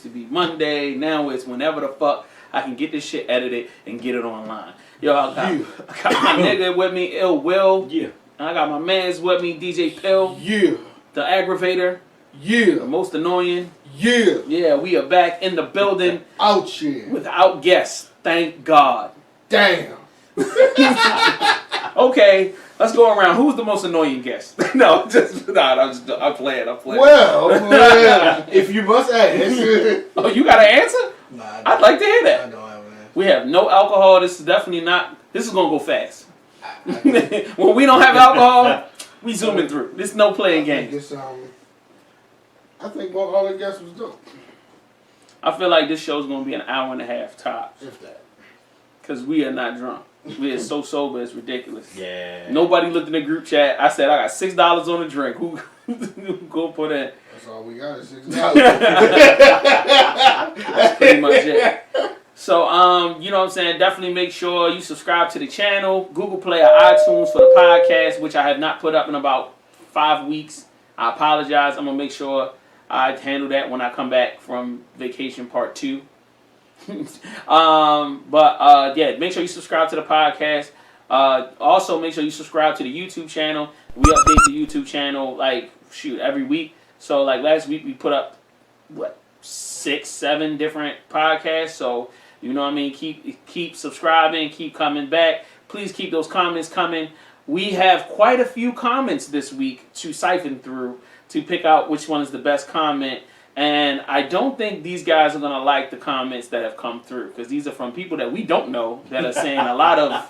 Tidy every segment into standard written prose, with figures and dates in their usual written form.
to be Monday. Now it's whenever the fuck I can get this shit edited and get it online. Yo, I got my nigga with me, Ill Will. Yeah. I got my mans with me, DJ Pill. Yeah. The Aggravator. Yeah. The most annoying. Yeah. Yeah, we are back in the building. Out here. Without guests. Thank God. Damn. Okay, let's go around. Who's the most annoying guest? No, I'm playing. Well, if you must ask. Oh, you got an answer? Nah, I'd like to hear that. I don't have an answer. We have no alcohol. This is definitely not. This is gonna go fast. When we don't have alcohol, we zooming through. This no playing game. I think all the guests was dope. I feel like this show's gonna be an hour and a half tops. If that. Cause we are not drunk. We are so sober, it's ridiculous. Yeah. Nobody looked in the group chat. I said I got $6 on a drink. Who go put in? That's all we got is $6. That's pretty much it. So, you know what I'm saying? Definitely make sure you subscribe to the channel, Google Play or iTunes for the podcast, which I have not put up in about 5 weeks. I apologize. I'm going to make sure I handle that when I come back from vacation part 2. Yeah, make sure you subscribe to the podcast. Also, make sure you subscribe to the YouTube channel. We update the YouTube channel, every week. So, last week we put up, 6, 7 different podcasts. So, you know what I mean? Keep subscribing, keep coming back. Please keep those comments coming. We have quite a few comments this week to siphon through to pick out which one is the best comment. And I don't think these guys are going to like the comments that have come through, because these are from people that we don't know that are saying a lot of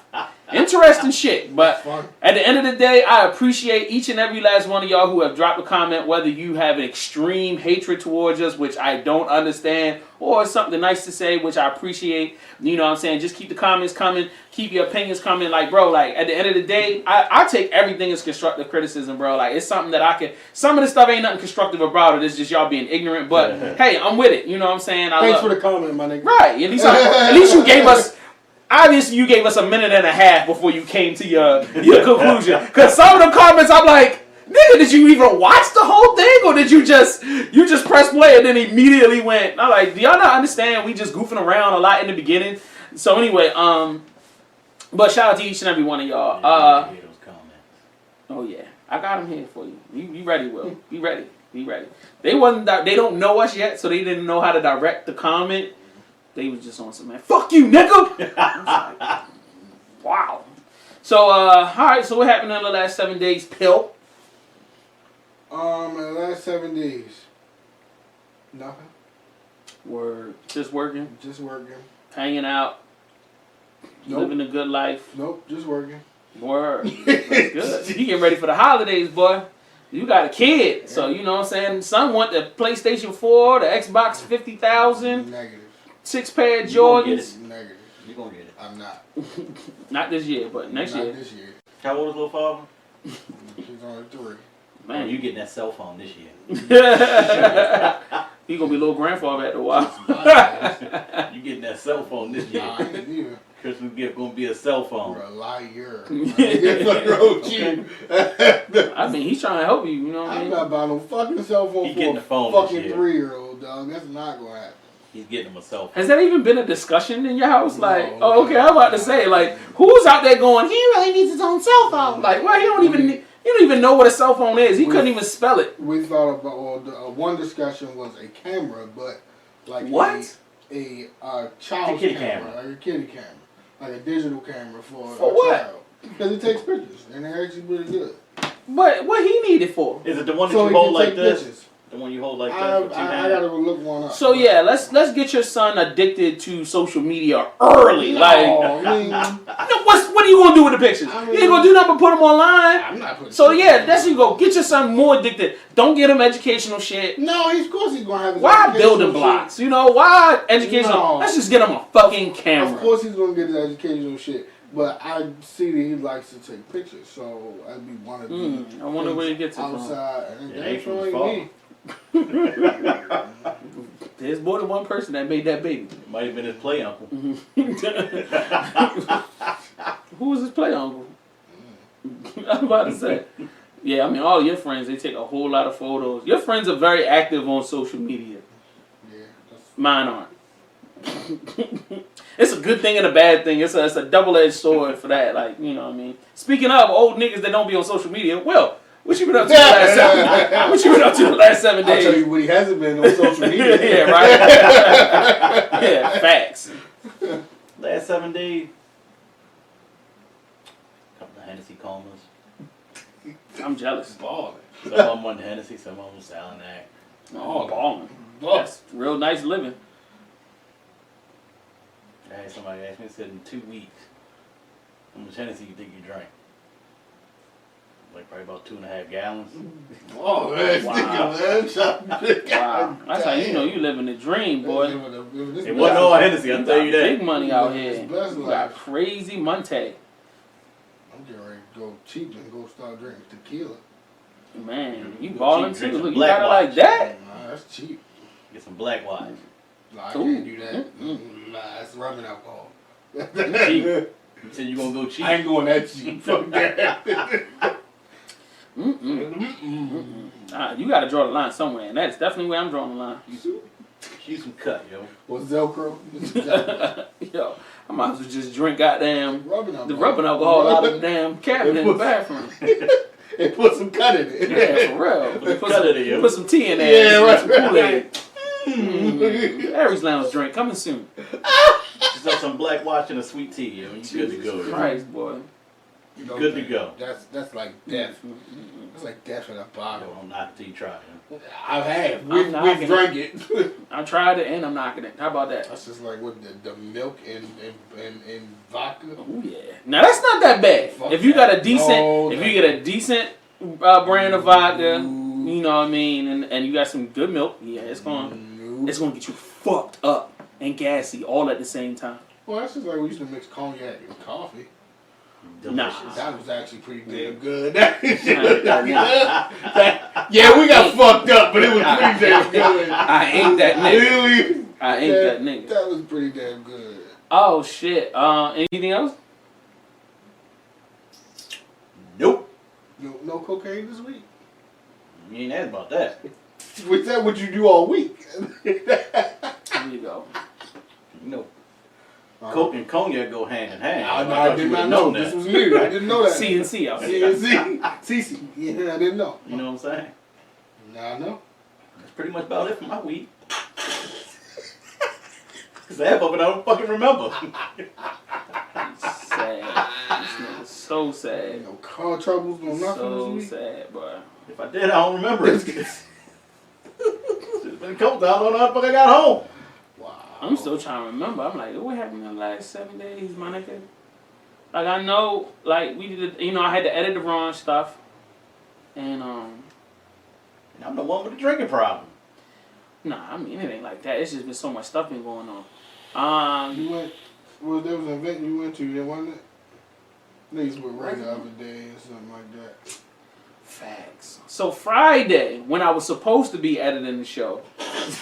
interesting shit. But at the end of the day, I appreciate each and every last one of y'all who have dropped a comment, whether you have an extreme hatred towards us, which I don't understand, or something nice to say, which I appreciate. You know what I'm saying? Just keep the comments coming. Keep your opinions coming. At the end of the day, I take everything as constructive criticism, bro. It's something that some of the stuff ain't nothing constructive about it. It's just y'all being ignorant. But, hey, I'm with it. You know what I'm saying? Thanks for the comment, my nigga. Right. At least you gave us... Obviously, you gave us a minute and a half before you came to your conclusion. Because some of the comments, I'm like, nigga, did you even watch the whole thing? Or did you just press play and then immediately went? I'm like, do y'all not understand? We just goofing around a lot in the beginning. So anyway, but shout out to each and every one of y'all. Oh, yeah. I got them here for you. You ready, Will. Be ready. Be ready. They don't know us yet, so they didn't know how to direct the comment. They was just on some, man, fuck you, nigga! Wow. So, alright, so what happened in the last 7 days, Pill? In the last 7 days. Nothing. Word. Just working? Just working. Hanging out? Nope. Living a good life? Nope, just working. Word. That's good. You getting ready for the holidays, boy. You got a kid, so you know what I'm saying? Son want the PlayStation 4, the Xbox 50,000. Negative. 6-pair of Jordans. Negative. You gonna get it. I'm not. Not this year, but next year. Not this year. How old is little father? She's only 3. Man, you getting that cell phone this year. He gonna be little grandfather after a while. You getting that cell phone this year. Nah, I ain't either. Christmas gift gonna be a cell phone. You're a liar. I mean, he's trying to help you, you know what I mean? I'm not buying no fucking cell phone for a fucking 3-year-old, dog. That's not gonna happen. He's getting him a cell phone. Has that even been a discussion in your house? No, Oh, okay, I'm about to say, who's out there going, he really needs his own cell phone? Well, he don't even know what a cell phone is. He couldn't even spell it. We thought about, one discussion was a camera, but what? A child's camera, like a kitty camera. Like a digital camera for a what? child. Because it takes pictures, and they're actually really good. But what he need it for? Is it the one that you hold like this? Pictures. The one you hold like this? I gotta look one up. So yeah, let's get your son addicted to social media early. No, what are you gonna do with the pictures? You ain't gonna do nothing but put them online. I'm not putting. So yeah, that's you go. Get your son more addicted. Don't get him educational shit. No, of course he's gonna have his why building blocks? Shit. Why educational? No. Let's just get him a fucking camera. Of course he's gonna get his educational shit. But I see that he likes to take pictures, so I'd be one of the. I wonder where he gets it from. Outside, and ain't from his me. There's more than one person that made that baby. It might have been his play uncle. Who was his play uncle? I'm about to say. Yeah, I mean, all your friends, they take a whole lot of photos. Your friends are very active on social media. Yeah, that's Mine aren't. It's a good thing and a bad thing. It's a double-edged sword for that. Like, you know what I mean? Speaking of old niggas that don't be on social media, Will, what you been up to the last 7 What you been up to the last 7 days? I'll tell you what he hasn't been on social media. Yeah, right? Yeah, facts. Last 7 days. Couple of Hennessy comas. I'm jealous. Balling. Some of them went Hennessy, some of them Salinak. Oh, balling. That's real nice living. I had somebody ask me, said in 2 weeks, how much Hennessy you think you drank? Like probably about 2.5 gallons. Oh, man. Wow. Wow. That's how you know you living the dream, boy. It wasn't all Hennessy, I'll tell you that. Big money out Yeah, here. it's best You got life. crazy Monte. I'm getting ready to go cheap and go start drinking tequila. Man, you Go balling cheap, too. drink some Look, you Black got it like Watch. that? Nah, that's cheap. Get some black watch. Nah, I Ooh. can't do that. Mm-mm. Nah, it's rubbing alcohol. Cheap. You said you gonna go cheap. I ain't going that cheap. Fuck that. You got to draw the line somewhere, and that's definitely where I'm drawing the line. Use some cut, yo. What's Velcro? Yo, I might as well just drink goddamn Rubbing alcohol. the rubbing alcohol out of the damn cabinet in the bathroom. And put some cut in it. Yeah, for real. Put cut in it, yo. Put some tea in there. Yeah, right, Some right. Kool-Aid. Aries Lounge drink coming soon. Just have some black watch and a sweet tea, yo. You good to go, yo. Christ, boy. You know, Good to go. That's like death. That's like death in a Yo, bottle. I'm not till you try, yo. I've had. I'm We've knocking drank it. I tried it and I'm knocking it. How about that? That's just like with the milk and vodka. Oh yeah. Now that's not that bad. Fuck if you got a that. decent, No, if no. you get a decent brand of vodka, Ooh. you know what I mean, and you got some good milk, yeah, it's gonna get you fucked up and gassy all at the same time. Well, that's just like we used to mix cognac and coffee. Delicious. That was actually pretty damn good. Nah. Yeah, we got fucked up, but it was pretty damn good. I ain't that nigga. Really? I ain't that nigga. That was pretty damn good. Oh shit. Anything else? Nope. No cocaine this week? You ain't asked about that. Was that what you do all week? Here you go. Nope. Coke and cognac go hand in hand. I did not know. This was new. I didn't know that. CNC out here. CC. Yeah, I didn't know. You know what I'm saying? Now I know. That's pretty much about it for my week. Cause half of it I don't fucking remember. Sad. This nigga's so sad. No car troubles, no nothing So this week. sad, boy. If I did, I don't remember it. It's been a couple times. I don't know how the fuck I got home. Wow. I'm still trying to remember. I'm like, what happened in the last 7 days, my nigga? Like, I know, like, we did, I had to edit the wrong stuff. And, And I'm the one with the drinking problem. nah, I mean, it ain't like that. It's just been so much stuff been going on. You went, well, there was an event you went to, there wasn't it? Niggas were right the other day or something like that. Facts. So Friday, when I was supposed to be editing the show,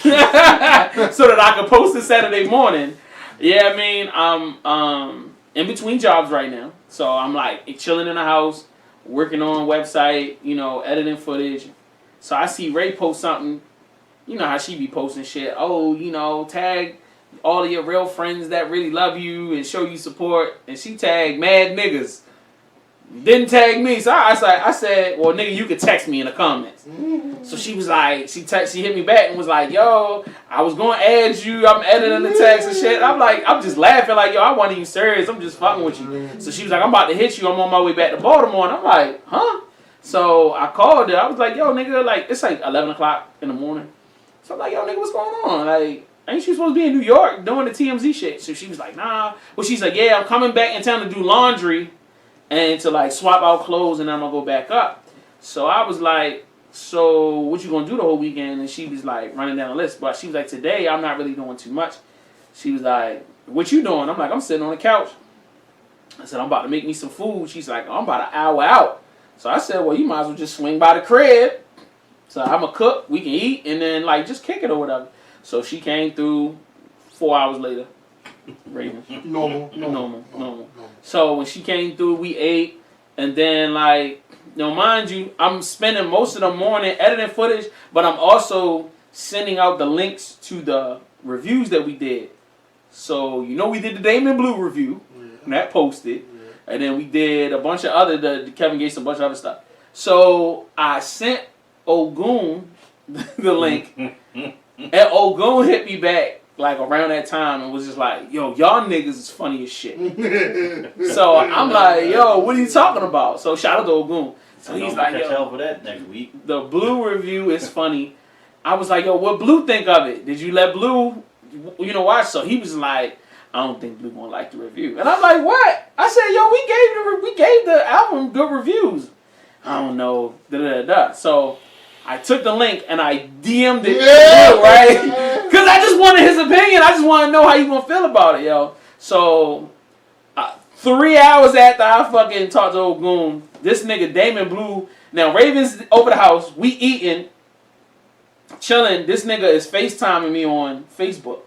so that I could post it Saturday morning, yeah, I mean, I'm in between jobs right now. So I'm like chilling in the house, working on website, editing footage. So I see Ray post something. You know how she be posting shit. Oh, tag all of your real friends that really love you and show you support. And she tagged mad niggas. Didn't tag me. So I said, well, nigga, you could text me in the comments. So she was like, she hit me back and was like, yo, I was going to add you. I'm editing the text and shit. I'm just laughing like, yo, I wasn't even serious. I'm just fucking with you. So she was like, I'm about to hit you. I'm on my way back to Baltimore. And I'm like, huh? So I called her. I was like, yo, nigga, like, it's like 11 o'clock in the morning. So I'm like, yo, nigga, what's going on? Like, ain't you supposed to be in New York doing the TMZ shit? So she was like, nah. Well, she's like, yeah, I'm coming back in town to do laundry and to, like, swap out clothes and then I'm going to go back up. So I was like, so what you going to do the whole weekend? And she was, like, running down the list. But she was like, today I'm not really doing too much. She was like, what you doing? I'm like, I'm sitting on the couch. I said, I'm about to make me some food. She's like, I'm about an hour out. So I said, well, you might as well just swing by the crib. So I'm going to cook, we can eat, and then, like, just kick it or whatever. So she came through 4 hours later. Raven. Normal. So when she came through, we ate, and then, like, mind you, I'm spending most of the morning editing footage, but I'm also sending out the links to the reviews that we did. So we did the Damon Blue review, and that posted, and then we did a bunch of other the Kevin Gates, a bunch of other stuff. So I sent Ogun the link, and Ogun hit me back like around that time and was just like, "Yo, y'all niggas is funny as shit." So I'm like, "Yo, what are you talking about?" So shout out to Ogun. So he's like, catch "Yo, hell for that next week." The Blue review is funny. I was like, "Yo, what Blue think of it? Did you let Blue, watch?" So he was like, "I don't think Blue gonna like the review." And I'm like, "What?" I said, "Yo, we gave the album good reviews." I don't know, So I took the link and I DM'd it, right? Because I just wanted his opinion. I just want to know how you gonna feel about it, yo. So 3 hours after I fucking talked to Ogun, this nigga Damon Blue. Now Raven's over the house. We eating, chilling. This nigga is FaceTiming me on Facebook.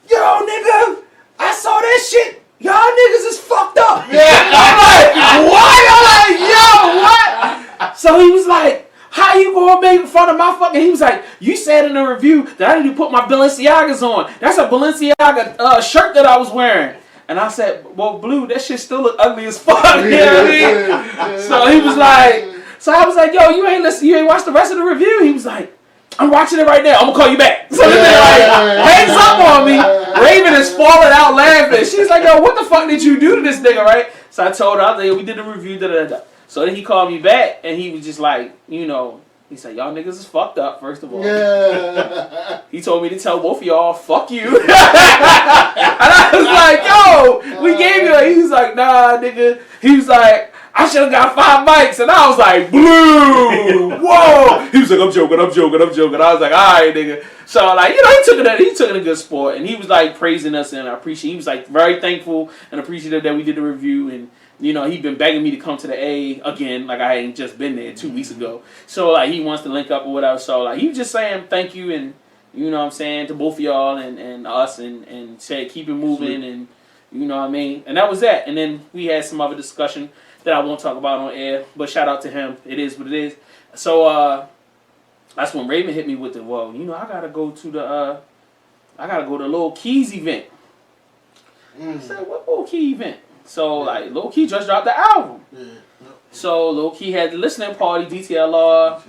Yo, nigga, I saw that shit. Y'all niggas is fucked up. I'm like, what? I'm like, yo, what? So he was like, how you gonna make fun of my fucking... He was like, you said in the review that I need to put my Balenciagas on. That's a Balenciaga shirt that I was wearing. And I said, well, Blue, that shit still look ugly as fuck. You know what I mean? So he was like... So I was like, yo, you ain't watched the rest of the review? He was like, I'm watching it right now. I'm gonna call you back. So this nigga like hangs up on me. Raven is falling out laughing. She's like, yo, what the fuck did you do to this nigga, right? So I told her, I was like, yo, we did the review, da. So then he called me back and he was just like, he said, y'all niggas is fucked up, first of all. Yeah. He told me to tell both of y'all, fuck you. And I was like, yo, we gave you he was like, nah, nigga. He was like, I should have got 5 mics. And I was like, Blue, whoa. He was like, I'm joking. I was like, all right, nigga. So, like, he took it in a good sport. And he was, like, praising us, and I appreciate. He was, like, very thankful and appreciative that we did the review. And, he'd been begging me to come to the A again, like I ain't just been there 2 weeks ago. So, like, he wants to link up or whatever. So, like, he was just saying thank you and, you know what I'm saying, to both of y'all and us and said keep it moving and, you know what I mean. And that was that. And then we had some other discussion that I won't talk about on air, but shout out to him. It is what it is. So that's when Raven hit me with the, well, I gotta go to the Lil Key's event. I said, what Lil Key event? So like Lil Key just dropped the album. Yeah. So Lil Key had the listening party, DTLR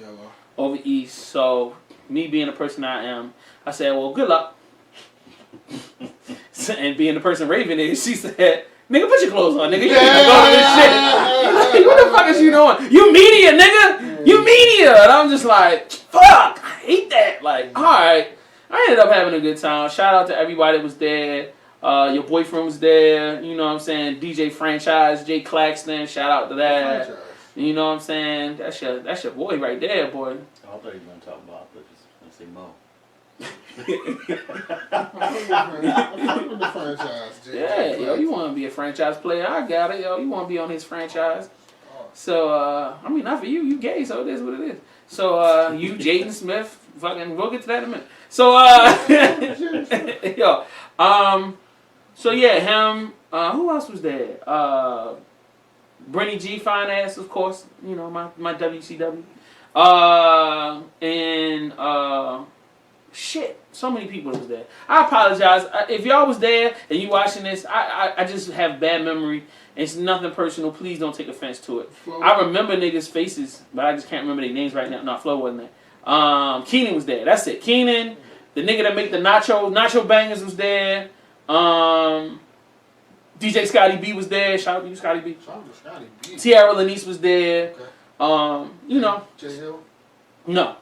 over East. So me being the person I am, I said, well, good luck. And being the person Raven is, she said, nigga, put your clothes on, nigga. You can't go to this shit. Like, what the fuck is you doing? You media, nigga. You media. And I'm just like, fuck. I hate that. Like, all right. I ended up having a good time. Shout out to everybody that was there. Your boyfriend was there. You know what I'm saying? DJ Franchise, Jay Claxton. Shout out to that. Franchise. You know what I'm saying? That's your boy right there, boy. I thought you were going to talk about, but just say Mo. Yeah, yo, you want to be a franchise player? I got it, yo. You want to be on his franchise? So, I mean, not for you. You gay, so it is what it is. So, you, Jadan Smith, fucking, we'll get to that in a minute. So, yo, so yeah, him. Who else was there? Brenny G, fine ass, of course. My WCW. And shit, so many people was there. I apologize if y'all was there and you watching this. I just have bad memory. It's nothing personal. Please don't take offense to it. Flo. I remember niggas' faces, but I just can't remember their names right now. No, Flo wasn't there. Keenan was there. That's it. Keenan, the nigga that make the nacho bangers was there. DJ Scotty B was there. Shout out to you, Scotty B. Shout out to Scotty B. T.R. Lanice was there. Okay. J Hill? No.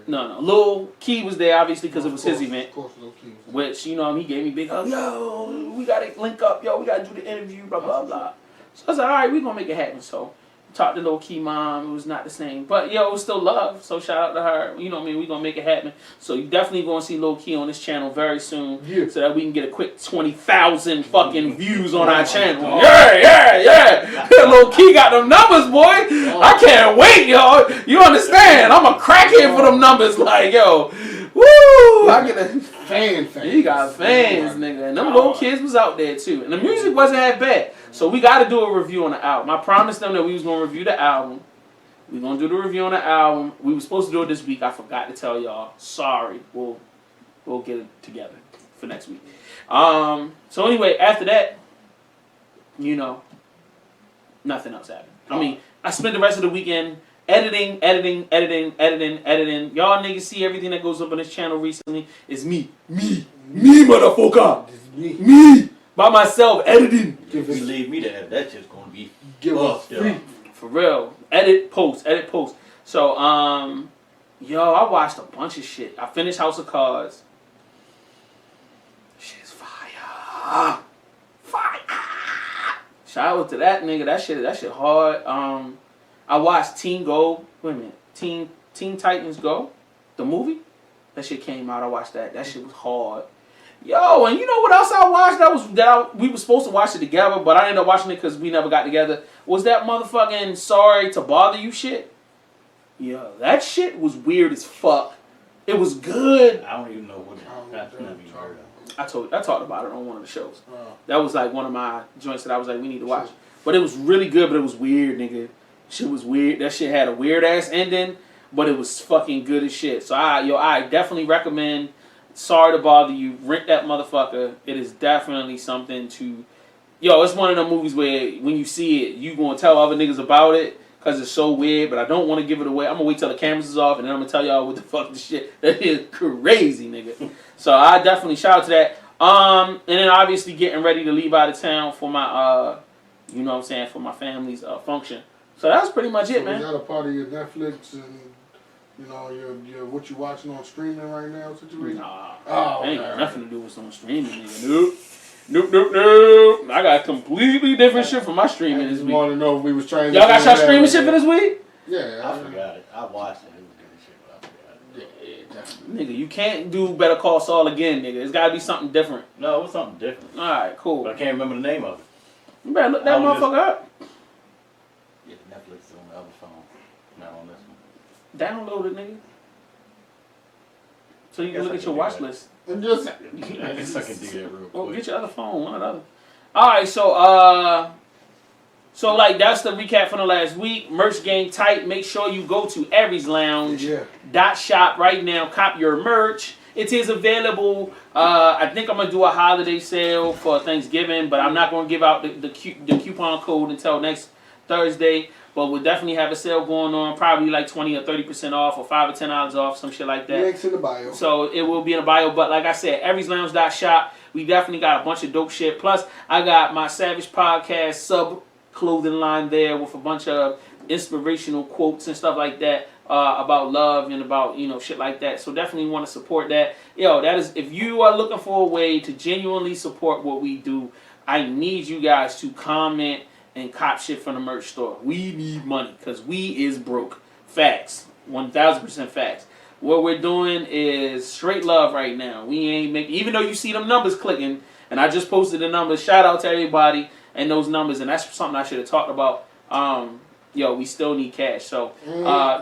No. Lil Key was there, obviously, because it was his event. Of course, Lil Key was there. Which, he gave me big hug. Yo, we got to link up. Yo, we got to do the interview, blah, blah, blah. So I said, all right, we're going to make it happen. So talked to Lil Key mom. It was not the same. But, yo, it was still love. So shout out to her. You know what I mean? We're going to make it happen. So you definitely going to see Lil Key on this channel very soon. Yeah. So that we can get a quick 20,000 fucking views on our channel. Yeah. Lil Key got them numbers, boy. I can't wait, yo. You understand? I'm a crackhead for them numbers. Like, yo. Woo! I get a fans. You got fans, nigga. And them little kids was out there, too. And the music wasn't that bad. So we got to do a review on the album. I promised them that we was going to review the album. We going to do the review on the album. We were supposed to do it this week. I forgot to tell y'all. Sorry. Well, we'll get it together for next week. So anyway, after that, you know, nothing else happened. I mean, I spent the rest of the weekend editing. Y'all niggas see everything that goes up on this channel recently. It's me, motherfucker. Me. By myself, editing. If you leave me to edit, that shit's gonna be free. For real. Edit, post. So, yo, I watched a bunch of shit. I finished House of Cards. Shit's fire. Shout out to that nigga. That shit hard. I watched Teen Go. Wait a minute. Teen Titans Go, the movie. That shit came out. I watched that. That shit was hard. Yo, and you know what else I watched? We were supposed to watch it together, but I ended up watching it because we never got together. Was that motherfucking Sorry to Bother You shit? Yo, that shit was weird as fuck. It was good. I don't even know what I've never even heard of. I talked about it on one of the shows. That was like one of my joints that I was like, we need to watch. But it was really good, but it was weird, nigga. Shit was weird. That shit had a weird ass ending, but it was fucking good as shit. So I definitely recommend Sorry to Bother You. Rent that motherfucker. It is definitely something to... Yo, it's one of them movies where when you see it, you gonna tell other niggas about it because it's so weird, but I don't want to give it away. I'm gonna wait till the cameras is off and then I'm gonna tell y'all what the fuck the shit. That is crazy, nigga. So I definitely shout out to that. And then obviously getting ready to leave out of town for my, you know what I'm saying, for my family's function. So that's pretty much it, man. Is that a part of your Netflix and, you know, your what you watching on streaming right now situation? Nah. Ain't got nothing to do with some streaming, nigga. Nope. I got completely different shit for my streaming this week. I want to know if we was trying. Y'all got y'all streaming shit for this week? Yeah. I forgot it. I watched it. It was good shit, but I forgot it. Yeah, definitely. Nigga, you can't do Better Call Saul again, nigga. It's gotta be something different. No, it was something different. Alright, cool. But I can't remember the name of it. You better look that motherfucker up. Yeah, Netflix is on the other phone, not on this one. Download it, nigga. So you can look at your watch list. And just I guess I can do that real quick. Well, get your other phone, one or the other. Alright, so like that's the recap from the last week. Merch game tight. Make sure you go to Aries Lounge .shop right now. Cop your merch. It is available. I think I'm gonna do a holiday sale for Thanksgiving, but I'm not gonna give out the coupon code until next Thursday. But we'll definitely have a sale going on, probably like 20 or 30% off, or $5 or $10 off, some shit like that. Links in the bio. So it will be in the bio. But like I said, AriesLounge.shop. We definitely got a bunch of dope shit. Plus, I got my Savage Podcast sub clothing line there with a bunch of inspirational quotes and stuff like that about love and about, you know, shit like that. So definitely want to support that. Yo, that is, if you are looking for a way to genuinely support what we do, I need you guys to comment and cop shit from the merch store. We need money because we is broke. Facts. 1,000% facts. What we're doing is straight love right now. We ain't making, even though you see them numbers clicking, and I just posted the numbers. Shout out to everybody and those numbers, and that's something I should have talked about. Yo, we still need cash. So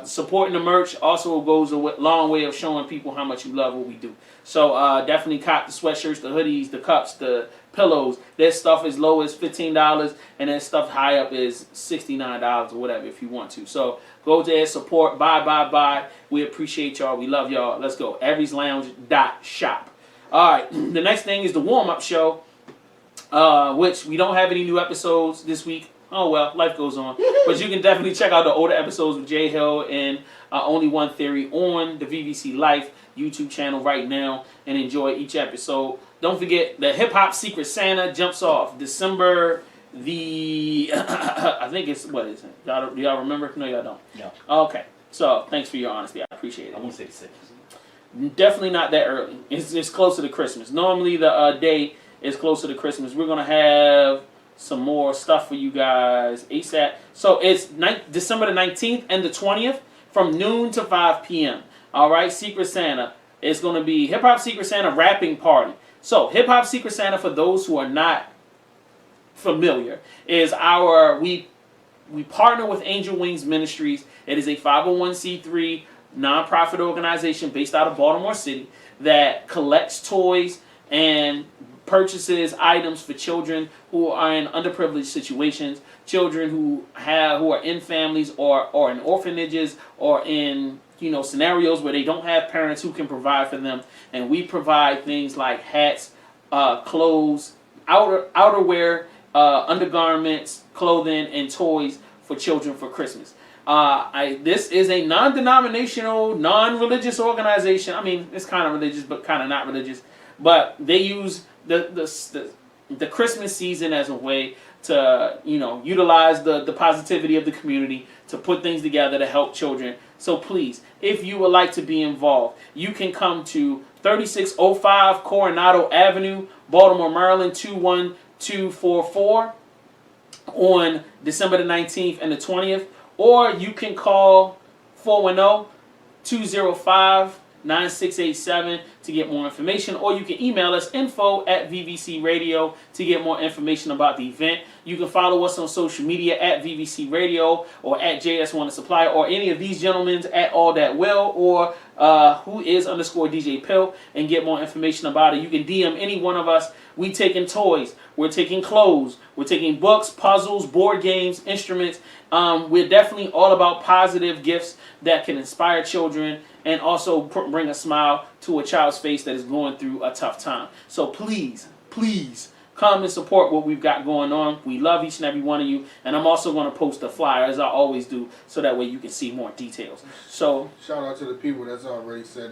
supporting the merch also goes a long way of showing people how much you love what we do. So definitely cop the sweatshirts, the hoodies, the cups, the pillows. Their stuff as low as $15, and then stuff high up is $69 or whatever if you want to. So go there, support, buy. We appreciate y'all. We love y'all. Let's go. AriesLounge.shop. All right. The next thing is the warm-up show, which we don't have any new episodes this week. Oh, well, life goes on. But you can definitely check out the older episodes with Jay Hill and Only One Theory on the VVC Life YouTube channel right now and enjoy each episode. Don't forget, the Hip Hop Secret Santa jumps off December the... I think it's... What is it? Do y'all remember? No, y'all don't. No. Okay. So, thanks for your honesty. I appreciate it. I want to say 6. Definitely not that early. It's closer to Christmas. Normally, the day is closer to Christmas. We're going to have some more stuff for you guys ASAP. So it's December the 19th and the 20th from noon to 5 p.m. All right, Secret Santa. It's going to be Hip Hop Secret Santa rapping party. So Hip Hop Secret Santa, for those who are not familiar, is we partner with Angel Wings Ministries. It is a 501c3 nonprofit organization based out of Baltimore City that collects toys and purchases items for children who are in underprivileged situations, children who are in families or in orphanages or in scenarios where they don't have parents who can provide for them, and we provide things like hats, clothes, outerwear, undergarments, clothing, and toys for children for Christmas. This is a non-denominational, non-religious organization. I mean, it's kind of religious, but kind of not religious. But they use the Christmas season as a way to utilize the positivity of the community to put things together to help children. So please, if you would like to be involved, you can come to 3605 Coronado Avenue, Baltimore, Maryland 21244 on December the 19th and the 20th, or you can call 410-205-9687 to get more information, or you can email us info@VVC Radio to get more information about the event. You can follow us on social media at VVC Radio or at JS1 Supply, or any of these gentlemen at All That Will, or who is _DJ Pill, and get more information about it. You can DM any one of us. We taking toys, we're taking clothes, we're taking books, puzzles, board games, instruments. We're definitely all about positive gifts that can inspire children and also bring a smile to a child's face that is going through a tough time. So please, please come and support what we've got going on. We love each and every one of you, and I'm also going to post a flyer, as I always do, so that way you can see more details. So shout out to the people that's already said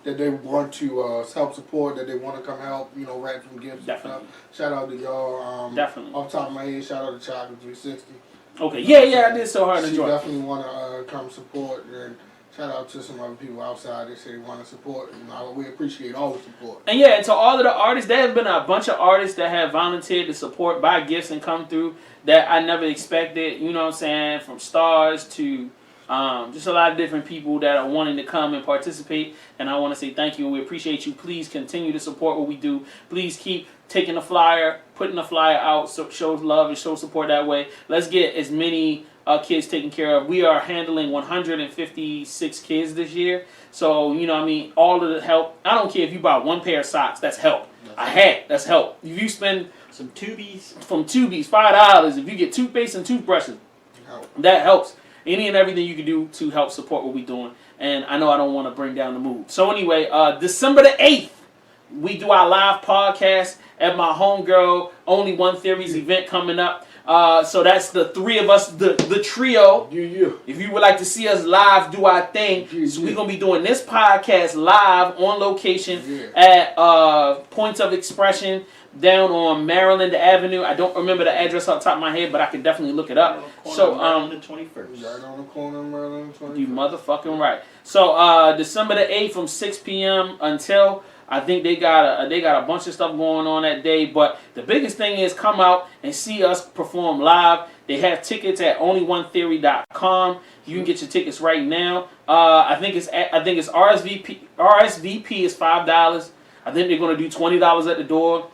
that they want to help support, that they want to come help, ransom gifts. Definitely. And stuff. Shout out to y'all. Definitely. Off the top of my head, shout out to Chocolate 360. Okay, yeah, I did so hard to She join. definitely want to come support, and shout out to some other people outside that say they want to support. We appreciate all the support. And yeah, to all of the artists, there have been a bunch of artists that have volunteered to support, buy gifts, and come through that I never expected. You know what I'm saying? From stars to just a lot of different people that are wanting to come and participate. And I want to say thank you, and we appreciate you. Please continue to support what we do. Please keep taking the flyer, putting the flyer out, so show love and show support that way. Let's get as many kids taken care of. We are handling 156 kids this year. So, all of the help. I don't care if you buy one pair of socks, that's help. A hat, that's help. If you spend some tubies, $5. If you get toothpaste and toothbrushes, that helps. Any and everything you can do to help support what we're doing. And I know I don't want to bring down the mood. So anyway, December the 8th, we do our live podcast at my homegirl Only One Theory's event coming up. So that's the three of us, the trio. Yeah. If you would like to see us live do our thing, so we're going to be doing this podcast live on location at Points of Expression down on Maryland Avenue. I don't remember the address off the top of my head, but I can definitely look it up. So Maryland 21st. Right on the corner of Maryland 21st. You motherfucking right. So December the 8th from 6 p.m. until, I think they got a bunch of stuff going on that day, but the biggest thing is come out and see us perform live. They have tickets at onlyonetheory.com. You can get your tickets right now. I think it's RSVP. RSVP is $5. I think they're going to do $20 at the door.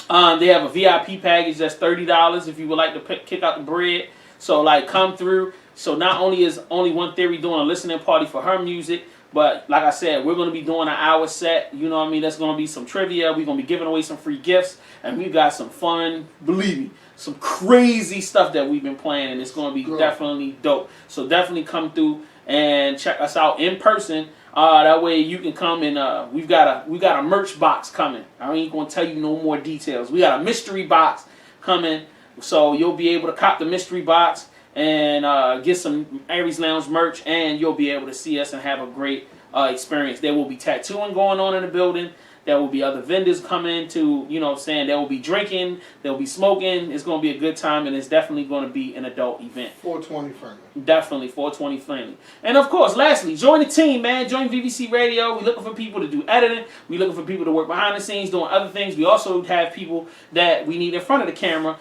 They have a VIP package that's $30 if you would like to kick out the bread. So come through. So not only is Only One Theory doing a listening party for her music, but like I said, we're going to be doing an hour set. You know what I mean? That's going to be some trivia. We're going to be giving away some free gifts. And we've got some fun, believe me, some crazy stuff that we've been playing. And it's going to be definitely dope. So definitely come through and check us out in person. That way you can come and we got a merch box coming. I ain't going to tell you no more details. We got a mystery box coming. So you'll be able to cop the mystery box and get some Aries Lounge merch, and you'll be able to see us and have a great experience. There will be tattooing going on in the building. There will be other vendors coming to, there will be drinking, there will be smoking. It's going to be a good time, and it's definitely going to be an adult event. 420 friendly. Definitely 420 friendly. And of course, lastly, join the team, man. Join VVC Radio. We're looking for people to do editing. We're looking for people to work behind the scenes doing other things. We also have people that we need in front of the camera.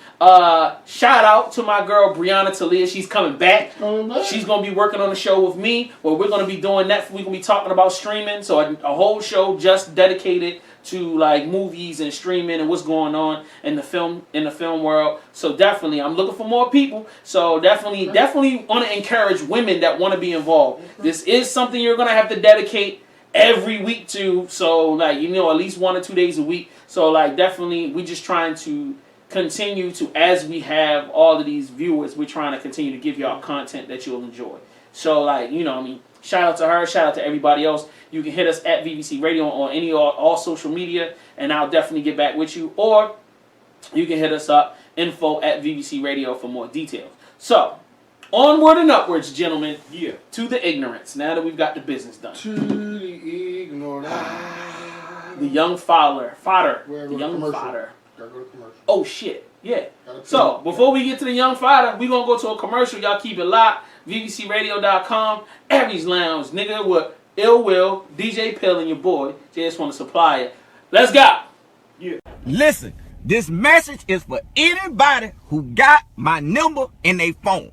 Shout out to my girl Brianna Talia. She's coming back. She's going to be working on the show with me, where we're going to be doing that. We're going to be talking about streaming. So a whole show just dedicated to movies and streaming and what's going on in the film world. So definitely, I'm looking for more people. So definitely want to encourage women that want to be involved. This is something you're gonna have to dedicate every week too. So like, you know, at least 1 or 2 days a week. So like, definitely, we just trying to continue to, as we have all of these viewers, we're trying to continue to give y'all content that you'll enjoy. So like, you know what I mean, shout out to her, shout out to everybody else. You can hit us at VVC Radio on any all social media, and I'll definitely get back with you. Or you can hit us up, info at VVC Radio for more details. So, onward and upwards, gentlemen. Yeah. To the ignorance, now that we've got the business done. To the ignorance. The young fodder. We're The going to young commercial. fodder. Gotta go to commercial. Oh, shit. Yeah. Gotta So, tell- before we get to the young fodder, we're going to go to a commercial. Y'all keep it locked. VVCRadio.com. Aries Lounge. Nigga with Ill Will, DJ Pill, and your boy. Just want to supply it. Let's go. Yeah. Listen, this message is for anybody who got my number in their phone.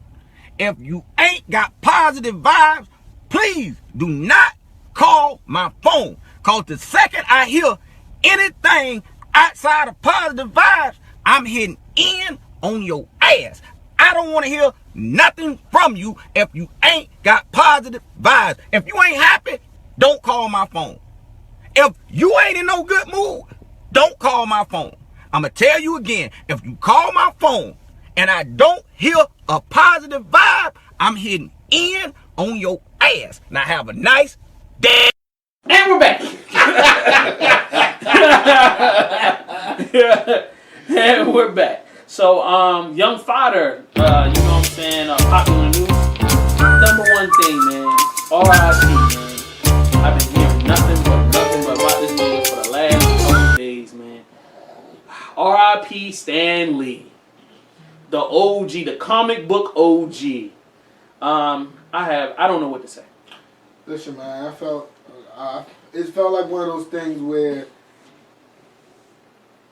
If you ain't got positive vibes, please do not call my phone. Cause the second I hear anything outside of positive vibes, I'm hitting in on your ass. I don't want to hear nothing from you if you ain't got positive vibes. If you ain't happy, don't call my phone. If you ain't in no good mood, don't call my phone. I'm going to tell you again, if you call my phone and I don't hear a positive vibe, I'm hitting in on your ass. Now have a nice day. And we're back. And we're back. So, young fodder, you know what I'm saying, popular news. Number one thing, man, R.I.P., man. I've been hearing nothing but about this nigga for the last couple days, man. R.I.P. Stan Lee. The OG, the comic book OG. I don't know what to say. Listen, man, it felt like one of those things where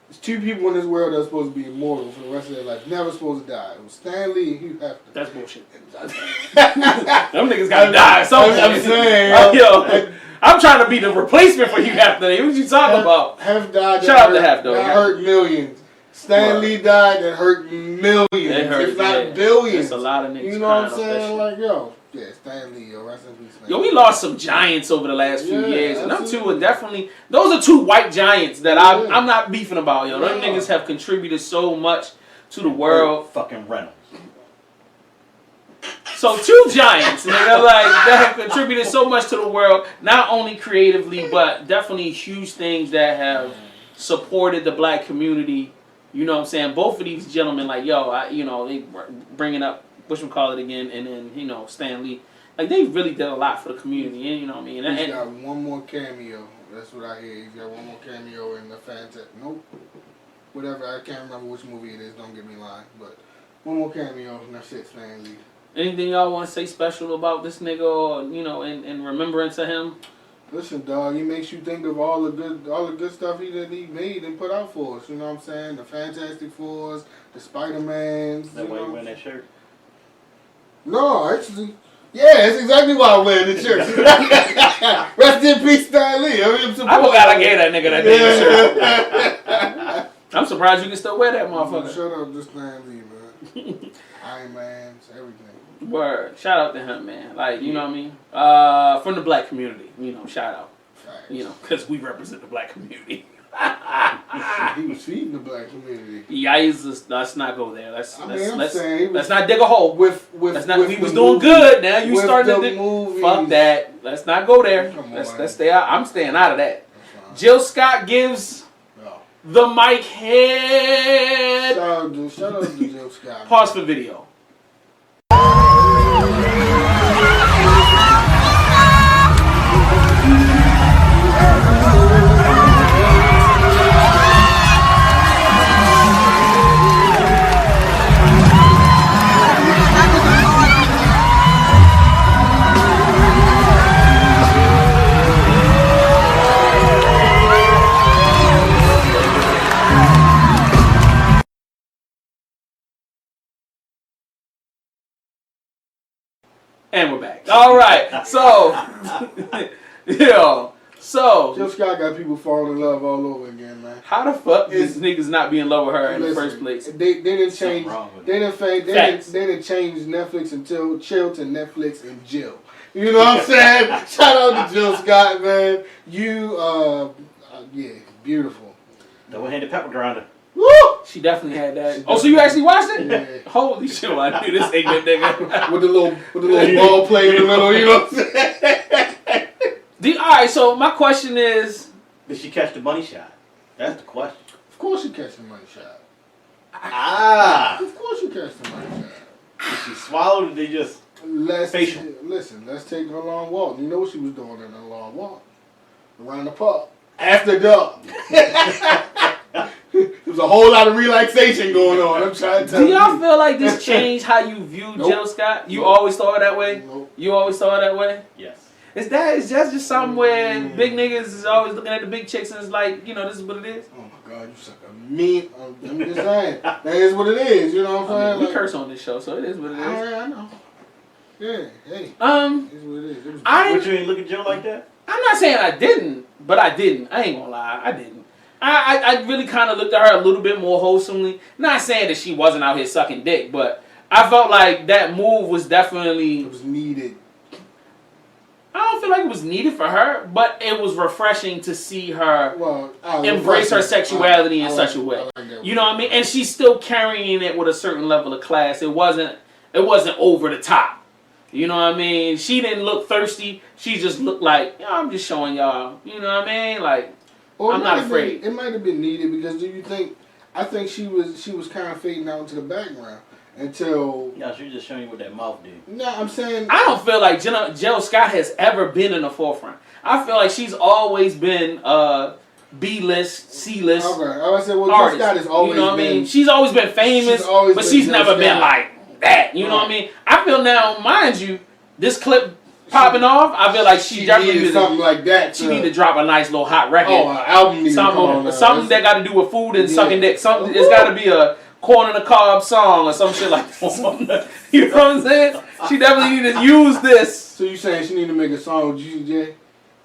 there's two people in this world that are supposed to be immortal for the rest of their life, never supposed to die. It was Stan Lee and Hugh Hefner. That's bullshit. Them niggas gotta die. I'm saying, yo, I'm trying to be the replacement for Hugh Hefner. What you talking about? Hef died. Shout out to Hef, though. That hurt millions. Stan Lee died. That hurt millions, if not billions. There's a lot of niggas. You know what I'm saying? Like, yo, yeah, Stan Lee, yo, rest in peace, man. Yo, we lost some giants over the last few Yeah, years, and them two absolutely. are definitely. Those are two white giants that Yeah. I'm not beefing about, yo. Them Yeah. niggas have contributed so much to the world. Fucking Reynolds. So two giants, nigga, like that have contributed so much to the world, not only creatively, but definitely huge things that have supported the black community. You know what I'm saying? Both of these gentlemen, like, yo, they bringing up whatchamacallit again, and then, you know, Stan Lee. Like, they really did a lot for the community, you know what I mean? He's got one more cameo. That's what I hear. He's got one more cameo in the Nope. Whatever. I can't remember which movie it is. Don't get me lying. But one more cameo, and that's it, Stan Lee. Anything y'all want to say special about this nigga, or, you know, in remembrance of him? Listen, dog, he makes you think of all the good stuff he made and put out for us. You know what I'm saying? The Fantastic Fours, the Spider-Mans. That why you wearing that shirt? No, actually, yeah, that's exactly why I'm wearing the shirt. Rest in peace, Stan Lee. I forgot I gave that nigga that damn shirt. I'm surprised you can still wear that motherfucker. Shut up, just Stan Lee, man. Iron Man's, everything. Word. Shout out to him, man. Like, you know what I mean? From the black community. You know, shout out. Facts. You know, because we represent the black community. He was feeding the black community. Let's not go there. Let's not dig a hole. Let's not. We was doing good. Now you starting to dig. Fuck that. Let's not go there. Let's stay out. I'm staying out of that. Jill Scott gives the mic head. Shout out to Jill Scott. Pause for video. And we're back. All right. So, Jill Scott got people falling in love all over again, man. How the fuck is niggas not be in love with her in the first place? They didn't change. They didn't change Netflix until Chill to Netflix and Jill. You know what I'm saying? Shout out to Jill Scott, man. You, yeah, beautiful. Double-handed pepper grinder. Woo! She definitely had that. Oh, so you actually watched it? Yeah. Holy shit! Well, I knew this ignorant nigga. With the little ball play in the middle, you know what I'm saying? All right, so my question is, Did she catch the money shot? That's the question. Of course you catch the money shot. Ah! Of course you catch the money shot. Did she swallow or did they just... Facial. Listen, let's take a long walk. You know what she was doing in a long walk? Around the park. After dark. There's a whole lot of relaxation going on. I'm trying to tell you. do y'all feel like this changed how you view Jill Scott? You always thought it that way? Nope. You always thought it that way? Yes. Is that just something where big niggas is always looking at the big chicks and it's like, you know, this is what it is? Oh my God, you suck a mean. I'm just saying. That is what it is. You know what I'm saying? We curse on this show, so it is what it is. I know. Yeah, hey. It is what it is. It was But you ain't look at Jill like that? I'm not saying I didn't, but I didn't. I ain't gonna lie, I didn't. I really kind of looked at her a little bit more wholesomely. Not saying that she wasn't out here sucking dick, but I felt like that move was definitely... It was needed. I don't feel like it was needed for her, but it was refreshing to see her embrace her sexuality in such a way. You know what I mean? And she's still carrying it with a certain level of class. It wasn't over the top. You know what I mean? She didn't look thirsty. She just looked like, I'm just showing y'all. You know what I mean? Like, I'm not afraid. It might have been needed because I think she was kind of fading out into the background until... Yeah, she was just showing you what that mouth did. No, I'm saying... I don't feel like Jill Scott has ever been in the forefront. I feel like she's always been B-list, C-list Okay, I said, well, artist. Jill Scott has always you know what been... I mean? She's always been famous, but she's never been like that. You know what I mean? I feel now, mind you, this clip popping off, I feel like she definitely needed something like that. She need to drop a nice little hot record. Oh, an album needs something that got to do with food and sucking dick. Something it's got to be a corn on the cob song or some shit like that. You know what I'm saying? She definitely need to use this. So you saying she need to make a song with GJ?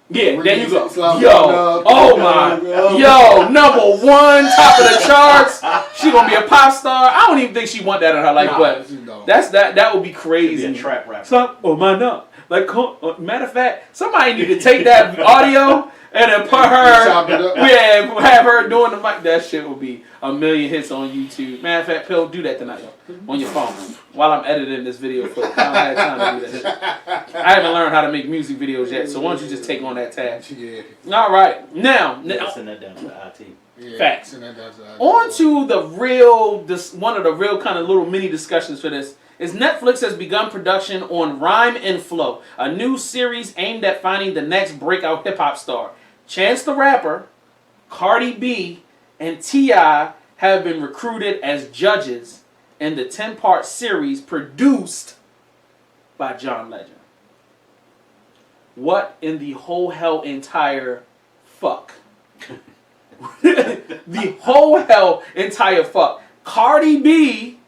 Yeah, there you go. Slap Yo, oh my, yo, number one, top of the charts. She gonna be a pop star. I don't even think she want that in her life, but that would be crazy. Be a trap rapper. Matter of fact, somebody need to take that audio and then put her, have her doing the mic. That shit will be a million hits on YouTube. Matter of fact, Pill, do that tonight on your phone while I'm editing this video for you. I don't have time to do that. I haven't learned how to make music videos yet, so why don't you just take on that task? Yeah. All right, now send that down to the IT. Yeah, facts. On to the real, one of the real kind of little mini discussions for this. Is Netflix has begun production on Rhyme and Flow, a new series aimed at finding the next breakout hip-hop star. Chance the Rapper, Cardi B, and T.I. have been recruited as judges in the 10-part series produced by John Legend. What in the whole hell entire fuck? The whole hell entire fuck. Cardi B,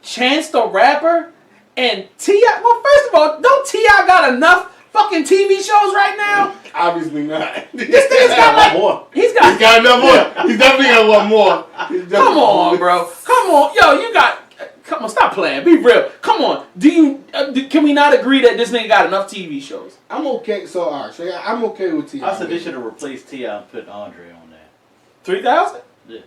Chance the Rapper, and T.I. Well, first of all, don't T.I. got enough fucking TV shows right now? Obviously not. This thing's got like more. He's got enough more. He's definitely got one more. Come on, bro. Come on, yo, you got. Come on, stop playing. Be real. Come on. Can we not agree that this nigga got enough TV shows? I'm okay. So alright, so yeah, I'm okay with T.I. I said they should have replaced T.I. and put Andre on there. 3,000? Yeah.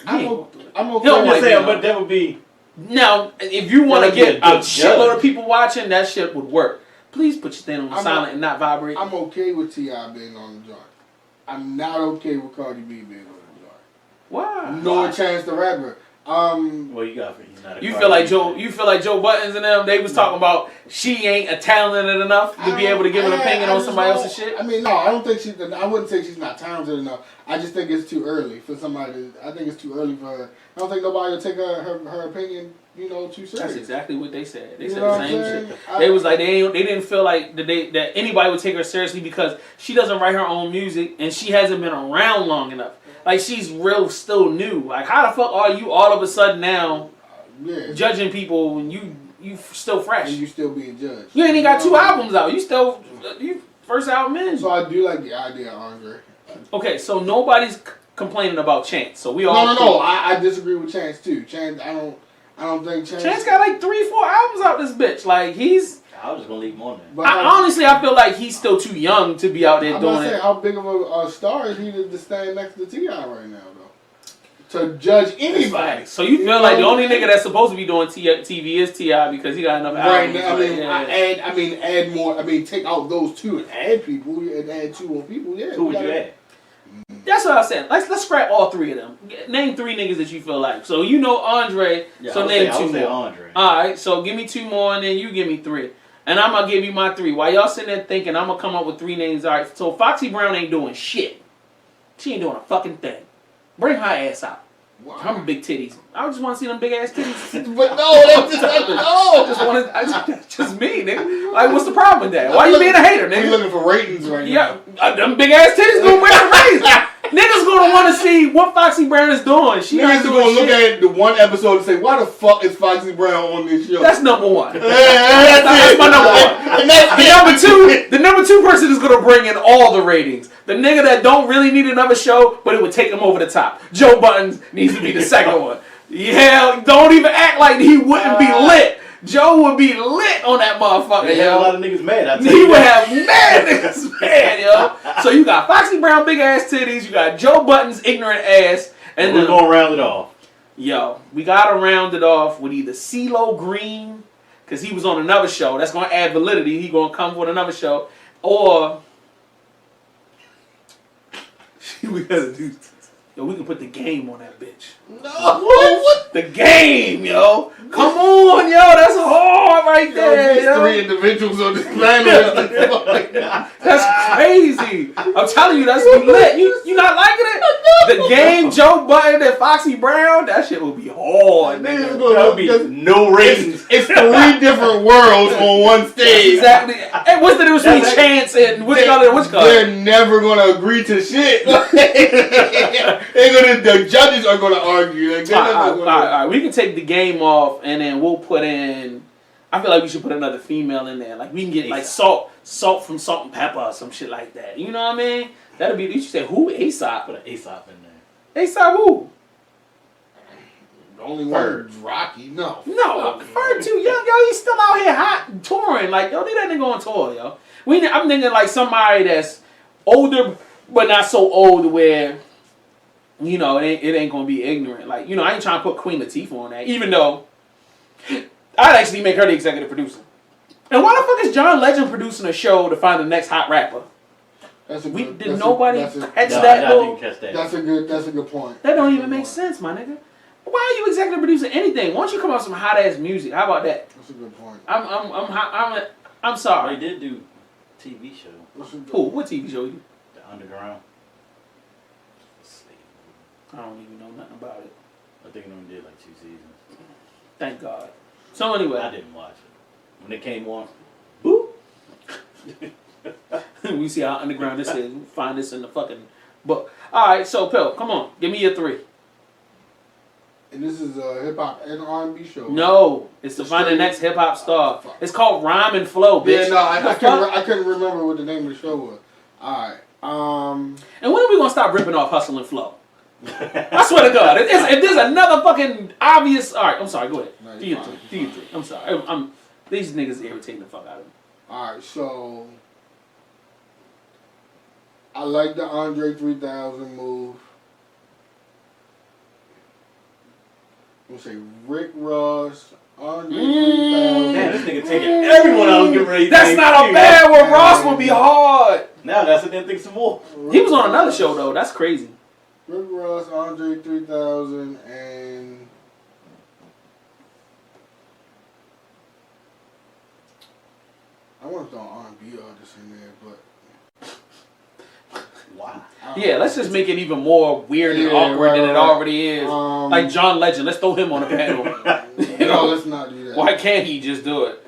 I'm okay. Don't with saying, but that would be. Now, if you want to That'd be get a a good shitload judge. of people watching, that shit would work. Please put your thing on silent and not vibrate. I'm okay with T.I. being on the joint. I'm not okay with Cardi B being on the joint. Why? Nor Chance the Rapper. Well, you got he's not. You feel like Joe Buttons and them? They was talking about she ain't talented enough to be able to give an opinion on somebody else's shit. I mean, no, I don't think she. I wouldn't say she's not talented enough. I just think it's too early for somebody to. I think it's too early for her. I don't think nobody will take her opinion, too serious. That's exactly what they said. They You said know the what same I'm shit. saying? They was like they didn't feel like that anybody would take her seriously because she doesn't write her own music and she hasn't been around long enough. Like she's still new. Like how the fuck are you all of a sudden now judging people when you still fresh? And you still being judged. You ain't even got 2 albums out. You first album in. So I do like the idea of Andre. Okay, so nobody's complaining about Chance. So we all No. I disagree with Chance too. Chance, I don't think Chance got like 3-4 albums out this bitch. Like he's. I was just gonna leave him on there. But Honestly, I feel like he's still too young to be out there doing it. How big of a star is he to stand next to T.I. right now, though? To judge anybody. So you feel like the only nigga that's supposed to be doing TV is T.I. because he got enough albums. Right now, add more. Take out those two and add people. And add 2 more people. Yeah. Who would you add? That's what I said. Let's scrap all 3 of them. Name 3 niggas that you feel like. So you know Andre. Yeah, so name 2 more. Andre. All right. So give me 2 more, and then you give me 3. And I'm gonna give you my 3. While y'all sitting there thinking, I'm gonna come up with 3 names. All right. So Foxy Brown ain't doing shit. She ain't doing a fucking thing. Bring her ass out. Wow. Her big titties. I just want to see them big ass titties. But no, that's just That's just me, nigga. Like, what's the problem with that? Why you being a hater, nigga? We looking for ratings right Yeah, now. them big ass titties gonna win the race. Niggas gonna want to see what Foxy Brown is doing. She ain't Niggas doing gonna look shit. at the one episode and say, "Why the fuck is Foxy Brown on this show?" That's number 1. That's my number 1. And that's The number two person is gonna bring in all the ratings. The nigga that don't really need another show, but it would take him over the top. Joe Buttons needs to be the second one. Yeah, don't even act like he wouldn't be lit. Joe would be lit on that motherfucker, They yo. have a lot of niggas mad. I tell He you would that. have mad niggas mad, yo. So you got Foxy Brown big ass titties, you got Joe Buttons ignorant ass, and We're then gonna round it off. yo, we gotta round it off with either CeeLo Green, cause he was on another show. That's gonna add validity. He gonna come with another show, or we gotta do. Yo, we can put the game on that bitch. no. What? The game, yo. Come on, yo. That's hard right there, yo. 3 individuals on this planet. That's crazy. I'm telling you, that's lit. You not liking it? The game, Joe Button and Foxy Brown, that shit will be hard, nigga. That would be no ratings. It's 3 different worlds on one stage. Exactly. Hey, what's the difference between Chance and which color and which color? They're never gonna agree to shit. The judges are gonna argue. Like, All right. We can take the game off, and then we'll put in. I feel like we should put another female in there. Like we can get like salt from Salt and Pepper or some shit like that. You know what I mean? That'll be. You should say who? Aesop. Put an Aesop in there. Aesop who? The only one is Rocky. No. No, Fodder too young, yo. He's still out here hot touring. Like, yo, leave that nigga on tour, yo. I'm thinking like somebody that's older, but not so old where, you know, it ain't gonna be ignorant. Like, you know, I ain't trying to put Queen Latifah on that, even though I'd actually make her the executive producer. And why the fuck is John Legend producing a show to find the next hot rapper? Did nobody catch that? I didn't catch that. That's a good point. That don't even make sense, my nigga. Why are you executive producing anything? Why don't you come out with some hot ass music? How about that? That's a good point. I'm sorry. They did do TV show. Who? What TV show? You? The Underground. I don't even know nothing about it. I think it only did like 2 seasons. Thank God. So anyway, I didn't watch it. When it came on, who? We see how underground this is. We find this in the fucking book. All right, so Pill, come on, give me your 3. And this is a hip hop and R&B show. No, it's to find the next hip hop star. It's called Rhyme and Flow, bitch. Yeah, no, I couldn't remember what the name of the show was. All right. And when are we gonna stop ripping off Hustle and Flow? I swear to God, if there's another fucking obvious. All right, I'm sorry. Go ahead. No, Do your 3. I'm sorry. These niggas irritating the fuck out of me. All right, so I like the Andre 3000 move. I'm gonna say Rick Ross, Andre 3000. man, this nigga taking everyone I was getting ready to That's think, not a too. bad one. Ross would be hard. Now that's what they think some more. He was on another show though. That's crazy. Rick Ross, Andre 3000, and I want to throw R&B artists in there, but Wow. Yeah, let's just make it even more weird and awkward than it already is. Like John Legend, let's throw him on the panel. No, let's not do that. Why can't he just do it?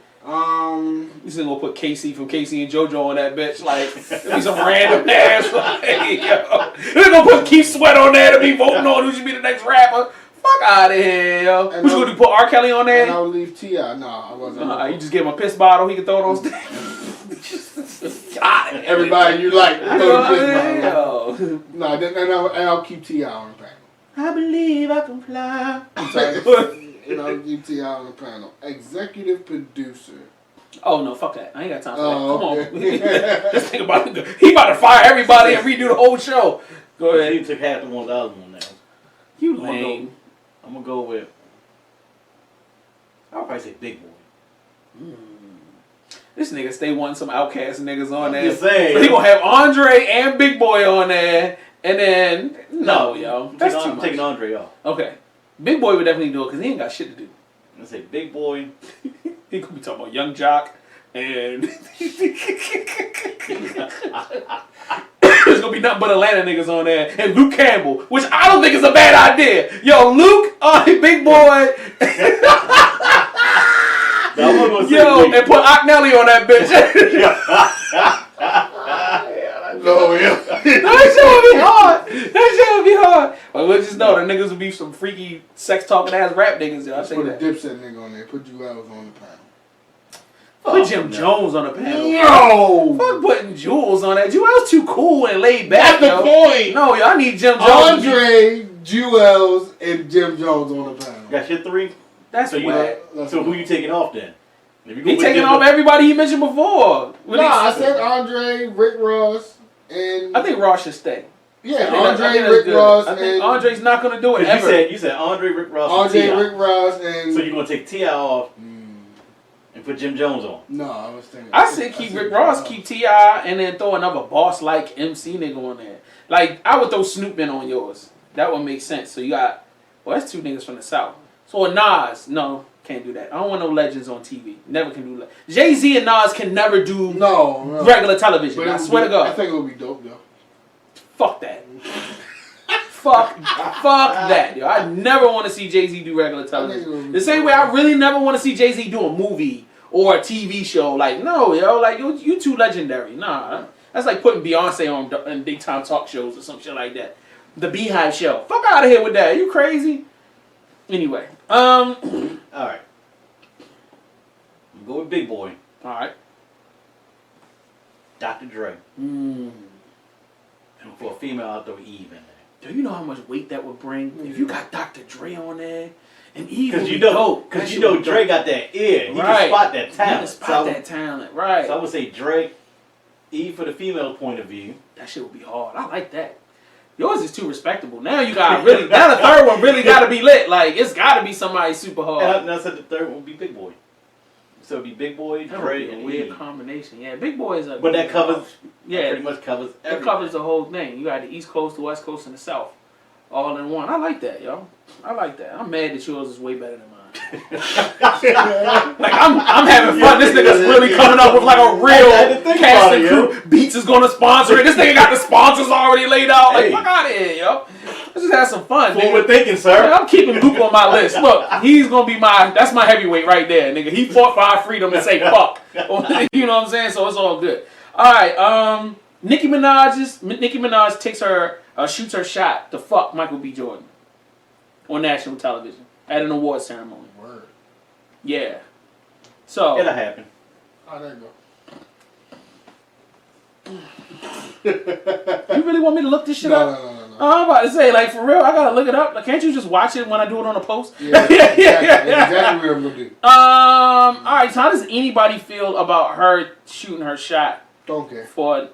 He's gonna put Casey from Casey and JoJo on that bitch. Like, it'll be some random ass. Like, yo. They're gonna put Keith Sweat on there to be voting on who should be the next rapper. Fuck out of here, yo. And What you gonna do? Put R. Kelly on there? And I'll leave T.I. No, I wasn't. You just give him a piss bottle, he can throw it on stage. God, Everybody you like. you know what I mean? Yo. No, and I'll keep T.I. on the panel. I believe I can fly. I'm sorry. And I'll keep T.I. on the panel. Executive producer. Oh no, fuck that. I ain't got time for that. Come okay. on. This thing he about to fire everybody and redo the whole show. Go ahead. He took half the one, the other one now. You lame. I'm gonna go with. I'll probably say Big Boy. This nigga stay wanting some outcast niggas on there. Just saying. So he gonna have Andre and Big Boy on there, and then yo, that's too I'm much. taking Andre off. Okay, Big Boy would definitely do it because he ain't got shit to do. I'm gonna say Big Boy. He could be talking about Young Jock and there's gonna be nothing but Atlanta niggas on there and Luke Campbell, which I don't think is a bad idea. Yo, Luke, Big Boy. Yo, and put Nelly on that bitch. No, yeah. That shit would be hard. That shit would be hard. But we'll just know the niggas would be some freaky sex talking ass rap niggas. Yo. I say put that. a Dipset nigga on there. Put Jewels on the panel. Put Jim Jones on the panel. No! Fuck putting Jules on that. Jewel's too cool and laid back. That's the point. No, yo, I need Jim Jones. Andre, Jewels, and Jim Jones on the panel. Got your three? That's so whack. So who you taking off then? He taking off everybody he mentioned before. I said Andre, Rick Ross, and I think Ross should stay. Yeah, Andre, Rick Ross, I think and Andre's not gonna do it ever. You said Andre, Rick Ross, Andre, and T.I. Rick Ross, and so you're gonna take T.I. off and put Jim Jones on? No, I was thinking. I said keep Rick Ross, keep T.I., and then throw another boss like MC nigga on there. Like I would throw Snoop in on yours. That would make sense. So you got that's two niggas from the South. So a Nas, no. Can't do that. I don't want no legends on TV. Never can do that. Jay-Z and Nas can never do regular television. I swear to God. I think it would be dope though. Fuck that. fuck that. Yo. I never want to see Jay-Z do regular television. The same way I really never want to see Jay-Z do a movie or a TV show. Like, no, yo. Like, you too legendary. Nah. That's like putting Beyonce on daytime talk shows or some shit like that. The Beehive Show. Fuck out of here with that. You crazy? Anyway. Alright. Go with Big Boy. Alright. Dr. Dre. And for a female, I'll throw Eve in there. Do you know how much weight that would bring if you got Dr. Dre on there? And Eve would be dope. Because you know Dre got that ear. He can spot that talent. He can spot that talent, right. So I would say Dre, Eve for the female point of view. That shit would be hard. I like that. Yours is too respectable. Now you got really. Now the third one really got to be lit. Like it's got to be somebody super hard. And I said the third one would be Big Boy. So it'd be Big Boy, Dre, and weird Eve. combination. Yeah, Big Boy is a. But that covers. Yeah, pretty much covers. It covers the whole thing. You got the East Coast, the West Coast, and the South, all in one. I like that, yo. I like that. I'm mad that yours is way better than mine. Like I'm having fun. This nigga's really coming up with like a real cast and crew. Beats is gonna sponsor it. This nigga got the sponsors already laid out. Like fuck out of here, yo. Let's just have some fun. Forward thinking, sir. Man, I'm keeping Luke on my list. Look, he's gonna be that's my heavyweight right there, nigga. He fought for our freedom and say fuck. You know what I'm saying? So it's all good. All right. Nicki Minaj takes her shoots her shot to fuck Michael B Jordon on national television at an award ceremony. Word. Yeah. So it'll happen. How'd that go? You really want me to look this shit up? No. I'm about to say, like, for real, I gotta look it up. Like, can't you just watch it when I do it on a post? Yeah, exactly what I'm gonna do. Alright, so how does anybody feel about her shooting her shot? Don't care. For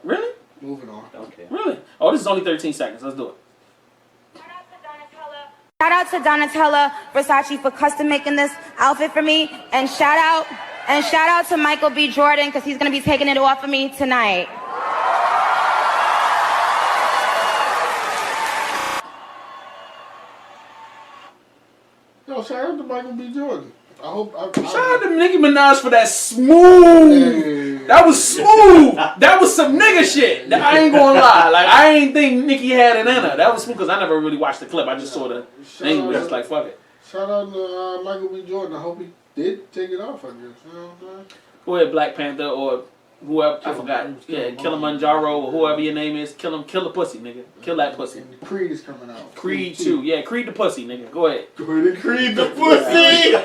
really? Moving on. Don't care. Really? Oh, this is only 13 seconds. Let's do it. Shout out to Donatella Versace for custom making this outfit for me, and shout out to Michael B Jordon because he's gonna be taking it off of me tonight. Yo, shout out to Michael B Jordon. Shout out to Nicki Minaj for that smooth. Hey. That was smooth. That was some nigga shit. I ain't gonna lie. Like I ain't think Nicki had it in her. That was smooth because I never really watched the clip. I just saw the thing. Was just like fuck it. Shout out to Michael B Jordon. I hope he did take it off. I guess. You know what I'm saying? Go ahead, Black Panther or whoever. I forgot. Yeah, Kilimanjaro or whoever your name is. Kill him. Kill the pussy, nigga. Kill that pussy. And Creed is coming out. Creed 2. Yeah, Creed the pussy, nigga. Go ahead. Go ahead and Creed the pussy.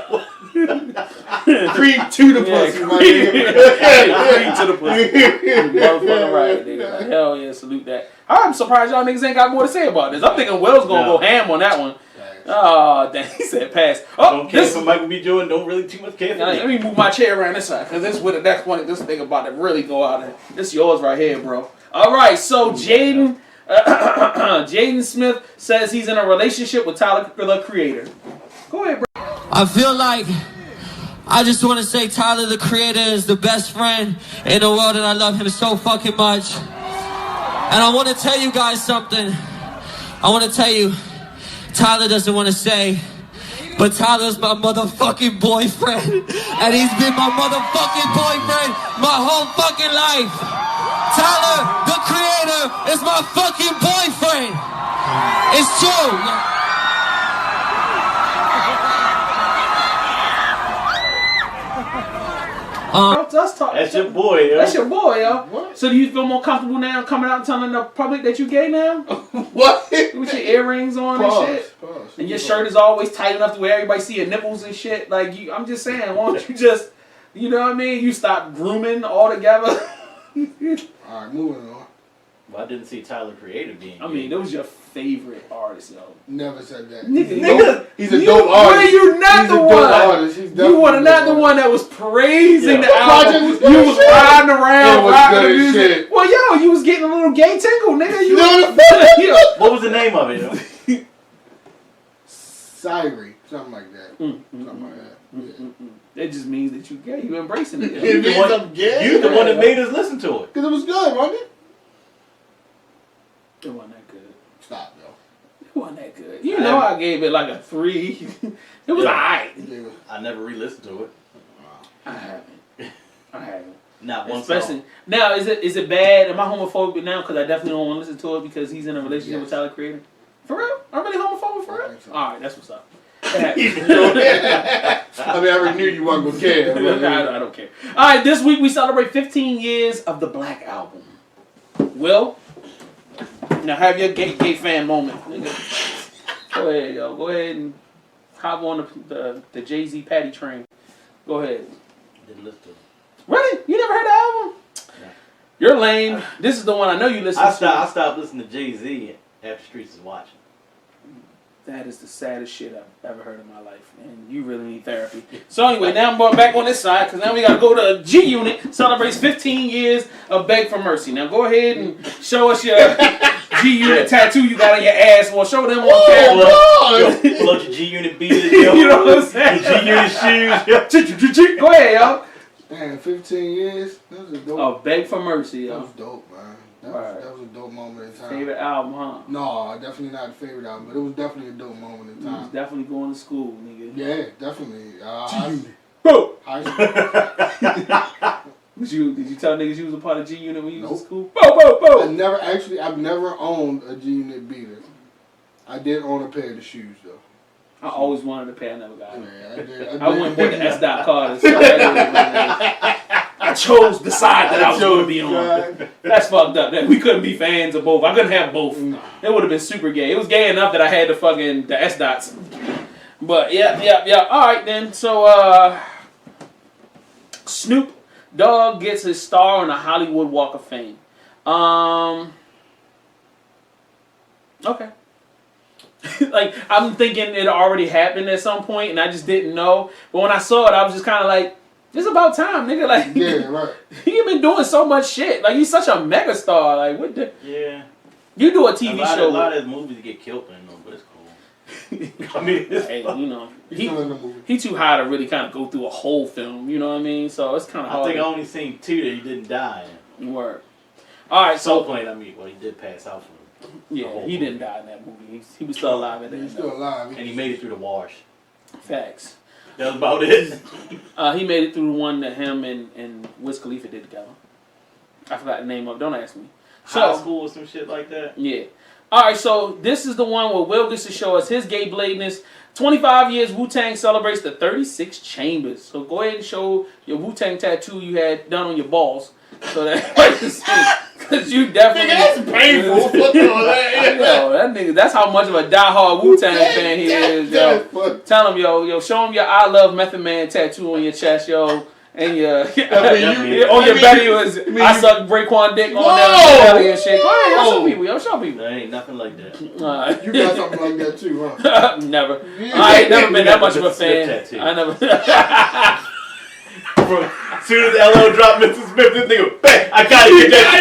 Creed to the pussy, my Creed nigga. to the pussy. Motherfucker right, nigga. Like, hell yeah, salute that. I'm surprised y'all niggas ain't got more to say about this. I'm thinking Will's gonna go ham on that one. Oh, dang, he said pass. Oh, Don't care for Michael B. Jordan. Don't really too much care for let me move my chair around this side, because this is where the next one, this thing about to really go out there. This is yours right here, bro. All right, so Jaden Smith says he's in a relationship with Tyler, the Creator. Go ahead, bro. I feel like I just want to say Tyler, the Creator, is the best friend in the world, and I love him so fucking much. And I want to tell you guys something. I want to tell you, Tyler doesn't want to say, but Tyler's my motherfucking boyfriend. And he's been my motherfucking boyfriend my whole fucking life. Tyler, the Creator, is my fucking boyfriend. It's true. Let's talk. That's your boy, yo. That's your boy, yo. What? So do you feel more comfortable now coming out and telling the public that you gay now? What? With your earrings on and shit? And your shirt is always tight enough to where everybody see your nipples and shit. Like, I'm just saying, why don't you just, you know what I mean? You stop grooming altogether. Alright, moving on. Well, I didn't see Tyler Creator being. I mean, it was your favorite artist, yo. Never said that. Nigga, he's a dope artist. Were you not the one? You were not the one that was praising the album. You was riding around, rocking the music. Shit. Well, yo, you was getting a little gay tinkle, nigga. You What was the name of it? Yo? Syrie, something like that. Something like that. Yeah. That just means that you gay. You embracing it. It means I'm gay. You the one that made us listen to it. Because it was good, wasn't it? It wasn't that good. Stop, yo. It wasn't that good. You know I gave it like a 3. It was alright. I never re-listened to it. I haven't. Not one Especially song. now, is it bad? Am I homophobic now? Because I definitely don't want to listen to it because he's in a relationship with Tyler Creator. For real? I'm really homophobic for real? So. All right, that's what's up. I mean, I already knew you weren't going to care. I don't care. All right, this week we celebrate 15 years of the Black Album. Will, now have your gay fan moment. Nigga. Go ahead, yo. Go ahead and hop on the Jay-Z Patty train. Go ahead. Didn't listen to it. Really? You never heard the album? No. You're lame. This is the one I know you listen to. I stopped listening to Jay-Z after Streets is watching. That is the saddest shit I've ever heard in my life, and you really need therapy. So anyway, now I'm going back on this side, because now we got to go to G Unit, celebrates 15 years of Beg for Mercy. Now go ahead and show us your G Unit tattoo you got on your ass, or show them on camera. Pull out your G Unit beaters, yo. You know what I'm saying? Your G Unit shoes, yo. Go ahead, y'all. Damn, 15 years? That was a dope. Oh, Beg for Mercy, That yo. was dope, man. That was a dope moment in time. Favorite album, huh? No, definitely not a favorite album, but it was definitely a dope moment in You was time. definitely going to school, nigga. Yeah, definitely. Bro! High school. Did you tell niggas you was a part of G Unit when you was in Nope. school? Bo! I've never owned a G Unit beater. I did own a pair of shoes though. I always wanted a pair, I never got it. Yeah, I went and bought the S. Carter. So I chose the side that I was going to be on. That's fucked up. We couldn't be fans of both. I couldn't have both. It would have been super gay. It was gay enough that I had the S dots. But yeah. All right then. So Snoop Dogg gets his star on the Hollywood Walk of Fame. Okay. Like, I'm thinking it already happened at some point, and I just didn't know. But when I saw it, I was just kind of like, it's about time, nigga. Like, yeah, right. He been doing so much shit. Like, he's such a mega star. Like, what the? Yeah. You do a TV show. A lot of his movies get killed in them, but it's cool. I mean, it's hey, you know, movie. he too high to really kind of go through a whole film. You know what I mean? So it's kind of hard. I think I only seen 2 that he didn't die in. Word. All right, so Plane. I mean, well, he did pass out from. Yeah, he didn't die in that movie. He was still alive at that. He was still alive. And he made it through the wash. Facts. That was about it. He made it through the one that him and Wiz Khalifa did together. I forgot the name of it. Don't ask me. High school or some shit like that. Yeah. All right, so this is the one where Will gets to show us his gay bladeness. 25 years, Wu Tang celebrates the 36 chambers. So go ahead and show your Wu Tang tattoo you had done on your balls. So that because you definitely. Nigga, that's painful. That nigga, that's how much of a diehard Wu Tang fan he is, yo. Tell him, yo, show him your I Love Method Man tattoo on your chest, yo. And your you- on your belly was I suck Raekwon dick on that belly and shit. Go ahead, show people. Yo, show people. There ain't nothing like that. You got something like that too, huh? Never. Yeah. I ain't never been that much of a Mr. Smith fan. tattoo. I never. As soon as LL dropped Mr. Smith, this nigga, bang, I gotta get that. I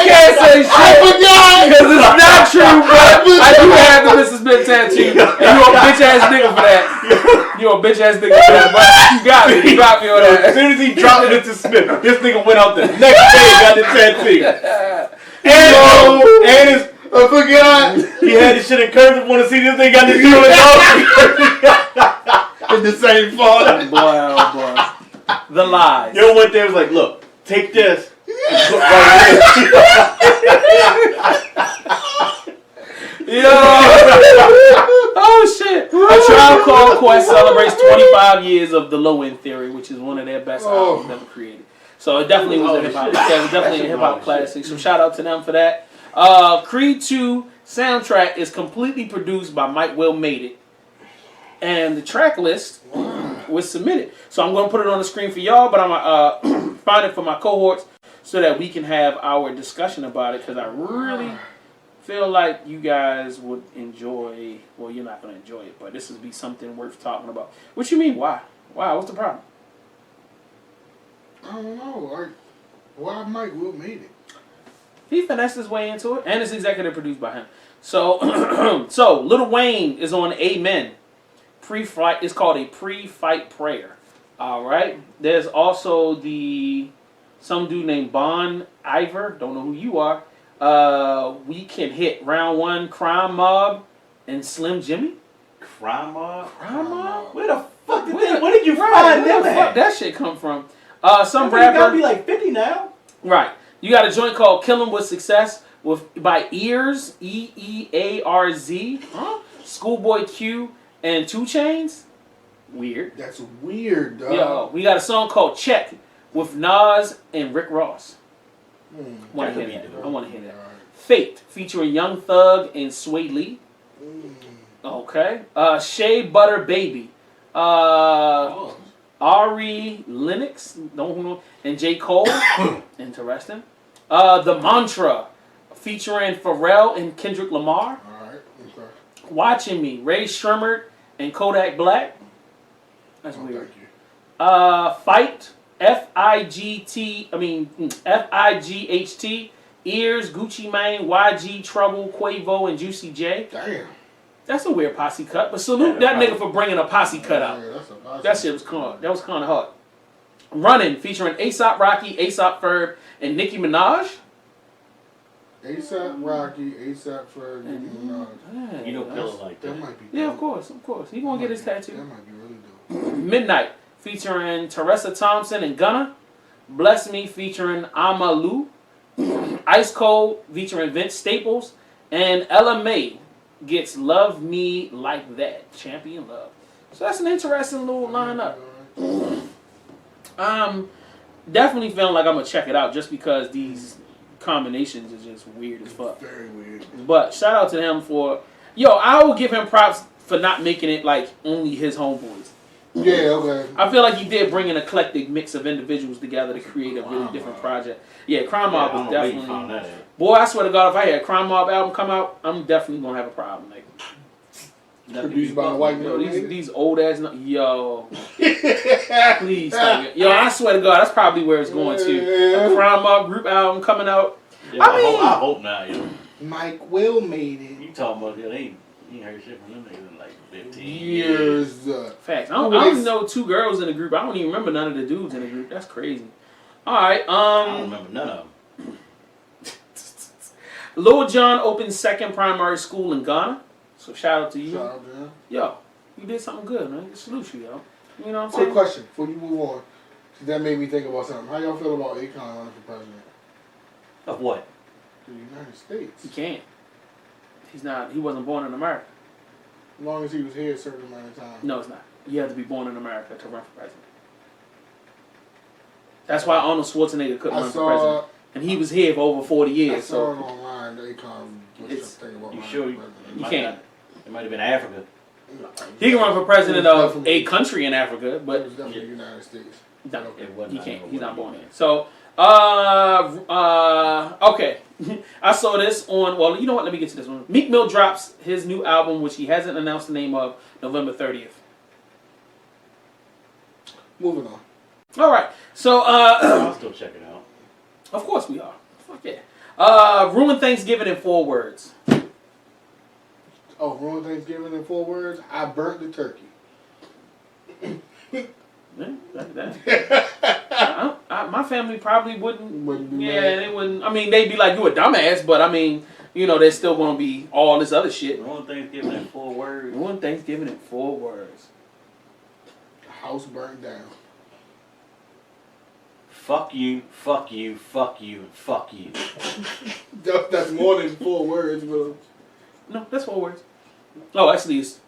can't say shit. I forgot because it's not true, but I do have the Mr. Smith tattoo, and you a bitch ass nigga for that. You a bitch ass nigga for that, but you got me. You got me on that. As soon as he dropped Mr. Smith, this nigga went out the next day and got the tattoo. And his, I forgot. he had his shit in curves. Want to see this thing got the shit In the same font. Boy, oh boy. The lies. Yo went there and was like, look, take this. And put right Yo! Oh shit! A Tribe Called Quest celebrates 25 years of the Low End Theory, which is one of their best albums ever created. So it definitely was a hip hop. Yeah, it was definitely a hip hop classic. So shout out to them for that. Creed 2 soundtrack is completely produced by Mike Will Made It, and the track list was submitted. So I'm going to put it on the screen for y'all, but I'm gonna find it for my cohorts so that we can have our discussion about it, because I really feel like you guys would enjoy. Well, you're not going to enjoy it, but this would be something worth talking about. What you mean? Why? What's the problem? I don't know. Like, why Mike Will Made It? He finessed his way into it, and it's executive produced by him. So, so Lil Wayne is on Amen. Pre-fight. It's called a pre-fight prayer. All right. There's also some dude named Bon Iver. Don't know who you are. We Can Hit. Round 1. Crime Mob and Slim Jimmy. Crime Mob? Crime Mob? Where the fuck did where did you find where them the fuck at? that shit come from? Some That rapper. gotta be like 50 now. Right. You got a joint called Killin' With Success by Ears, E-E-A-R-Z, Schoolboy Q, and 2 Chainz. Weird. That's weird, dog. Yo, we got a song called Check with Nas and Rick Ross. Want to hear that? I want to hear that. Fate featuring Young Thug and Sway Lee. Okay. Shea Butter Baby. Ari Lennox, don't know, and J. Cole. Interesting. The Mantra featuring Pharrell and Kendrick Lamar. Alright, okay. Watching Me, Ray Shremmerd and Kodak Black. That's weird. Thank you. Fight, F-I-G-H-T, Ears, Gucci Mane, YG, Trouble, Quavo, and Juicy J. Damn. That's a weird posse cut, but salute that nigga for bringing a posse cut out. Yeah, that's a posse. That shit was kind of hard. Running, featuring A$AP Rocky, A$AP Ferg, and Nicki Minaj. A$AP Rocky, A$AP Ferg, Nicki Minaj. Yeah, You know Pillow like that. That might be dope. yeah, of course. He gonna get his That tattoo. might be really dope. Midnight, featuring Teresa Thompson and Gunna. Bless Me, featuring Amalu. Ice Cold, featuring Vince Staples. And Ella May gets Love Me Like That, Champion Love. So that's an interesting little lineup. Definitely feeling like I'm gonna check it out just because these combinations are just weird as fuck. Very weird. But shout out to him for, I will give him props for not making it like only his homeboys. Yeah, okay. I feel like he did bring an eclectic mix of individuals together to create a really different project. Yeah, Crime Mob was definitely. Boy, I swear to God, if I had a Crime Mob album come out, I'm definitely gonna have a problem. Like, Produced by a white yo, man. these old ass, yo, please, stop it. Yo, I swear to God, that's probably where it's going to. A Crime Mob group album coming out. Yeah, I hope not, yo. Mike Will Made It. You talking about, yo, they ain't heard shit from them niggas in like 15 Years. Facts. I don't know 2 girls in the group. I don't even remember none of the dudes in the group. That's crazy. All right. I don't remember none of them. Lil Jon opened 2nd primary school in Ghana. So shout out to you. Shout out to him. Yo, you did something good, man. Salute you, yo. You know what I'm Quick saying? question before you move on. That made me think about something. How y'all feel about Akon running for president? Of what? The United States. He can't. He wasn't born in America. As long as he was here a certain amount of time. No, it's not. You have to be born in America to run for president. That's why Arnold Schwarzenegger couldn't run for president. and he was here for over 40 I years. saw So it online. They come. It's- You sure you can't. It might have been Africa. He can run for president It was of a definitely- country in Africa, It but was definitely the United States. no, It wasn't. he I can't. know He's what not he born did. here. So, okay. I saw this on. Well, you know what? Let me get to this one. Meek Mill drops his new album, which he hasn't announced the name of, November 30th. Moving on. All right. So, I'll still check it out. of course we are. Fuck yeah. Ruin Thanksgiving in 4 words. Oh, ruin Thanksgiving in 4 words. I burnt the turkey. Yeah, my family probably wouldn't Be yeah, mad. they wouldn't. I mean, they'd be like, "You a dumbass," but I mean, you know, there's still gonna be all this other shit. Ruin Thanksgiving in 4 words. Ruin Thanksgiving in 4 words. The house burnt down. Fuck you, fuck you, fuck you, and fuck you. That's more than 4 words, but No, that's 4 words. Oh, actually, it's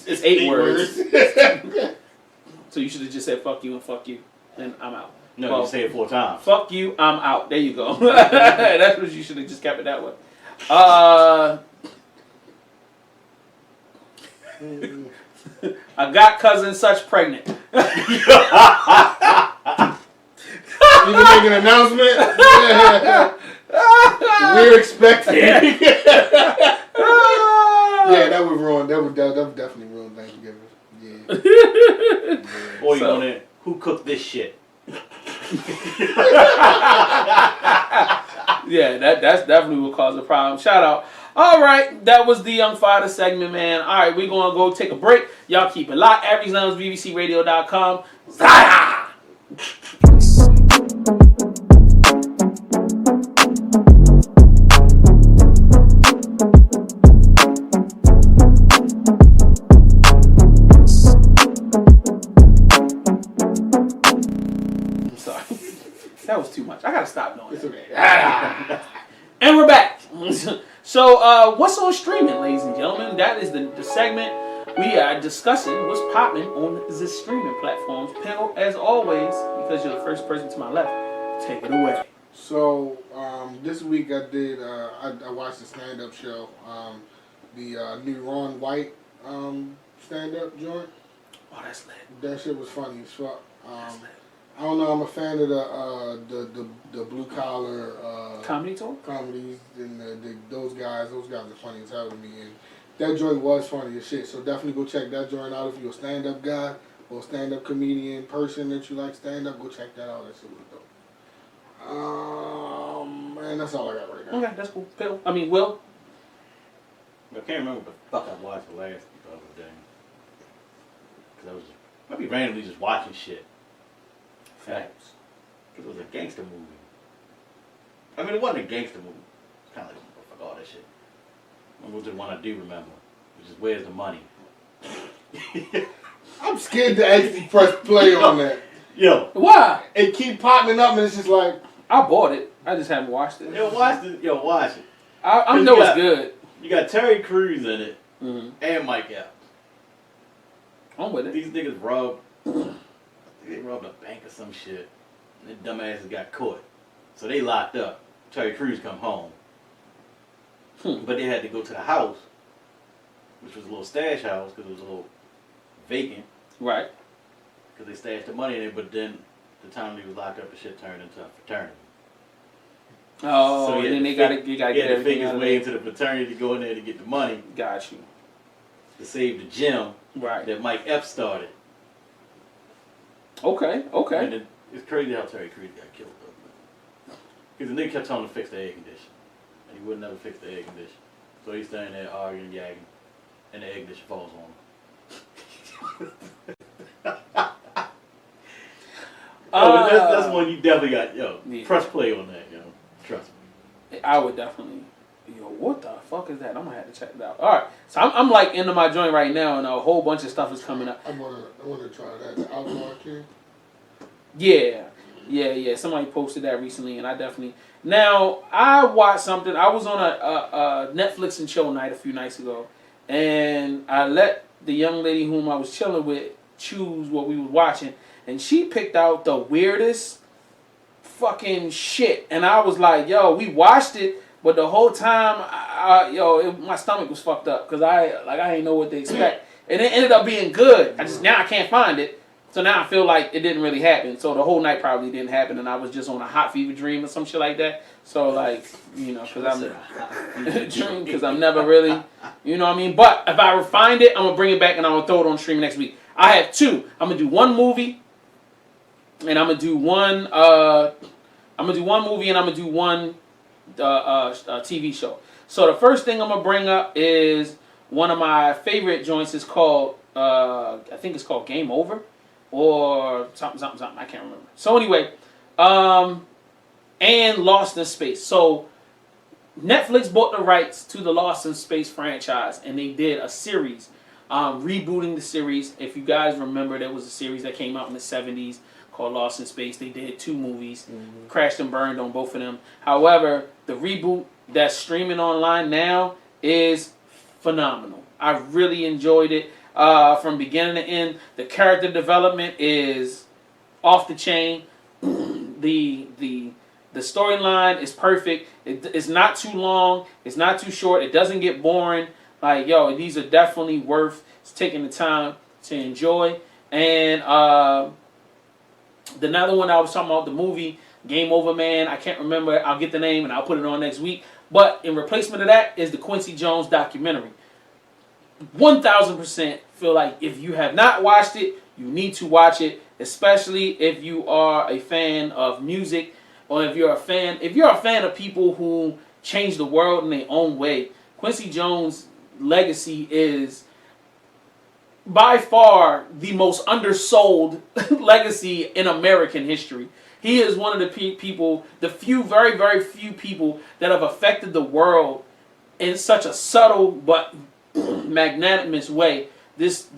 8 words. So you should have just said "fuck you" and "fuck you," and I'm out. No, Well, you say it 4 times. Fuck you, I'm out. There you go. That's what you should have just kept it that way. I got cousin such pregnant. You can make an announcement. We're expecting. Yeah, that would ruin. That would definitely ruin Thanksgiving. Yeah. Or you So- want it? Who cooked this shit? Yeah, that's definitely what caused the problem. Shout out. All right, that was the Young Fodder segment, man. All right, we're going to go take a break. Y'all keep it locked. Aries Lounge, VBCRadio.com. Zaya! I'm sorry. That was too much. I got to stop doing It's that. okay. And we're back. So, what's on streaming, ladies and gentlemen? That is the segment we are discussing what's popping on the streaming platforms. Pill, as always, because you're the first person to my left, take it away. So this week I did. I watched the stand-up show. The new Ron White stand-up joint. Oh, that's lit. That shit was funny as fuck. That's lit. I don't know. I'm a fan of the blue collar Comedy tour? comedies and those guys. Those guys are funny as hell to me. And that joint was funny as shit. So definitely go check that joint out if you're a stand-up guy or a stand-up comedian person that you like stand-up. Go check that out. That shit was dope. And that's all I got right now. Okay, that's cool. Pill. I mean, Will. I can't remember what the fuck I watched the other day. Cause I was maybe randomly just watching shit. Facts. Cause it was a gangster movie. I mean, it wasn't a gangster movie. It's kind of like, fuck all that shit. It was the one I do remember, which is Where's the Money? I'm scared to actually press play on that. Yo, Why? It keep popping up and it's just like, I bought it. I just haven't watched it. watch it. I know it's good. You got Terry Crews in it Mm-hmm. and Mike Epps. I'm with it. These niggas they robbed a bank or some shit. And the dumbasses got caught. So they locked up. Terry Crews come home. But they had to go to the house, which was a little stash house because it was a little vacant. Right. Because they stashed the money in it, but then the time he was locked up, the shit turned into a fraternity. Oh, So he had and then to they gotta fig- you he gotta had get to everything figure out his of way there. into the fraternity to go in there to get the money Got you. to save the gym Right. that Mike Epps started. Okay. And Okay. then it's crazy how Terry Crews got killed though. Because the nigga kept telling him to fix the air conditioner. And he would never fix the air conditioner. So he's standing there arguing, yagging, and the air conditioner falls on him. But that's one you definitely got, Yeah. press play on that, trust me. I would definitely. Yo, what the fuck is that? I'm gonna have to check it out. All right, so I'm like into my joint right now, and a whole bunch of stuff is coming up. I wanna try that. The Outlaw King. Yeah. Somebody posted that recently, and I definitely. Now I watched something. I was on a Netflix and chill night a few nights ago, and I let the young lady whom I was chilling with choose what we were watching, and she picked out the weirdest fucking shit. And I was like, yo, we watched it, but the whole time, my stomach was fucked up because I didn't know what to expect. And it ended up being good. Now I can't find it. So now I feel like it didn't really happen. So the whole night probably didn't happen, and I was just on a hot fever dream or some shit like that. So like, because I'm never really, you know what I mean. But if I find it, I'm gonna bring it back and I'm gonna throw it on stream next week. I have two. I'm gonna do one movie, and I'm gonna do one. I'm gonna do one movie, and I'm gonna do one TV show. So the first thing I'm gonna bring up is one of my favorite joints. Is called I think it's called Game Over. Or something, I can't remember. So anyway, and Lost in Space. So Netflix bought the rights to the Lost in Space franchise, and they did a series, rebooting the series. If you guys remember, there was a series that came out in the 70s called Lost in Space. They did 2 movies, crashed and burned on both of them. However, the reboot that's streaming online now is phenomenal. I really enjoyed it. From beginning to end, the character development is off the chain. The storyline is perfect. It's not too long. It's not too short. It doesn't get boring. Like, yo, these are definitely worth taking the time to enjoy. And the another one I was talking about, the movie Game Over, man. I can't remember. I'll get the name and I'll put it on next week. But in replacement of that is the Quincy Jones documentary. 1000% feel like if you have not watched it, you need to watch it, especially if you are a fan of music, or if you're a fan of people who change the world in their own way. Quincy Jones' legacy is by far the most undersold legacy in American history. He is one of the people, the few, very, very few people that have affected the world in such a subtle but magnanimous way. This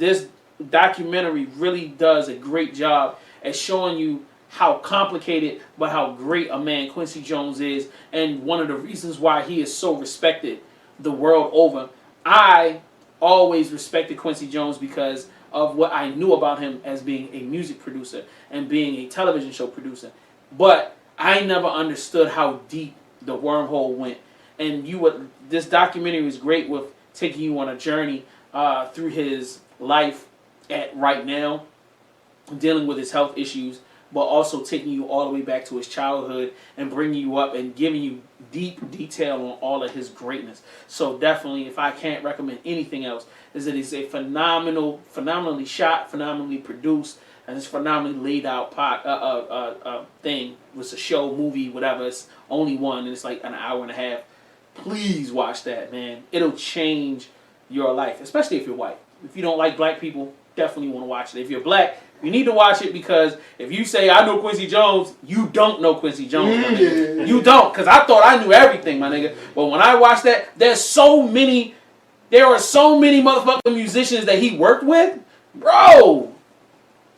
documentary really does a great job at showing you how complicated but how great a man Quincy Jones is, and one of the reasons why he is so respected the world over. I always respected Quincy Jones because of what I knew about him as being a music producer and being a television show producer, but I never understood how deep the wormhole went. And this documentary was great with taking you on a journey through his life at right now, dealing with his health issues, but also taking you all the way back to his childhood and bringing you up and giving you deep detail on all of his greatness. So definitely, if I can't recommend anything else, is that it's a phenomenally shot, phenomenally produced, and it's phenomenally laid out thing. It's a show, movie, whatever. It's only one, and it's like an hour and a half. Please watch that, man. It'll change your life, especially if you're white. If you don't like black people, definitely want to watch it. If you're black, you need to watch it, because if you say, I know Quincy Jones, you don't know Quincy Jones, my nigga. You don't, because I thought I knew everything, my nigga. But when I watched that, there are so many motherfucking musicians that he worked with. Bro,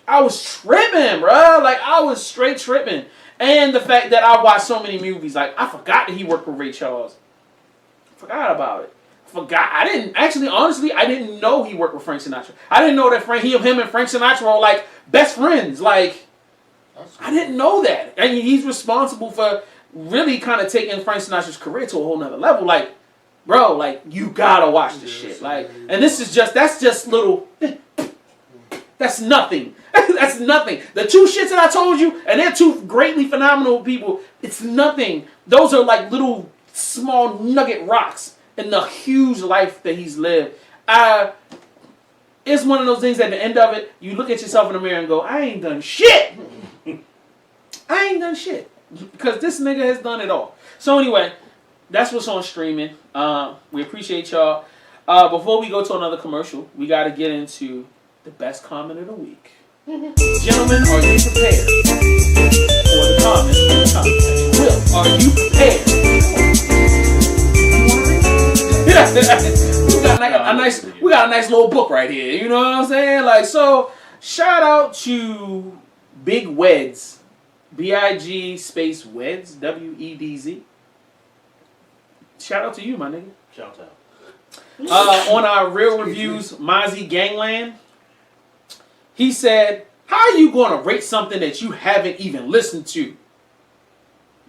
I was tripping, bro. Like, I was straight tripping. And the fact that I watched so many movies, like, I forgot that he worked with Ray Charles. Forgot about it. Honestly, I didn't know he worked with Frank Sinatra. I didn't know that him and Frank Sinatra were like best friends. Like, I didn't know that. And he's responsible for really kind of taking Frank Sinatra's career to a whole nother level. Like, bro, like, you gotta watch this shit. Like, and that's just little, that's nothing. That's nothing. The 2 shits that I told you, and they're 2 greatly phenomenal people, it's nothing. Those are like little small nugget rocks in the huge life that he's lived. It's one of those things, at the end of it, you look at yourself in the mirror and go, I ain't done shit. I ain't done shit. Because this nigga has done it all. So anyway, that's what's on streaming. We appreciate y'all. Before we go to another commercial, we got to get into the best comment of the week. Gentlemen, are you prepared for the comment? Will, are you prepared? We got a nice little book right here. You know what I'm saying? Like, so shout out to Big Weds, BIG space Weds, WEDZ. Shout out to you, my nigga. Shout out. On our Real Reviews Mozzie Gangland, he said, how are you going to rate something that you haven't even listened to?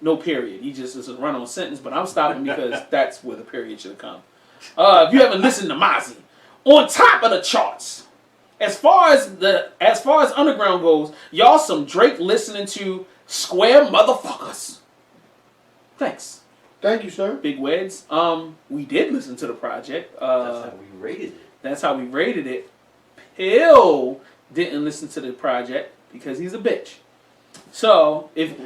no period. He just is a run-on sentence, but I'm stopping because that's where the period should have come. If you haven't listened to Mozzie, on top of the charts. As far as underground goes, y'all some Drake listening to Square motherfuckers. Thanks. Thank you, sir. Big Weds. We did listen to the project. That's how we rated it. That's how we rated it. Pill didn't listen to the project because he's a bitch. So if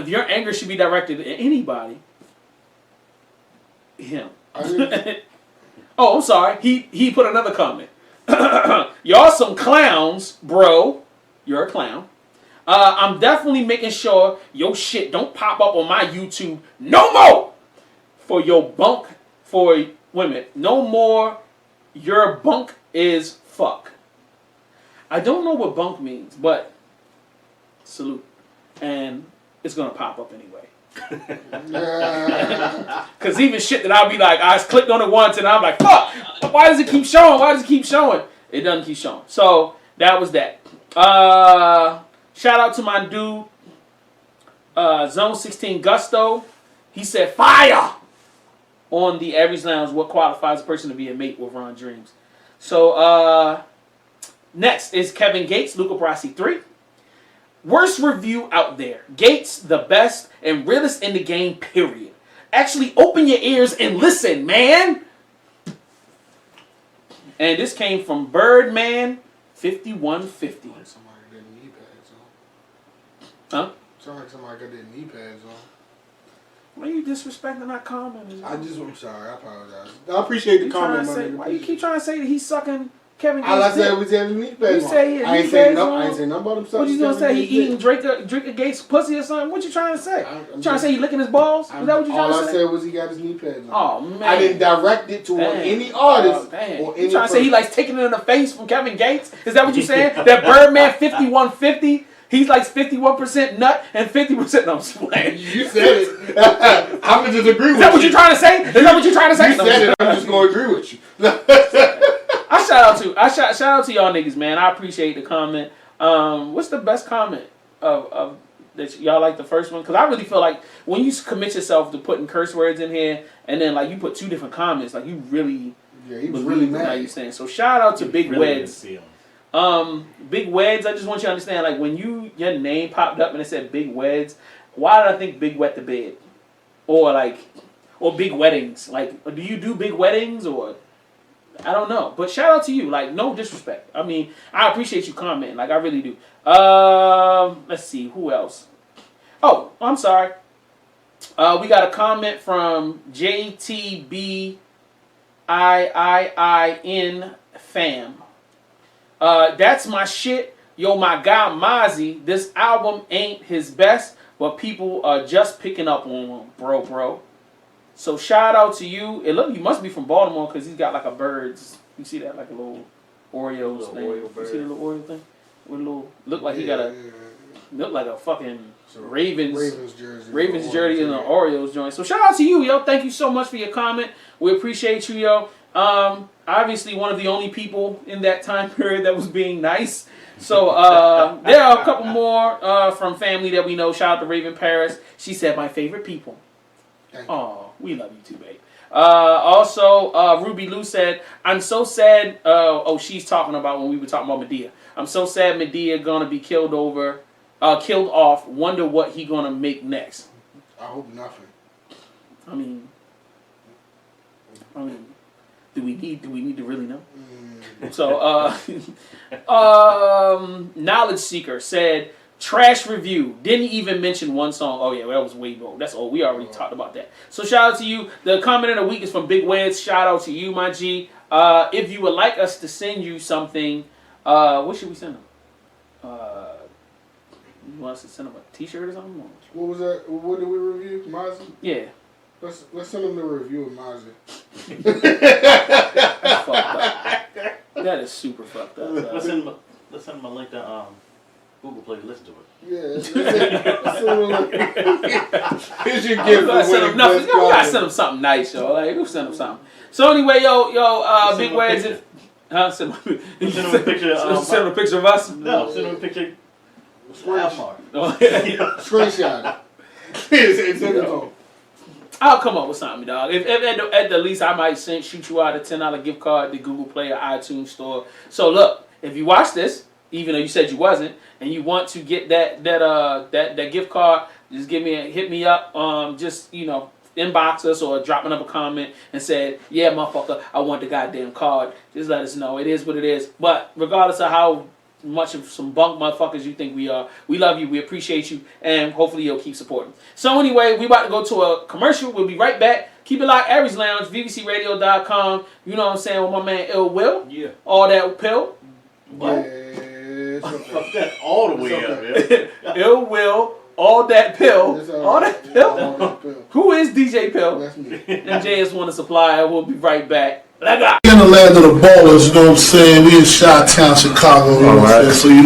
your anger should be directed at anybody, him. Oh, I'm sorry. He put another comment. Y'all some clowns, bro. You're a clown. I'm definitely making sure your shit don't pop up on my YouTube no more. For your bunk, for women, no more. Your bunk is fuck. I don't know what bunk means, but salute, and it's gonna pop up anyway. Cause even shit that I'll be like, I clicked on it once and I'm like, fuck. Why does it keep showing? Why does it keep showing? It doesn't keep showing. So that was that. Shout out to my dude, Zone 16 Gusto. He said fire on the Aries Lounge. What qualifies a person to be a mate with Ron Dreams? So next is Kevin Gates, Luca Brasi 3. Worst review out there. Gates, the best and realest in the game, period. Actually, open your ears and listen, man. And this came from Birdman 5150. Somebody got their knee pads Huh? on. Sound like somebody got their knee pads on. Why are you disrespecting that comment? I'm sorry. I apologize. I appreciate the comment, my nigga. Why you keep trying to say that he's sucking Kevin Gates? All I said was he had his knee pads You on. say I ain't saying nothing about himself. What you gonna say? He eating Drake a Gates pussy or something? What you trying to say? You trying to say he licking his balls? Is that what you trying to say? All I said was he got his knee pads on. Oh man! I didn't direct it to any artist or any. You trying to say he likes taking it in the face from Kevin Gates? Is that what you saying? That Birdman 5150? He's like 51% nut and 50%. No, I'm just playing. You said it. I'm gonna just agree with you. Is that what you're trying to say? Is that what you're trying to say? You said it. I'm just gonna agree with you. I shout out to y'all niggas, man. I appreciate the comment. What's the best comment of that y'all like the first one? Because I really feel like when you commit yourself to putting curse words in here and then like you put two different comments, like you really he was really mad. How you saying? So shout out to Big Weds. Big Weds. I just want you to understand, like when your name popped up and it said Big Weds, why did I think Big Wet the Bed, or Big Weddings? Like, do you do big weddings or? I don't know, but shout out to you. Like, no disrespect. I mean, I appreciate you commenting. Like, I really do. Let's see, who else? Oh, I'm sorry. We got a comment from JTBIIIN fam. That's my shit. Yo, my guy Mozzie. This album ain't his best, but people are just picking up on him, bro. So shout out to you. You must be from Baltimore because he's got like a bird's. You see that, like a little Oreos thing. Oreo bird. You see the little Oreo thing? With a little look like a fucking Ravens jersey in an Oreos joint. So shout out to you, yo. Thank you so much for your comment. We appreciate you, yo. Obviously one of the only people in that time period that was being nice. So there are a couple more from family that we know. Shout out to Raven Paris. She said my favorite people. Oh, we love you too, babe. Also, Ruby Lou said, I'm so sad. She's talking about when we were talking about Medea. I'm so sad Medea gonna be killed off. Wonder what he gonna make next. I hope nothing. I mean, do we need to really know? So, Knowledge Seeker said, trash review. Didn't even mention one song. Oh yeah, that was way more. That's all. We already talked about that. So shout out to you. The comment of the week is from Big Weds. Shout out to you, my G. If you would like us to send you something, what should we send them? You want us to send them a T-shirt or something? What was that? What did we review? Mozzie? Yeah. Let's send them the review of Mozzie. That's fucked up. That is super fucked up. Let's send them a link to Google Play to listen to it. Yeah. Here's your gift. We gotta send them something nice, yo. Like, we'll send them something. So anyway, yo, Big Waves. Send them a picture. Send them a picture of us. No, send them a picture. Screenshot it. It's in the phone. I'll come up with something, dog. If at the least I might shoot you out a $10 gift card to Google Play or iTunes Store. So look, if you watch this, even though you said you wasn't, and you want to get that gift card, just hit me up. Just inbox us or drop another comment and say, yeah, motherfucker, I want the goddamn card. Just let us know. It is what it is. But regardless of how much of some bunk motherfuckers you think we are, we love you, we appreciate you, and hopefully you'll keep supporting. So anyway, we about to go to a commercial. We'll be right back. Keep it locked, Aries Lounge, VBCRadio.com. You know what I'm saying, with my man Ill Will. Yeah. All that pill. What? Yeah, Fuck that all the way up, yeah. Ill Will, all that pill. All that pill. Who is DJ Pill? That's me. And JS Want to Supply. We'll be right back. In the land of the ballers, you know what I'm saying? We in Chi-Town, Chicago, you know what I'm saying? So, your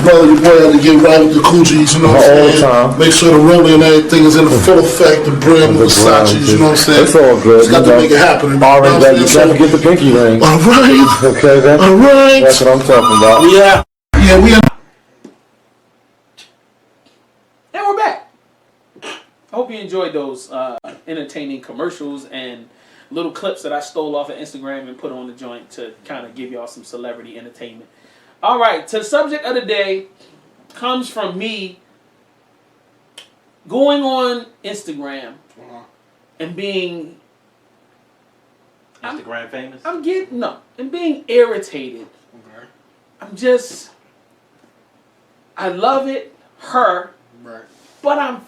boy had to get right with the coochies, you know what I'm saying? Make sure the rolling and everything is in the full effect, the brim, the Versace, you know what I'm saying? It's all good. Just got to make it happen. Already, you got to get the pinky ring. All right. Okay, all right. That's what I'm talking about. Yeah. Yeah, we And we're back. I hope you enjoyed those entertaining commercials and little clips that I stole off of Instagram and put on the joint to kind of give y'all some celebrity entertainment. All right, to the subject of the day comes from me going on Instagram and being Instagram famous? and being irritated. Okay. I love it, her, Right. but I'm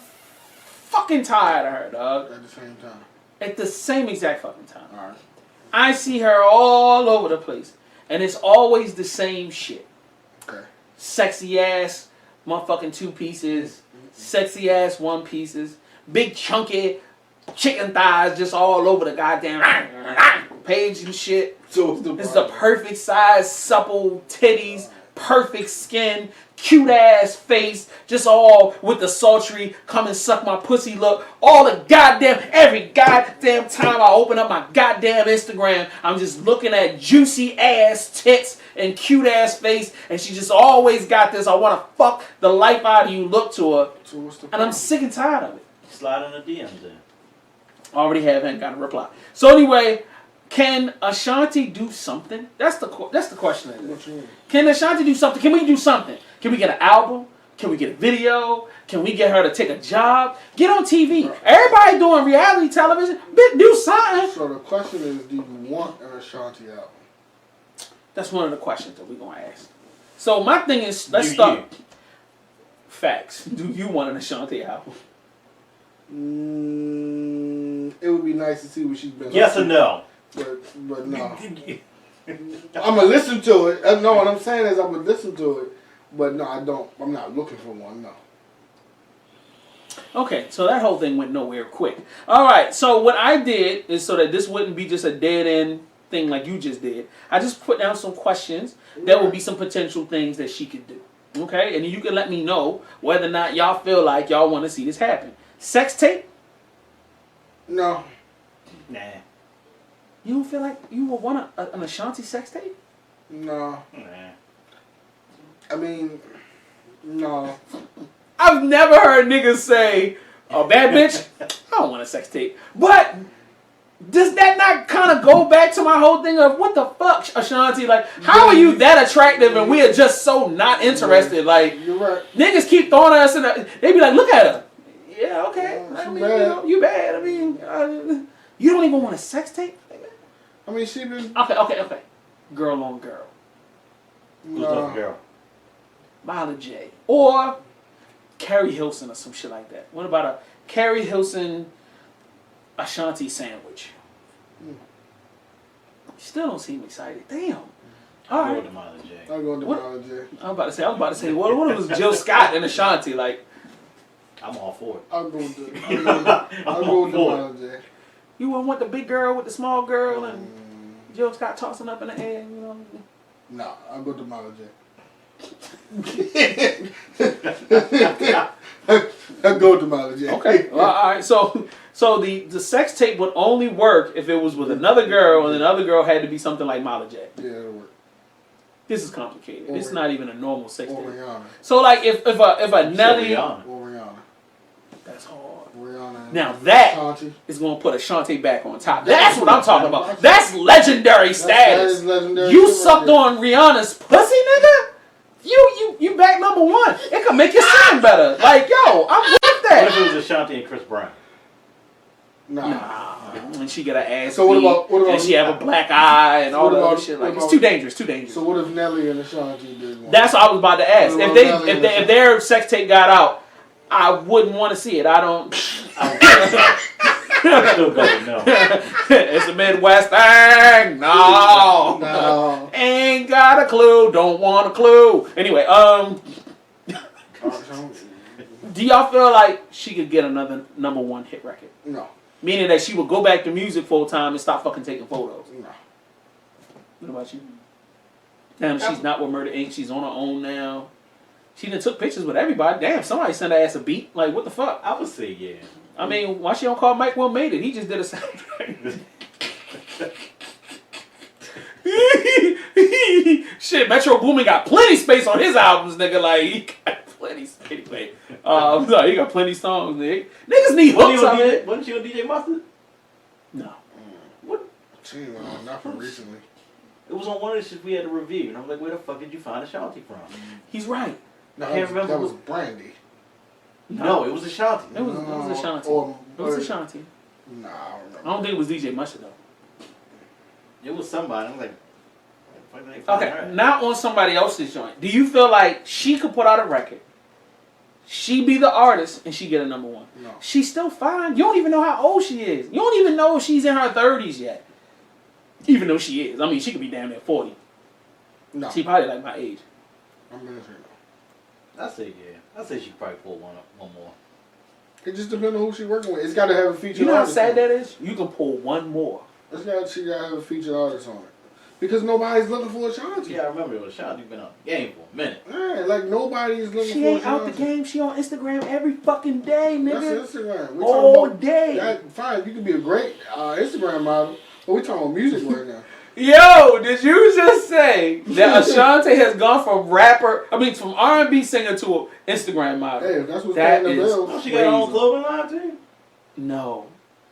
fucking tired of her, dog. At the same time. At the same exact fucking time. All right. I see her all over the place. And it's always the same shit. Okay. Sexy ass motherfucking 2 pieces. Sexy ass 1 pieces. Big chunky chicken thighs just all over the goddamn page and shit. So This is the perfect size, supple titties, perfect skin, cute ass face, just all with the sultry come and suck my pussy look. All the every goddamn time I open up my goddamn Instagram, I'm just looking at juicy ass tits and cute ass face, and she just always got this I want to fuck the life out of you look to her. So what's the And I'm sick and tired of it. Slide in the DMs then. Already haven't got a reply. So anyway, can Ashanti do something? That's the question. What you mean? Can Ashanti do something? Can we do something? Can we get an album? Can we get a video? Can we get her to take a job? Get on TV. Everybody doing reality television. Do something. So the question is, do you want an Ashanti album? That's one of the questions that we're going to ask. So my thing is, let's Do start. you? Facts. Do you want an Ashanti album? It would be nice to see what she's been Yes up to. or no? But no. I'm gonna listen to it. No, what I'm saying is I'm gonna listen to it. But no, I don't. I'm not looking for one. No. Okay, so that whole thing went nowhere quick. All right, so what I did is so that this wouldn't be just a dead end thing like you just did. I just put down some questions that would be some potential things that she could do. Okay, and you can let me know whether or not y'all feel like y'all want to see this happen. Sex tape? No. Nah. You don't feel like you would want an Ashanti sex tape? No. Nah. I mean, no. I've never heard niggas say, "Oh, bad bitch, I don't want a sex tape." But does that not kind of go back to my whole thing of what the fuck, Ashanti? Like, how are you that attractive and we are just so not interested? Like, You're right. niggas keep throwing us in the. They be like, "Look at her." Yeah, okay. I mean, bad. you bad. I mean, you don't even want a sex tape. I mean, she been. Okay. Girl on girl. Who's that girl? Mila J. Or Carrie Hilson or some shit like that. What about a Carrie Hilson Ashanti sandwich? Still don't seem excited. Damn. All Go right. to Mila J. I'll go to What? Mila J. I was about to say, what if it was Jill Scott and Ashanti? Like, I'm all for it. I'll go with the. I'm I'll go all with the for it. Mila J. you wouldn't want the big girl with the small girl and Jill Scott tossing up in the air, you know? No, I'll go to Mila J. I'll go to Mila J. Okay. Well, all right. So the sex tape would only work if it was with another girl, and another girl had to be something like Mila J. Yeah, it'll work. This is complicated. Or It's not even a normal sex Or tape. Rihanna. So like if a Nelly, Rihanna. Or Rihanna. That's hard. Rihanna. Now that Ashanti. is going to put Ashanti back on top. That's what I'm talking about. That's legendary status. That is legendary You shit sucked right on Rihanna's pussy, nigga. You back number one. It could make you sound better. Like, yo, I'm with What that. if it was Ashanti and Chris Brown? Nah. And she got an ass So what beat, about and she have a black eye and all what that about- other shit. Like, what it's about- too dangerous. Too dangerous. So what if Nelly and Ashanti did one? That's what I was about to ask. What If about they Nelly and if their sex tape got out, I wouldn't want to see it. I don't. I'm still going no. It's a Midwest thing. No. No. Ain't got a clue. Don't want a clue. Anyway, do y'all feel like she could get another number one hit record? No. Meaning that she would go back to music full time and stop fucking taking photos. No. What about you? Damn, she's not with Murder Inc. She's on her own now. She done took pictures with everybody. Damn, somebody sent her ass a beat. Like, what the fuck? I would say yeah. I mean, why she don't call Mike Will Made It? He just did a soundtrack. Shit, Metro Boomin got plenty space on his albums, nigga. Like, he got plenty space. Anyway, no, he got plenty songs, nigga. Niggas need hooks on it. Wasn't she on DJ Mustard? No. What? She ain't went on nothing recently. It was on one of the shit we had to review, and I was like, where the fuck did you find Ashanti from? He's right. No, I can't remember that was who- Brandy. No, it was Ashanti. It was Ashanti. It was Ashanti. Nah, I don't remember. I don't think it was DJ Mustard, though. It was somebody. I was like, where the fuck did they find Okay, her at? not on somebody else's joint. Do you feel like she could put out a record, she be the artist, and she get a number one? No. She's still fine. You don't even know how old she is. You don't even know if she's in her 30s yet. Even though she is. I mean, she could be damn near 40. No. She probably like my age. I'm gonna say no. I say yeah. I say she probably pulled one more. It just depends on who she's working with. It's got to have a feature. You know how artist sad on that it. is? You can pull one more. She got to have a featured artist on it. Because nobody's looking for Ashanti. Yeah, I remember it was Ashanti been out the game for a minute. Yeah, like nobody's looking She for ain't out the Ashanti. game. She on Instagram every fucking day, nigga. That's Instagram. We're All talking about day. That, fine, you can be a great Instagram model, but we're talking about music right now. Yo, did you just say that Ashanti has gone from from R&B singer to an Instagram model? Hey, if that's what's That paying the is bills. Oh, she got her own crazy. clothing line too? No,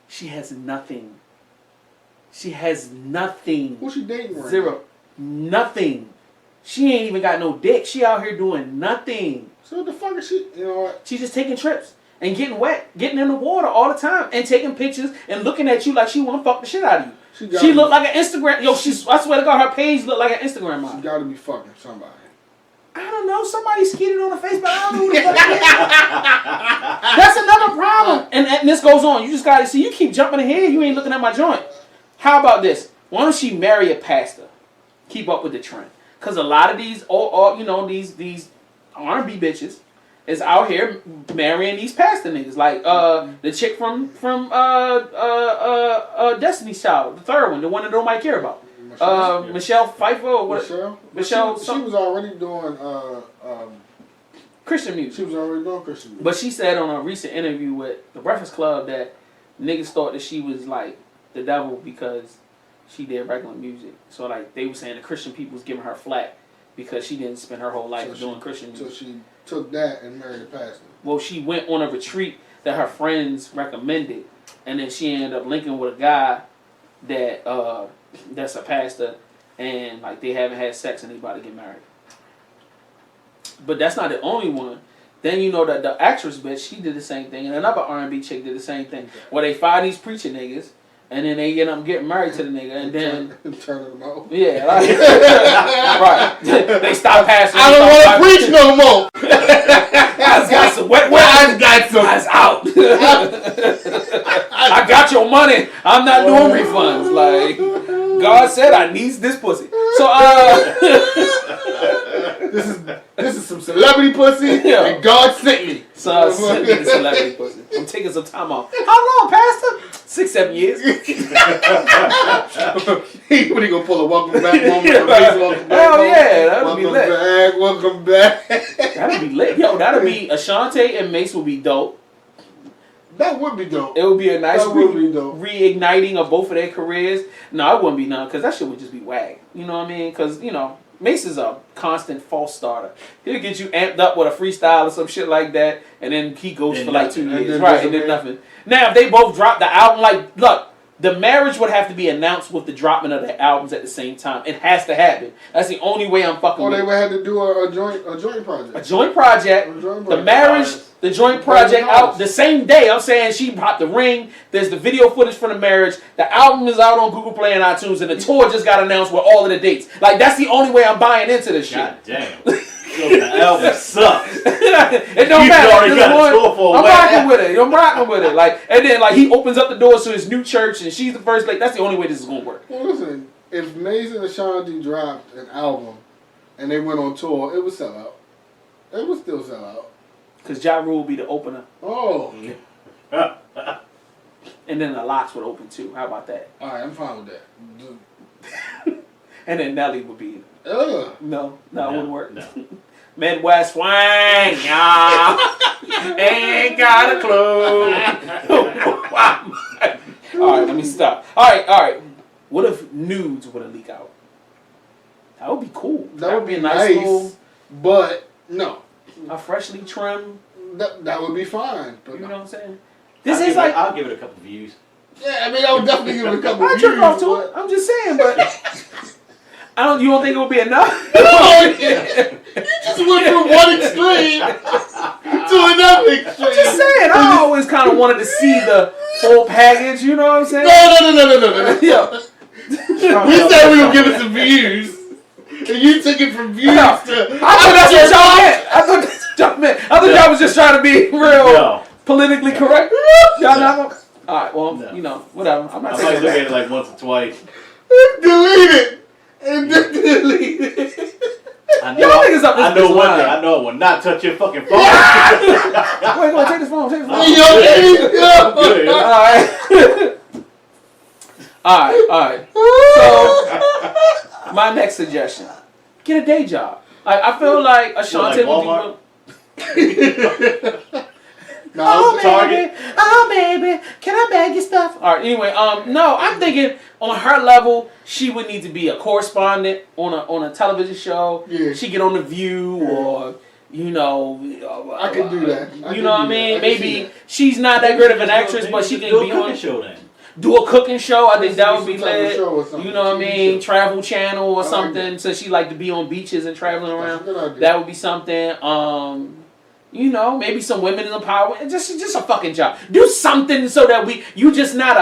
she has nothing. She has nothing. Who's she dating right Zero. Nothing. She ain't even got no dick. She out here doing nothing. now? So what the fuck is she? You know what? She's just taking trips and getting wet, getting in the water all the time, and taking pictures and looking at you like she want to fuck the shit out of you. She look like an Instagram. Yo, I swear to God, her page look like an Instagram She model. got to be fucking somebody. I don't know. Somebody skeeted on her face, but I don't know who the fuck it is. That's another problem. And this goes on. You just gotta see. You keep jumping ahead. You ain't looking at my joint. How about this? Why don't she marry a pastor? Keep up with the trend. Cause a lot of these, these R&B bitches is out here marrying these pastor niggas. Like the chick from Destiny's Child, the third one, the one that nobody care about. Michelle Pfeiffer or what? Michelle. She was already doing Christian music. She was already doing Christian music. But she said on a recent interview with the Breakfast Club that niggas thought that she was like the devil because she did regular music. So like they were saying the Christian people was giving her flack because she didn't spend her whole life doing Christian music. So she took that and married a pastor. Well, she went on a retreat that her friends recommended, and then she ended up linking with a guy that that's a pastor, and like they haven't had sex and they about to get married. But that's not the only one. Then you know that the actress bitch, she did the same thing, and another R&B chick did the same thing. Where they fire these preacher niggas, and then they end up getting married to the nigga, and then turning them out. Yeah, like, right. They stop passing. I don't want to preach no more. I just got some wet. I got some. I was out. I got your money. I'm not doing refunds. Like God said, I needs this pussy. So this is some celebrity pussy, Yeah. and God sent me. So send me the celebrity pussy. I'm taking some time off. How long, Pastor? 6-7 years. What, he gonna pull a welcome back moment? Hell yeah, that'd be lit. Welcome back. That'd be lit. Yo, that'd be Ashanti and Mace would be dope. That would be dope. It would be a nice That would be dope. reigniting of both of their careers. No, it wouldn't be none because that shit would just be whack. You know what I mean? Because, Mace is a constant false starter. He'll get you amped up with a freestyle or some shit like that, and then he goes for like 2 years, right? And then nothing. Now, if they both drop the album, like, look, the marriage would have to be announced with the dropping of the albums at the same time. It has to happen. That's the only way I'm fucking with it. Or they would have to do a joint project. A joint project. The marriage, the joint project out the same day. I'm saying she popped the ring. There's the video footage for the marriage. The album is out on Google Play and iTunes, and the tour just got announced with all of the dates. Like, that's the only way I'm buying into this shit. God damn. Yo, the album sucks. It don't matter. I'm rocking with it. I'm rocking with it. Like, and then like he opens up the doors to his new church, and she's the first. Like, that's the only way this is gonna work. Well, listen, if Maze and Ashanti dropped an album and they went on tour, it would sell out. It would still sell out. Cause Ja Rule will be the opener. Oh. And then the Locks would open too. How about that? All right, I'm fine with that. And then Nelly would be. No, it wouldn't work. No. Midwest swing, y'all. Ain't got a clue. All right, let me stop. All right. What if nudes were to leak out? That would be cool. That would be nice, little, but no. A freshly trimmed. That would be fine. But you know what I'm saying? I'll give it a couple views. Yeah, I mean, I would definitely give it a couple views. I jerk off to it. I'm just saying, but. You don't think it would be enough? Oh, yeah. You just went from one extreme to another extreme. I'm just saying, I always kind of wanted to see the full package, you know what I'm saying? No. Yo. We said we were giving some views. And you took it from views to... I thought that's what y'all meant. I thought y'all was just trying to be real politically correct. Y'all not gonna... Alright, well, you know, whatever. I'm not saying I might look at it like once or twice. Delete it. And then delete it. I know one thing. I know it will not touch your fucking phone. Wait, take this phone. All right. So, my next suggestion: get a day job. I feel like Ashanti would do. Oh baby, can I bag your stuff? All right. Anyway, no, I'm thinking on her level, she would need to be a correspondent on a television show. Yeah. She get on The View or I could do that. You know what I mean? Maybe she's not that great of an actress, but she can be on a show then. Do a cooking show. I think that would be lit. You know what I mean? Show. Travel Channel or something. So she like to be on beaches and traveling around. That would be something. Maybe some women in the power. Just a fucking job. Do something so that you just not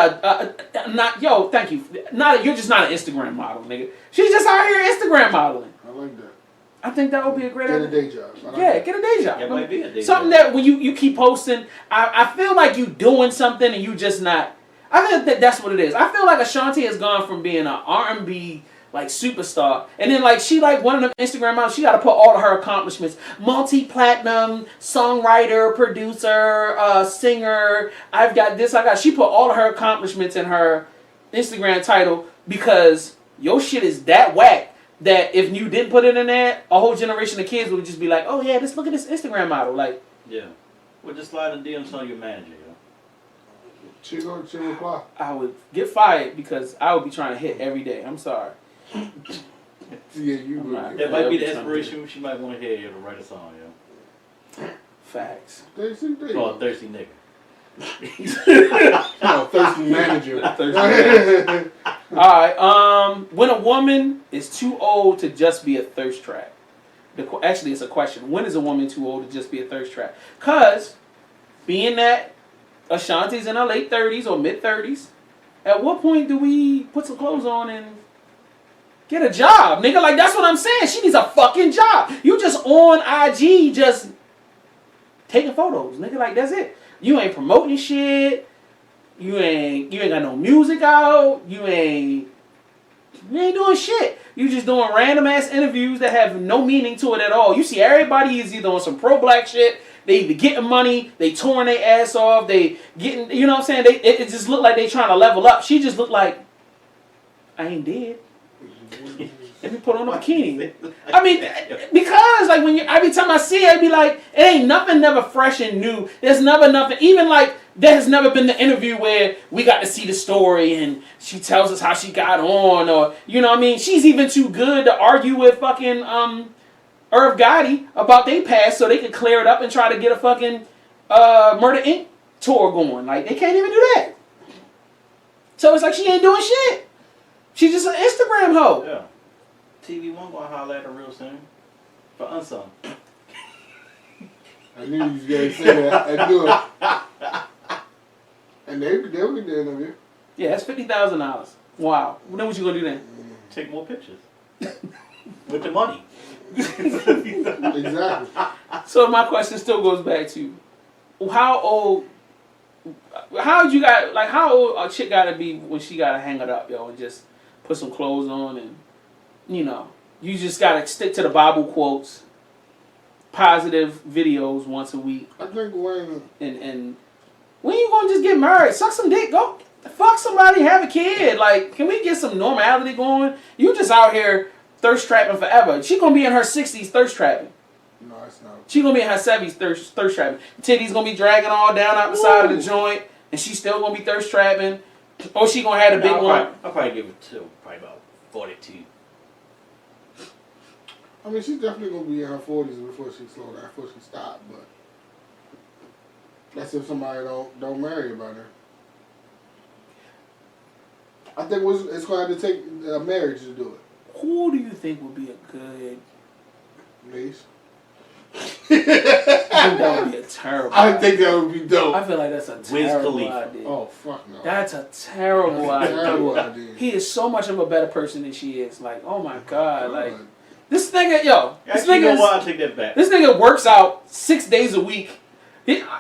thank you. You're just not an Instagram model, nigga. She's just out here Instagram modeling. I like that. I think that would be a great idea. Get a day job. Get a day job. It might be a day something job. That when you keep posting, I feel like you doing something and you just not. I think that's what it is. I feel like Ashanti has gone from being an R&B like superstar, and then like she like one of them Instagram models. She got to put all of her accomplishments: multi-platinum, songwriter, producer, singer. I've got this. She put all of her accomplishments in her Instagram title because your shit is that whack that if you didn't put it in there, a whole generation of kids would just be like, "Oh yeah, just look at this Instagram model." Like, yeah, we'll just slide a DMs on your manager. She reply. I would get fired because I would be trying to hit every day. I'm sorry. Yeah, you would. That might be the inspiration she might want to hear to write a song, Facts. It's called Thirsty Nigga. No, thirsty manager. Alright, when a woman is too old to just be a thirst trap. Actually, it's a question. When is a woman too old to just be a thirst trap? Because, being that Ashanti's in her late 30s or mid 30s, at what point do we put some clothes on and get a job, nigga? Like, that's what I'm saying. She needs a fucking job. You just on IG just taking photos, nigga. Like, that's it. You ain't promoting shit. You ain't got no music out. You ain't doing shit. You just doing random ass interviews that have no meaning to it at all. You see everybody is either on some pro-black shit. They either getting money, they touring their ass off, they getting, you know what I'm saying? It just look like they trying to level up. She just looked like, I ain't dead. Let me put on a bikini. I mean, because like every time I see it, I be like, it ain't nothing never fresh and new. There's never nothing. Even like there has never been the interview where we got to see the story and she tells us how she got on, or you know what I mean. She's even too good to argue with fucking Irv Gotti about their past so they can clear it up and try to get a fucking Murder Inc. tour going. Like they can't even do that. So it's like she ain't doing shit. She's just an Instagram hoe. Yeah. TV One gonna holler at her real soon for unsung. I knew you was gonna say that. I knew it. And they'll get the interview. Yeah, that's $50,000. Wow. Then what you gonna do then? Take more pictures with the money. Exactly. So my question still goes back to how old a chick gotta be when she gotta hang it up, yo, and just put some clothes on and you know, you just gotta stick to the Bible quotes, positive videos once a week. I think when and when you gonna just get married? Suck some dick, go fuck somebody, have a kid. Like, can we get some normality going? You just out here thirst trapping forever. She gonna be in her 60s thirst trapping. No, it's not. She gonna be in her 70s thirst trapping. Titties gonna be dragging all down out the side of the joint, and she still gonna be thirst trapping. Or she gonna have a big one. I'll probably give it to probably about 42. I mean, she's definitely gonna be in her 40s before she slow down, before she stop. But that's if somebody don't marry about her. I think it's going to have to take a marriage to do it. Who do you think would be a good? Mace. I think that would be a terrible. I think that would be dope. I feel like that's a terrible idea. Oh fuck no. That's a terrible idea. Terrible idea. He is so much of a better person than she is. Like, oh my god, like this nigga, yo, this nigga. You know what? I'll take that back. This nigga works out 6 days a week.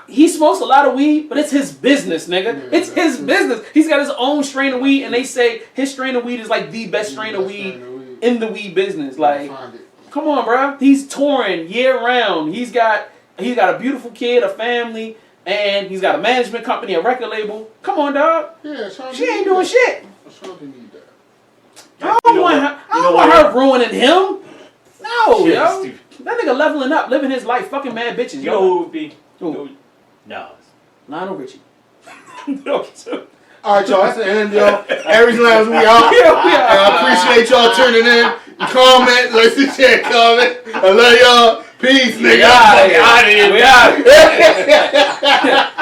He smokes a lot of weed, but it's his business, nigga. Yeah, it's his business. He's got his own strain of weed, and they say his strain of weed is like the best strain of weed in the weed business. Like, come on, bro. He's touring year round. He's got a beautiful kid, a family, and he's got a management company, a record label. Come on, dog. Yeah, she ain't doing shit. Ashanti need that. I don't want her ruining him. No, yo. Stupid. That nigga leveling up, living his life, fucking mad bitches. You know who would be? Who? No. Lionel Richie. All right, y'all. That's the end, y'all. Aries Lounge, we out. I appreciate y'all tuning in. Comment, listen, share, comment. I love y'all. Peace, nigga. We out of here.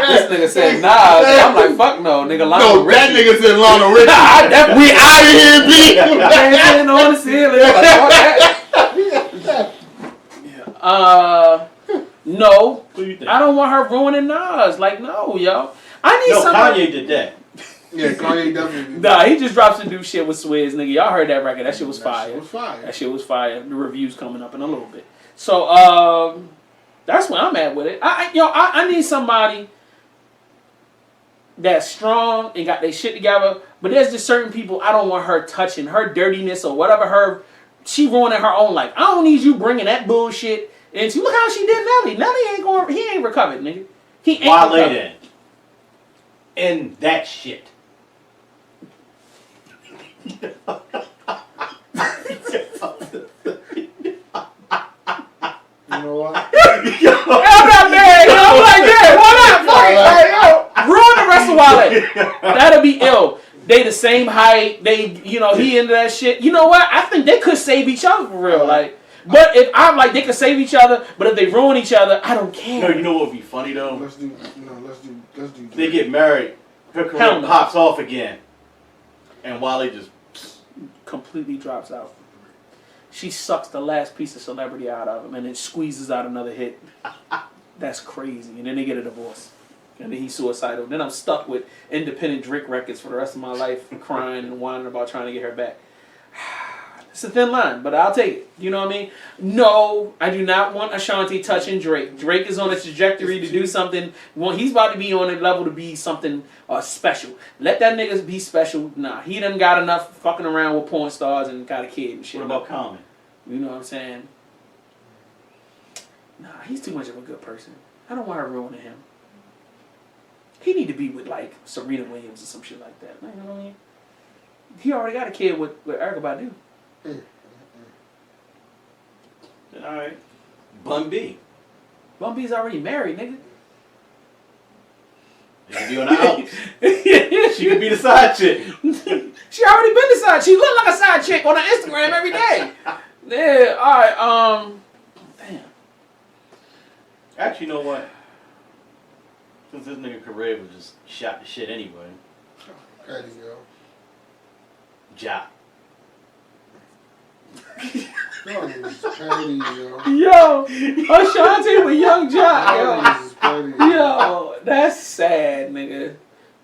This nigga said nah. I'm like, fuck no, nigga. Lionel Richie. That nigga said Lionel Richie. We out of here, B. Dancing on the ceiling. No. Who you think? I don't want her ruining Nas. Like, no, yo. I need somebody. Kanye did that. Yeah, Kanye definitely did. Nah, he just dropped some new shit with Swizz, nigga. Y'all heard that record. That shit was fire. That shit was fire. The review's coming up in a little bit. So, that's where I'm at with it. I need somebody that's strong and got their shit together. But there's just certain people I don't want her touching. Her dirtiness or whatever she ruining her own life. I don't need you bringing that bullshit into. Look how she did Nelly. Nelly he ain't recovered, nigga. He ain't recovered. Then. And that shit. You know what? I'm not married. I'm like, yeah, why not? Fuck it. Ruin the rest of Wale. That'll be ill. They the same height. He into that shit. You know what? I think they could save each other for real. Like, but if I'm like, they could save each other. But if they ruin each other, I don't care. No, you know what would be funny though? Let's do. They get married. Her career pops off again, and Wale just completely drops out. She sucks the last piece of celebrity out of him, and then squeezes out another hit. That's crazy. And then they get a divorce. And then he's suicidal. Then I'm stuck with independent Drake records for the rest of my life, crying and whining about trying to get her back. It's a thin line, but I'll take it. You know what I mean? No, I do not want Ashanti touching Drake. Drake is on a trajectory to do something. Well, he's about to be on a level to be something special. Let that nigga be special. Nah, he done got enough fucking around with porn stars and got a kid and shit. What about Common? You know what I'm saying? Nah, he's too much of a good person. I don't want her ruining him. He need to be with like Serena Williams or some shit like that. You know what I mean? He already got a kid with Erykah Badu. Alright. Bun B. Bun B's already married, nigga. She could be on the outs. She could be the side chick. She already been the side. She look like a side chick on her Instagram every day. Yeah. All right. Damn. Actually, you know what? Since this nigga career was just shot to shit anyway. There you go. Ja. Yo, Ashanti with Young Ja. Yo, that's sad, nigga.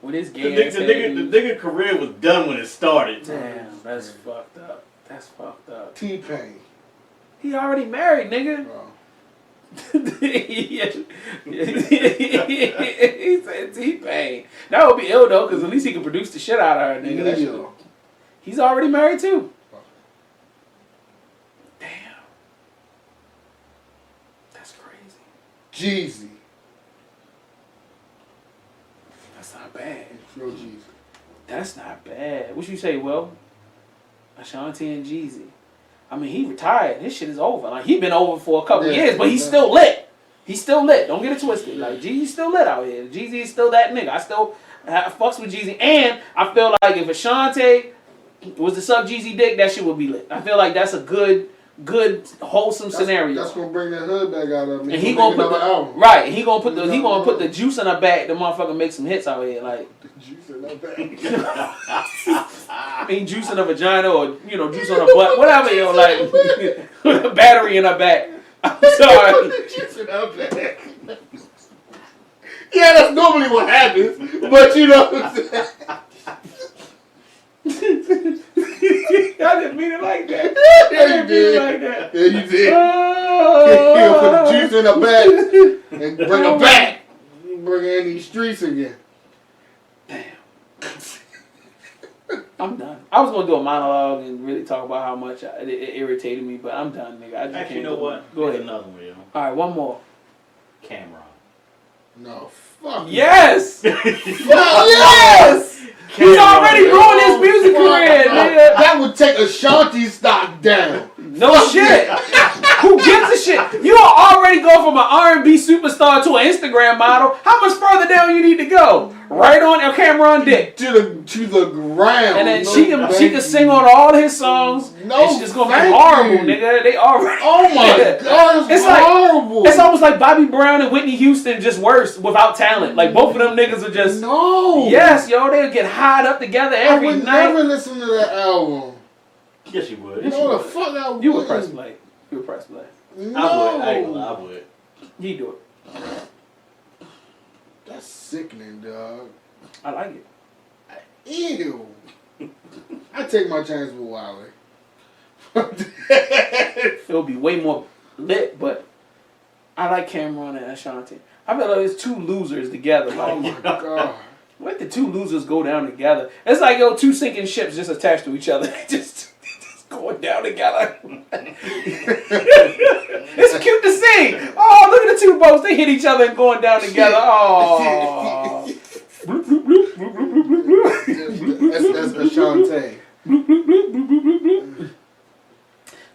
With his gay The nigga career was done when it started. Damn, that's fucked up. That's fucked up. T-Pain. He already married, nigga. He said T-Pain. That would be ill though, because at least he can produce the shit out of her, nigga. That shit. He's already married too. Damn. That's crazy. Jeezy. That's not bad. Real Jeezy. That's not bad. What you say, Will? Ashanti and Jeezy. I mean, he retired. His shit is over. Like, he been over for a couple years, but he's still lit. He's still lit. Don't get it twisted. Like, Jeezy's still lit out here. Jeezy is still that nigga. I still fucks with Jeezy. And I feel like if Ashanti was to suck Jeezy dick, that shit would be lit. I feel like that's a good, wholesome scenario. That's gonna bring that hood back out of me. And he gonna put the album. Right. He gonna put the juice in her back. The motherfucker make some hits out here. Like the juice in her back. I mean, juice in her vagina or juice on her butt, whatever. Like with a battery in her back. I'm sorry. Juice in her back. Yeah, that's normally what happens. But you know what I'm saying. I didn't mean it like that. Yeah, you did. Like that. Yeah, you did. He'll put the juice in her back and bring her back. Bring her in these streets again. Damn. I'm done. I was gonna do a monologue and really talk about how much it irritated me, but I'm done, nigga. I just Actually, can't you know what? Go ahead. Another one, yo. All right, one more. Cameron. No, fuck. Yes. Fuck yes. He's already ruined his music career, nigga. That would take Ashanti's stock down. No shit. Who gives a shit? You already go from an R&B superstar to an Instagram model. How much further down you need to go? Right on Cameron dick. To the ground. And then she can sing on all his songs. No, and she's just gonna be horrible, nigga. They already. Oh my god, it's horrible. Like, it's almost like Bobby Brown and Whitney Houston, just worse without talent. Like both of them niggas are just. No. Yes, yo, they'll get hied up together every night. I would never listen to that album. Yes, you would. No, the fuck I would. You would press play. You would press play. No. I would. You do it. That's sickening, dog. I like it. Ew. I take my chance with Wiley. It'll be way more lit, but I like Cameron and Ashanti. I feel like it's two losers together. Like, oh my god. Let the two losers go down together. It's like two sinking ships just attached to each other. just going down together. It's cute to see. Oh, look at the two boats. They hit each other and going down together. Oh. That's Ashanti.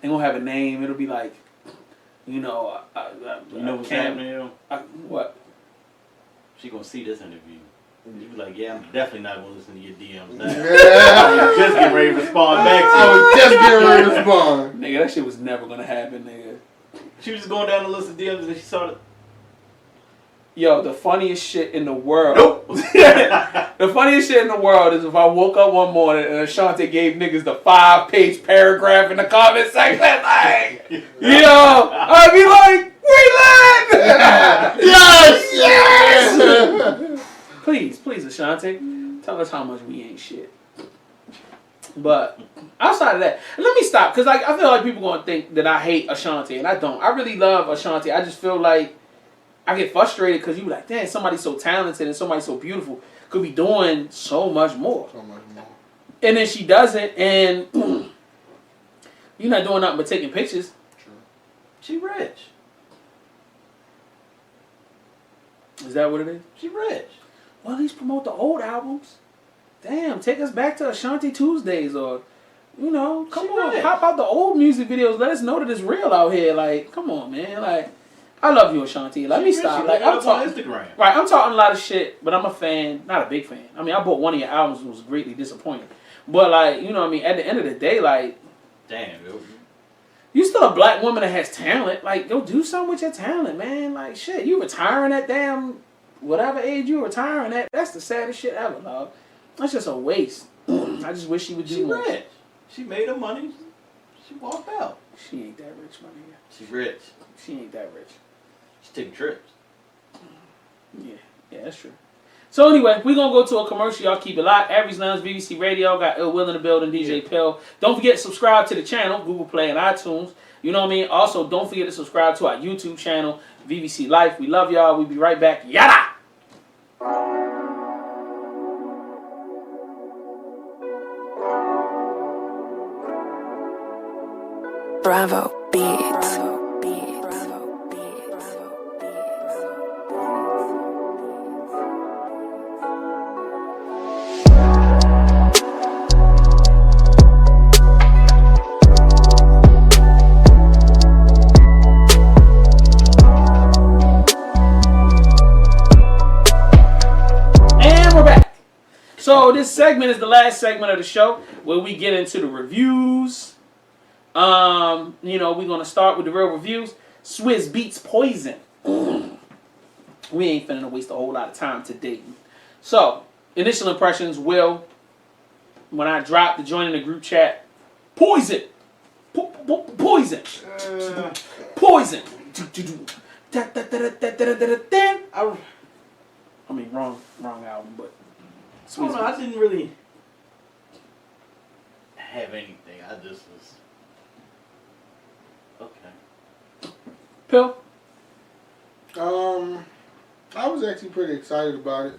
They're going to have a name. It'll be like, you know what's happening? What? She going to see this interview. You be like, yeah, I'm definitely not going to listen to your DMs now. Yeah. I was just getting ready to respond back to you. I was just getting ready to respond. Nigga, that shit was never going to happen, nigga. She was just going down the list of DMs and she saw it. Yo, the funniest shit in the world. Nope. The funniest shit in the world is if I woke up one morning and Ashanti gave niggas the 5-page paragraph in the comment section. Like, yo, I'd be like, we land! Yes! Please, Ashanti, tell us how much we ain't shit. But outside of that, let me stop, because I feel like people going to think that I hate Ashanti, and I don't. I really love Ashanti. I just feel like I get frustrated because you be like, damn, somebody so talented and somebody so beautiful could be doing so much more. And then she doesn't, and you're not doing nothing but taking pictures. True. She rich. Is that what it is? She rich. Well, at least promote the old albums. Damn, take us back to Ashanti Tuesdays or, come on, pop out the old music videos. Let us know that it's real out here. Like, come on, man. Like, I love you, Ashanti. Let me stop. Like I'm talking on Instagram. Right, I'm talking a lot of shit, but I'm a fan, not a big fan. I mean, I bought one of your albums and was greatly disappointed. But like, you know what I mean, at the end of the day, like, damn, yo. You still a black woman that has talent. Like, go do something with your talent, man. Like, shit, you retiring at damn whatever age you retiring at. That's the saddest shit ever, dog. That's just a waste. I just wish she would do more. She rich. She made her money. She walked out. She ain't that rich, my nigga. She rich. She ain't that rich. She's taking trips. Yeah, that's true. So anyway, we're going to go to a commercial. Y'all keep it locked. Aries Lounge, BBC Radio. Got Ill Will in the building, DJ Pill. Don't forget to subscribe to the channel, Google Play and iTunes. You know what I mean? Also, don't forget to subscribe to our YouTube channel, VVC Life. We love y'all. We'll be right back. Yada! Bravo Beats. So this segment is the last segment of the show where we get into the reviews. You know, we're going to start with the real reviews. Swizz Beatz Poison. We ain't finna waste a whole lot of time today. So, initial impressions, Will, when I dropped the joint in the group chat, Poison. Poison. Poison. I mean, wrong album, but I don't know, I didn't really have anything. I just was okay. Pill? I was actually pretty excited about it.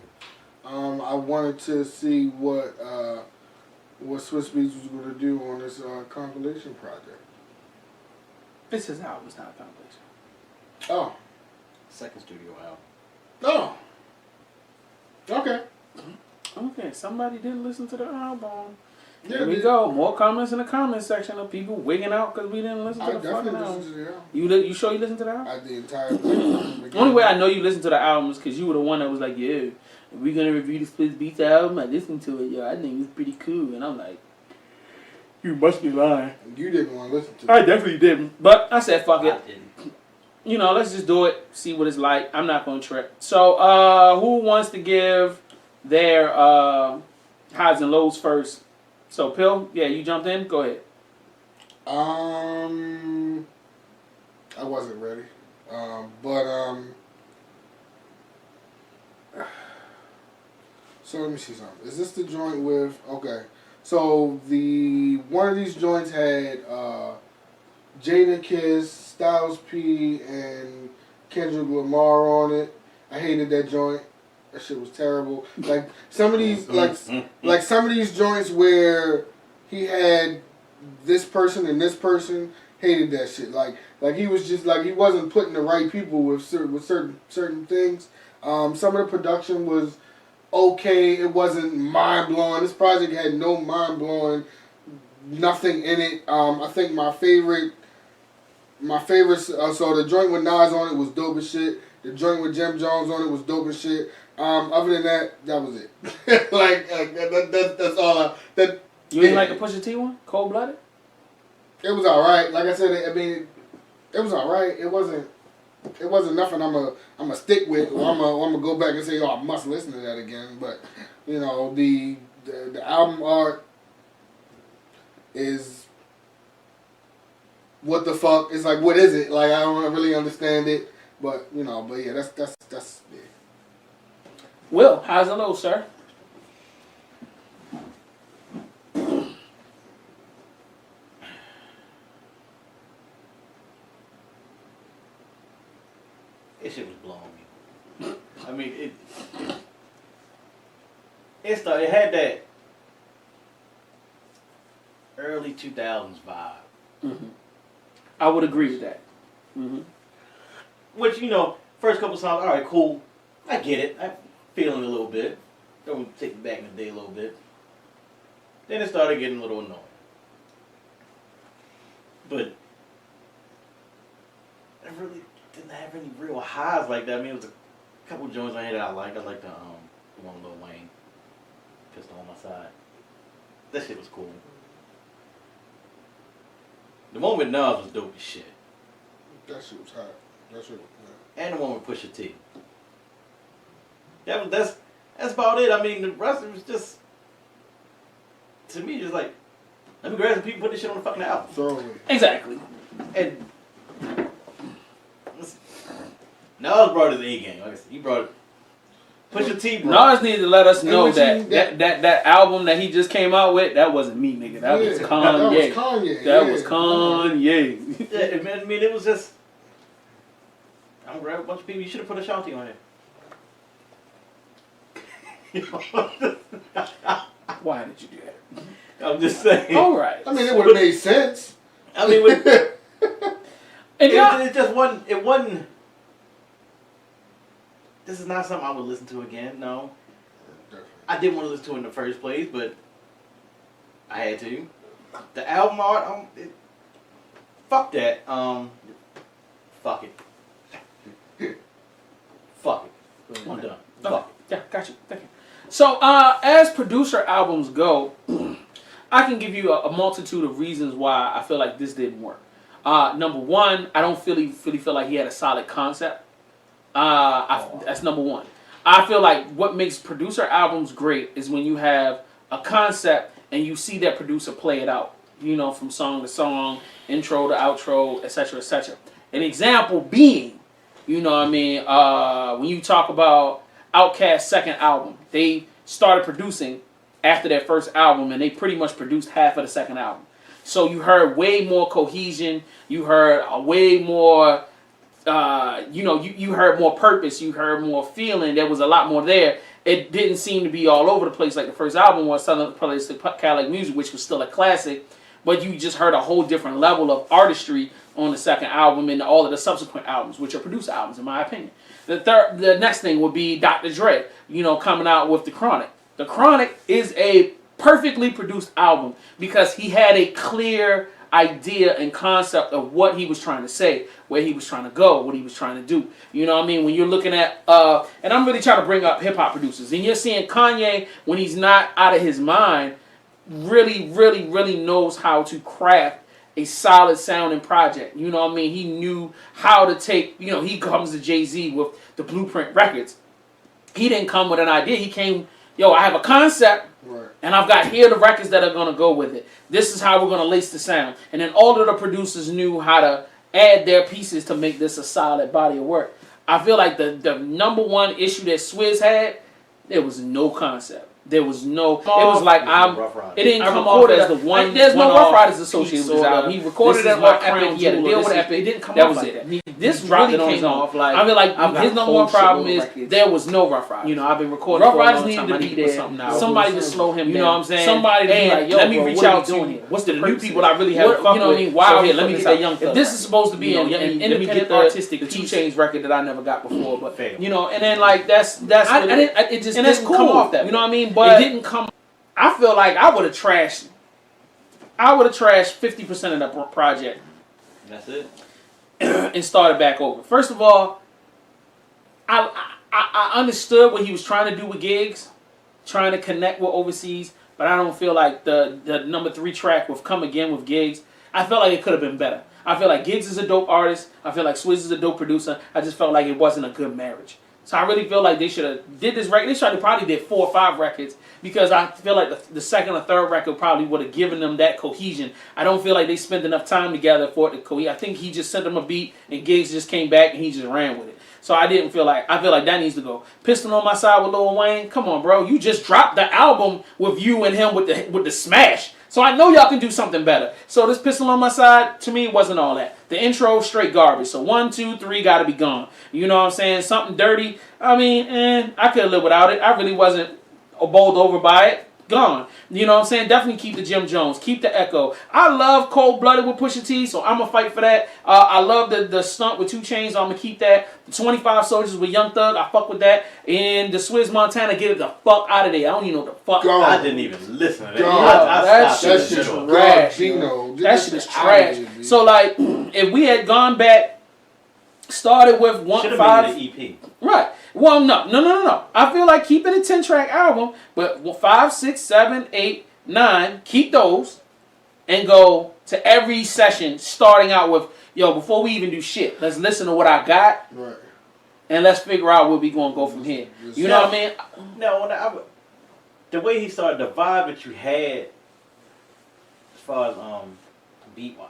I wanted to see what Swizz Beatz was going to do on this compilation project. This is album, it's not a compilation. Oh. Second studio album. Oh. Okay. Okay, somebody didn't listen to the album. Yeah, Here we go. More comments in the comment section of people wigging out because we didn't listen to the fucking album. Listened to the album. You sure you listened to the album? I did the entire thing. The only way I know you listened to the album is because you were the one that was like, yeah, if we're going to review the Swizz Beatz album, I listened to it, yo. I think it's pretty cool. And I'm like, you must be lying. You didn't want to listen to it. I definitely didn't. But I said, fuck it. I didn't. You know, let's just do it, see what it's like. I'm not going to trip. So, who wants to give their highs and lows first? So, Pill, yeah, you jumped in? Go ahead. I wasn't ready. So let me see something. Is this the joint with, okay. So one of these joints had Jada Kiss, Styles P, and Kendrick Lamar on it. I hated that joint. That shit was terrible. Like some of these, like some of these joints where he had this person and this person, hated that shit. Like he was just like he wasn't putting the right people with certain things. Some of the production was okay. It wasn't mind blowing. This project had no mind blowing, nothing in it. I think my favorite. So the joint with Nas on it was dope as shit. The joint with Jim Jones on it was dope as shit. Other than that, that was it. That's all. You didn't like the Pusha T one? Cold Blooded? It was alright. Like I said, I mean, it was alright. It wasn't nothing I'm a stick with, or I'm gonna go back and say, oh, I must listen to that again. But you know, the album art is what the fuck? It's like, what is it? Like, I don't really understand it. But you know, yeah, that's yeah. Will, how's the low, sir? This shit was blowing me. I mean, it had that early 2000s vibe. Mm-hmm. I would agree with that. Mm-hmm. Which, you know, first couple songs, all right, cool. I get it. I'm feeling a little bit. Don't take me back in the day a little bit. Then it started getting a little annoying. But didn't have any real highs like that. I mean, it was a couple joints on here that I liked. I liked the one with Lil Wayne, Pistol on My Side. That shit was cool. The one with Nas was dope as shit. That shit was hot. That shit was hot. And the one with Pusha T. That's about it. I mean, the rest of it was just, to me, just like, let me grab some people, put this shit on the fucking album. Thoroughly. Exactly. And Nas brought his A game. Like I said, he brought it. Pusha T brought Nas needed to let us know And that album that he just came out with, that wasn't me, nigga. That was Kanye. That was Kanye. Yeah, I mean, it was just, I'm gonna grab a bunch of people. You should have put Ashanti on here. Why did you do that? I'm just saying. All right. I mean, it would have made sense. I mean, And it just wasn't. It wasn't. This is not something I would listen to again. No, I didn't want to listen to it in the first place, but I had to. The album art, fuck that. Fuck it. Fuck it. I'm done. Fuck it. Yeah, got you. Thank you. So, as producer albums go, I can give you a multitude of reasons why I feel like this didn't work. Number one, I don't really feel like he had a solid concept. That's number one. I feel like what makes producer albums great is when you have a concept and you see that producer play it out. You know, from song to song, intro to outro, etc., etc. An example being, you know what I mean, when you talk about Outkast's second album, they started producing after their first album and they pretty much produced half of the second album. So you heard way more cohesion, you heard way more, you heard more purpose, you heard more feeling, there was a lot more there. It didn't seem to be all over the place like the first album was, Southern Place Cadillac Music, which was still a classic, but you just heard a whole different level of artistry on the second album and all of the subsequent albums, which are producer albums in my opinion. The next thing would be Dr. Dre, coming out with The Chronic. The Chronic is a perfectly produced album because he had a clear idea and concept of what he was trying to say, where he was trying to go, what he was trying to do. You know what I mean? When you're looking at, and I'm really trying to bring up hip-hop producers, and you're seeing Kanye, when he's not out of his mind, really, really, really knows how to craft a solid sounding project. You know what I mean? He knew how to take, he comes to Jay-Z with the Blueprint Records. He didn't come with an idea. He came, I have a concept, right, and I've got here the records that are going to go with it. This is how we're going to lace the sound. And then all of the producers knew how to add their pieces to make this a solid body of work. I feel like the number one issue that Swizz had, there was no concept. There was no. It was like it didn't come off as the one. There's no Rough Riders associated with this album. He recorded it on Epic. He had to deal with Epic. It didn't come off like that. This really came off like. I mean, like his number one problem is there was no Rough Riders. I've been recording. Rough Riders needed to be there. Somebody to slow him down. You know what I'm saying? Somebody to be like, yo, let me reach out to you. What's the new people I really have? You know what I mean? Wow. Here, let me get that young. If this is supposed to be an independent artistic, the 2 Chainz record that I never got before, but and then like that's it just didn't come off that. You know what I mean? But it didn't come. I feel like I would have trashed 50% of the project. That's it. And started back over. First of all, I understood what he was trying to do with gigs, trying to connect with overseas, but I don't feel like the number 3 track with Come Again with Gigs, I felt like it could have been better. I feel like Gigs is a dope artist. I feel like Swizz is a dope producer. I just felt like it wasn't a good marriage. So I really feel like they should have did this record. They should have probably did 4 or 5 records because I feel like the second or third record probably would have given them that cohesion. I don't feel like they spent enough time together for it to cohere. I think he just sent them a beat and Gigs just came back and he just ran with it. So I feel like that needs to go. Pistol on My Side with Lil Wayne. Come on, bro. You just dropped the album with you and him with the smash. So I know y'all can do something better. So this Pistol on My Side, to me, wasn't all that. The intro, straight garbage. So 1, 2, 3 gotta be gone. You know what I'm saying? Something dirty. I mean, I could have lived without it. I really wasn't bowled over by it. Gone. You know what I'm saying? Definitely keep the Jim Jones. Keep the Echo. I love Cold Blooded with Pusha T, so I'm going to fight for that. I love the stunt with 2 Chainz, so I'm going to keep that. The 25 Soldiers with Young Thug, I fuck with that. And the Swizz Montana, get it the fuck out of there. I don't even know what the fuck. I didn't even listen to that. That shit is trash. That shit is trash. So, like, if we had gone back started with Should have 5. made an EP. Right. Well, no. I feel like keeping a 10-track album, but 5, 6, 7, 8, 9, keep those, and go to every session starting out with, yo, before we even do shit, let's listen to what I got, Right. and let's figure out where we gonna go from here. You know what I mean? No, the way he started, the vibe that you had, as far as beat wise,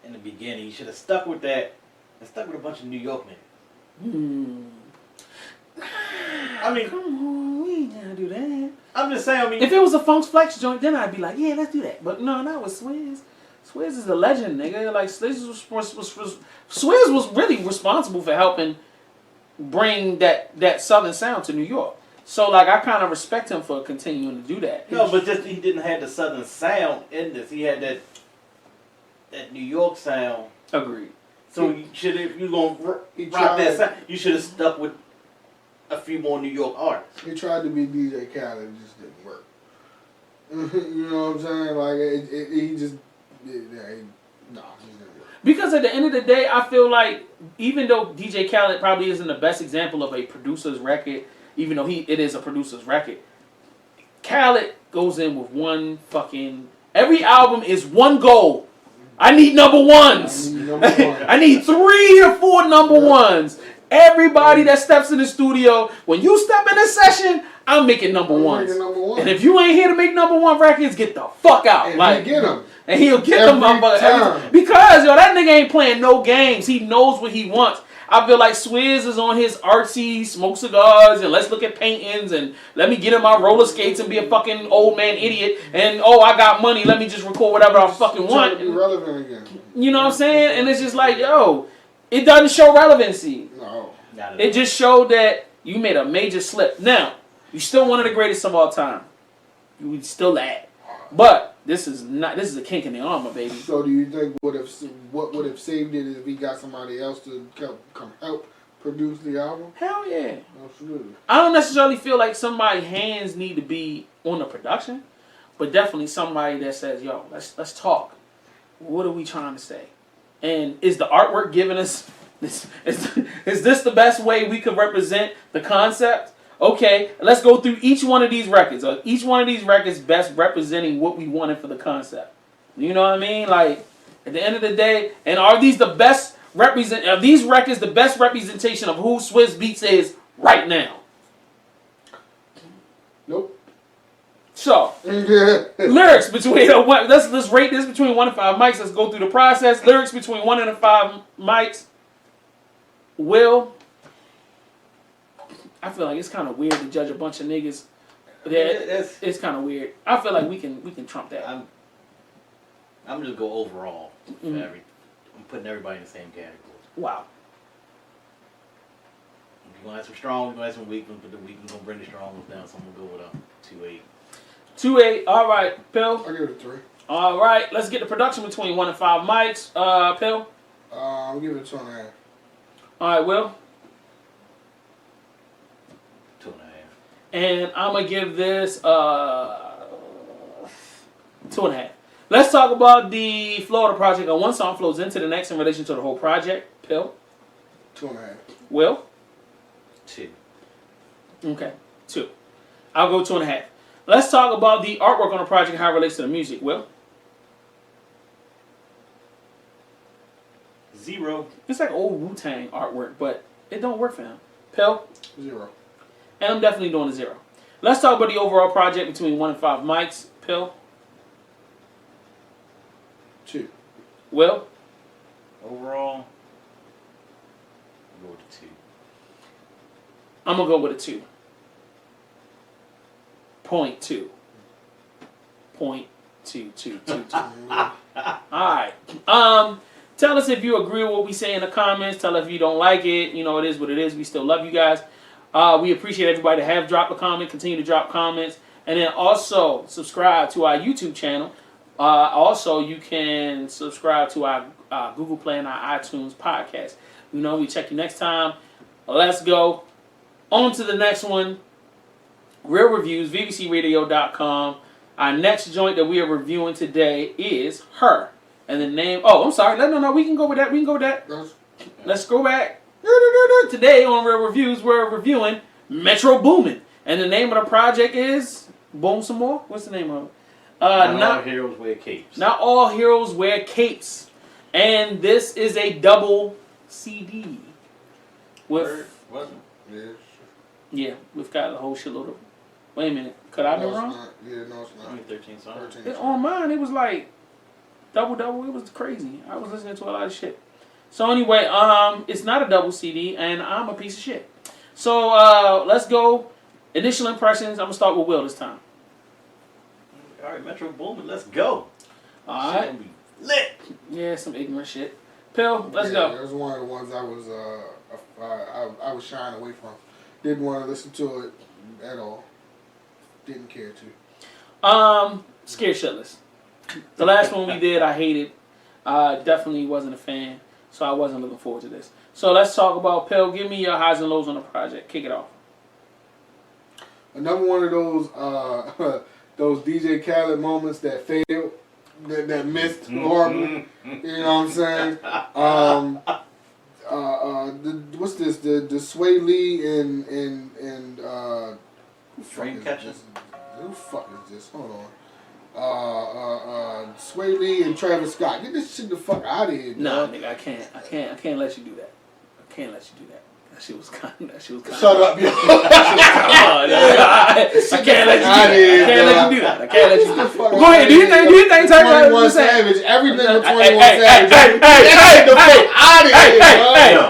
in the beginning, you should have stuck with that, and stuck with a bunch of New York niggas. I mean, Come on, we ain't gotta do that. I'm just saying. I mean, If it was a Funk's Flex joint, then I'd be like, yeah, let's do that. But no, that was Swizz. Swizz is a legend, nigga. Like Swizz was really responsible for helping bring that Southern sound to New York. So like, I kind of respect him for continuing to do that. no, but just he didn't have the Southern sound in this. He had that New York sound. Agreed. So you should, if you gonna rock tried. that sound, you should have stuck with a few more New York artists. He tried to be DJ Khaled, it just didn't work. You know what I'm saying? Like, he just, he just didn't work. Because at the end of the day, I feel like even though DJ Khaled probably isn't the best example of a producer's record, even though it is a producer's record, Khaled goes in with one fucking... Every album is one goal. I need number ones. I need 3 to 4 number ones. Everybody that steps in the studio, when you step in a session, I'm making number ones. And if you ain't here to make number 1 records, get the fuck out. And like, get them. And he'll get them motherfuckers. Because, yo, that nigga ain't playing no games. He knows what he wants. I feel like Swizz is on his artsy, smoke cigars, and let's look at paintings, and let me get in my roller skates and be a fucking old man idiot, and I got money, let me just record whatever I fucking want. To be relevant again. You know what I'm saying? And it's just like, yo, it doesn't show relevancy. No. It just showed that you made a major slip. Now, you're still one of the greatest of all time. You still that. But this is a kink in the armor, baby. So do you think what would have saved it if he got somebody else to come help produce the album? Hell yeah. Absolutely. I don't necessarily feel like somebody's hands need to be on the production, but definitely somebody that says, yo, let's talk. What are we trying to say? And is the artwork giving us this? Is this the best way we could represent the concept? Okay, let's go through each one of these records. Each one of these records best representing what we wanted for the concept. You know what I mean? Like, at the end of the day, and are these the best are these records the best representation of who Swizz Beatz is right now? Nope. So, lyrics between let's rate this between 1 and 5 mics. Let's go through the process. Lyrics between 1 and 5 mics. Will. I feel like it's kind of weird to judge a bunch of niggas. It's kind of weird. I feel like we can trump that. I'm just go overall. I'm putting everybody in the same category. Wow. If you're gonna have some strong, you're gonna have some weak ones, but the weak ones gonna bring the strong ones down. So I'm gonna go with a 2-8. 2-8. All right, Pill. I give it a 3. All right, let's get the production between 1 and 5 mics. Pill. I'll give it a 2.5. All right, Will. 2.5. And I'm gonna give this 2.5. Let's talk about the flow of the project. One song flows into the next in relation to the whole project. Pill. 2.5. Will. 2. Okay, 2. I'll go 2.5. Let's talk about the artwork on the project, how it relates to the music. Will. 0. It's like old Wu Tang artwork, but it don't work for him. Pill. 0. And I'm definitely doing a 0. Let's talk about the overall project between 1 and 5 mics. Pill. 2. Will. Overall, I'll go with a 2. I'm gonna go with a 2. 0.2. 0.2222. Alright. Tell us if you agree with what we say in the comments. Tell us if you don't like it. You know, it is what it is. We still love you guys. We appreciate everybody that have dropped a comment. Continue to drop comments. And then also subscribe to our YouTube channel. Also, you can subscribe to our Google Play and our iTunes podcast. You know, we check you next time. Let's go. On to the next one. Real Reviews, VBCRadio.com. Our next joint that we are reviewing today is H.E.R. And the name... Oh, I'm sorry. No. We can go with that. let's go back. Today on Real Reviews, we're reviewing Metro Boomin. And the name of the project is Boom Some More? What's the name of it? Not all heroes wear capes. Not all heroes wear capes. And this is a double CD. With yeah, we've got a whole shitload of. Wait a minute, could I be wrong? Yeah, no, it's not. Only 13 songs. On mine, it was like double. It was crazy. I was listening to a lot of shit. So anyway, it's not a double CD, and I'm a piece of shit. So let's go. Initial impressions. I'm gonna start with Will this time. All right, Metro Boomin, let's go. All right, lit. Yeah, some ignorant shit. Pill, let's go. It was one of the ones I was shying away from. Didn't want to listen to it at all. Didn't care to. Scared Shitless. The last one we did, I hated. Definitely wasn't a fan, so I wasn't looking forward to this. So let's talk about Pill. Give me your highs and lows on the project. Kick it off. Another one of those those DJ Khaled moments that failed, that missed horribly. You know what I'm saying? What's this? The Sway Lee and Dreamcatcher. Who the fuck is this? Hold on. Sway Lee and Travis Scott. Get this shit the fuck out of here. Nah, nigga, I can't let you do that. I can't let you do that. That shit was kind. Shut up, yo. I can't let you do that. I can't let you do that. Go ahead. Do you think? 21 Savage. Everything with 21 Savage. Hey,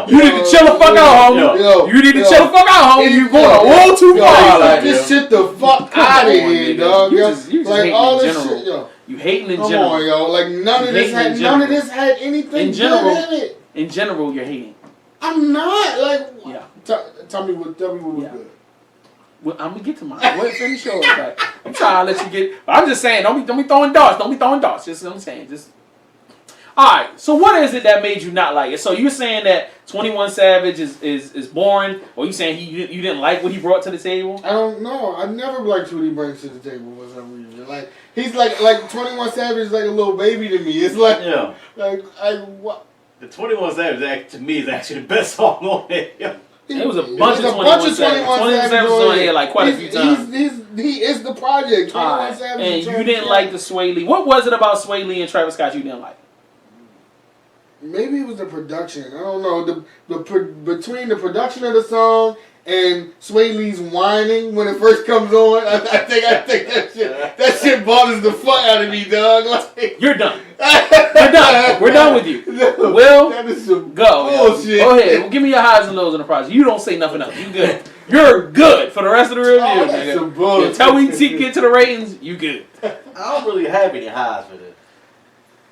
you need to chill the fuck out, homie. You need to chill the fuck out, homie. You going a little too far. Like this shit the fuck out of here, dog. You just like all in this general. shit, yo. You hating in Come general. on, yo. Like none of this had anything in general. good in it. In general, you're hating. I'm not like. Yeah. Tell me what was good. Well, I'm gonna get to mine. Wait, finish yours. Like, I'm trying to let you get. I'm just saying, don't be throwing darts. Don't be throwing darts. Just what I'm saying. Just. All right. So what is it that made you not like it? So you're saying that 21 Savage is boring, or you saying you didn't like what he brought to the table? I don't know. I never liked what he brings to the table for some reason. Like he's like 21 Savage is like a little baby to me. It's like what. The 21 Savage to me is actually the best song on it. It was a bunch of 21 Savage. 21 Savage was on here like quite a few times. He is the project. 21 Savage. And you didn't like the Sway Lee. What was it about Sway Lee and Travis Scott you didn't like? Maybe it was the production. I don't know. Between the production of the song and Sway Lee's whining when it first comes on, I think that shit bothers the fuck out of me, dog. Like, you're done. We're done. We're done with you. Will, that is some go. bullshit. Go ahead. Give me your highs and lows on the project. You don't say nothing else. You good. You're good for the rest of the review, that's some bullshit. Until we get to the ratings, you good. I don't really have any highs for this.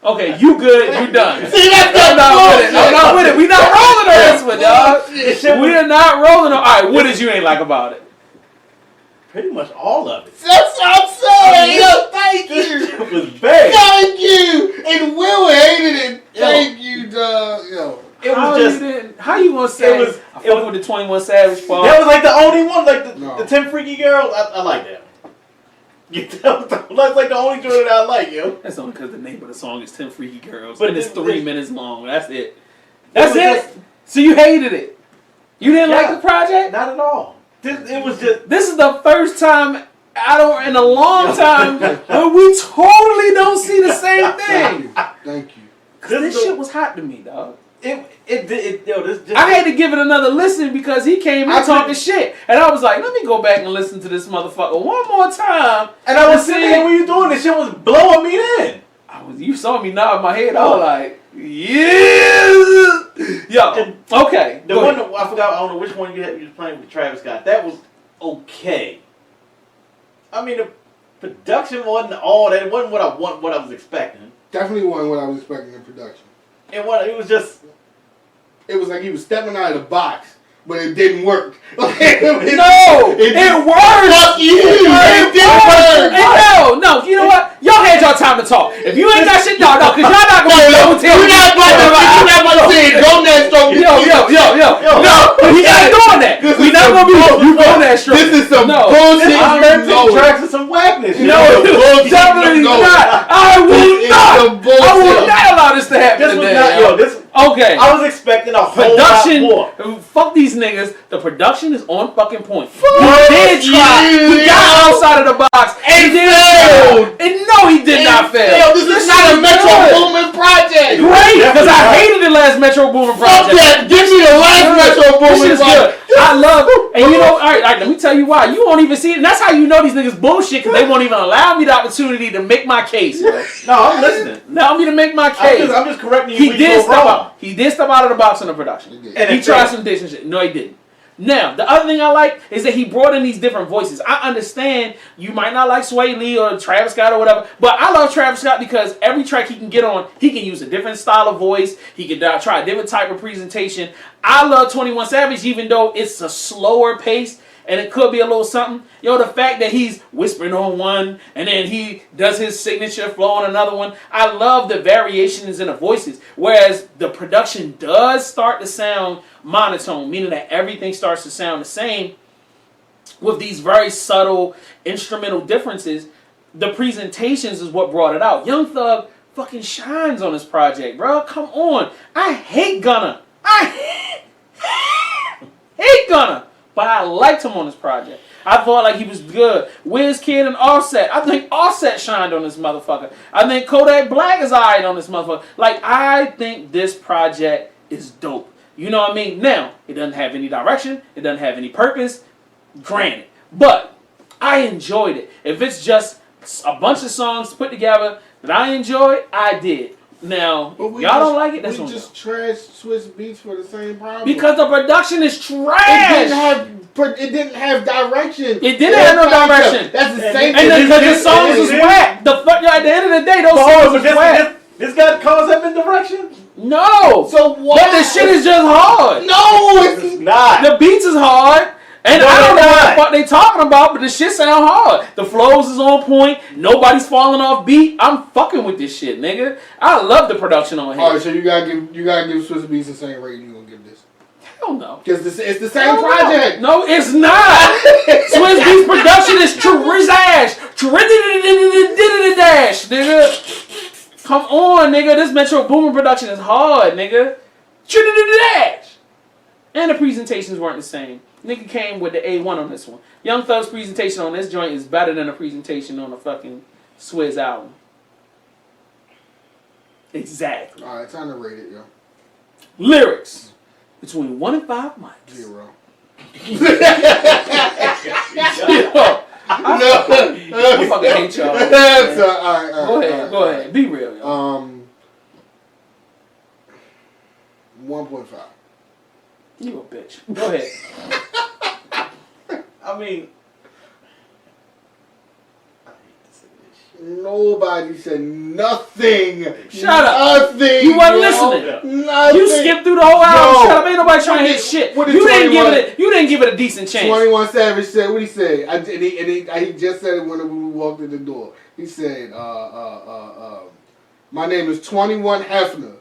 Okay, you good, you done. See, that's I'm not with it. We not rolling on this one, dog. We are not rolling on. All right, what did you ain't like about it? Pretty much all of it. That's what I'm saying. Yo, thank you. It was bad. Thank you. And Will hated it. Thank you, dog. Yo. It was just. How you gonna say I fuck with the 21 Savage part? That was like the only one, like the 10 Freaky Girls. I like that. That's like the only joint that I like, yo. That's only because the name of the song is 10 Freaky Girls. But and it's 3 minutes long. That's it. That's it? So you hated it? You didn't like the project? Not at all. It was just... This is the first time in a long time where we totally don't see the same thing. Thank you. Because this shit was hot to me, dog. I had to give it another listen because he came in talking shit. And I was like, let me go back and listen to this motherfucker one more time. And I was sitting there when you doing this shit was blowing me in. You saw me nod my head. I was like, yeah. Yo, okay. The one I forgot, I don't know which one you was playing with Travis Scott. That was okay. I mean, the production wasn't all that. It wasn't what I was expecting. Definitely wasn't what I was expecting in production. It was just... It was like he was stepping out of the box, but it didn't work. It worked! Fuck you! It worked! No, you know what? Y'all had y'all time to talk. If you ain't got shit, no, because y'all not going to be able to tell me. You're not about to say go that stroke. Yo. No, we ain't doing that. We not going to be you going that stroke. This is some bullshit. I'm tracks of some whackness. No, definitely not. I will not allow this to happen today. Okay. I was expecting expecting a whole lot more. Fuck these niggas. The production is on fucking point. He did try. He got outside of the box. And failed. And no, he did not fail. This is not a Metro Boomin project. Great, because I hated the last Metro Boomin project. Fuck that. Give me the last Metro Boomin project. I love, and you know, all right, let me tell you why. You won't even see it. And that's how you know these niggas bullshit, because they won't even allow me the opportunity to make my case. Bro. No, I'm listening. Allow me to make my case. I'm just correcting you. He did step out of the box in the production. And he tried some different shit. No, he didn't. Now, the other thing I like is that he brought in these different voices. I understand you might not like Sway Lee or Travis Scott or whatever, but I love Travis Scott because every track he can get on, he can use a different style of voice. He can try a different type of presentation. I love 21 Savage, even though it's a slower pace and it could be a little something. Yo, the fact that he's whispering on one and then he does his signature flow on another one. I love the variations in the voices. Whereas the production does start to sound monotone, meaning that everything starts to sound the same with these very subtle instrumental differences. The presentations is what brought it out. Young Thug fucking shines on this project, bro. Come on. I hate Gunna. I hate Gunna. But I liked him on this project. I thought like he was good. WizKid and Offset. I think Offset shined on this motherfucker. I think Kodak Black is alright on this motherfucker. Like, I think this project is dope. You know what I mean? Now, it doesn't have any direction. It doesn't have any purpose. Granted. But I enjoyed it. If it's just a bunch of songs put together that I enjoyed, I did. Now, y'all don't like it? That's we just trashed Swizz Beatz for the same problem. Because the production is trash. It didn't have direction. It didn't have no direction. That's the same thing. And because the songs was whack. The fuck, at the end of the day, those songs was whack. This got concept and direction? No. So what? But the shit is just hard. No, it's not. The beats is hard. And I don't know what the fuck they talking about, but the shit sound hard. The flows is on point. Nobody's falling off beat. I'm fucking with this shit, nigga. I love the production on here. Alright, so you gotta give Swizz Beatz the same rating you gonna give this. Hell no. Because it's the same project. No, it's not. Swizz Beatz production is trash. Dash, nigga. Come on, nigga. This Metro Boomin production is hard, nigga. Dash. And the presentations weren't the same. Nigga came with the A1 on this one. Young Thug's presentation on this joint is better than the presentation on the fucking Swizz album. Exactly. Alright, time to rate it, yo. Lyrics. Between 1 and 5 mics. 0. I fucking hate y'all. Alright. Go ahead. Be real, y'all. 1.5. You a bitch. Go ahead. I mean, nobody said nothing. Shut up. Nothing. You wasn't listening. Nothing. You skipped through the whole album. Shut up. Ain't nobody trying to hit shit. You didn't give it a decent chance. 21 Savage said, what he said? He just said it when we walked in the door. He said, my name is 21 Hefner.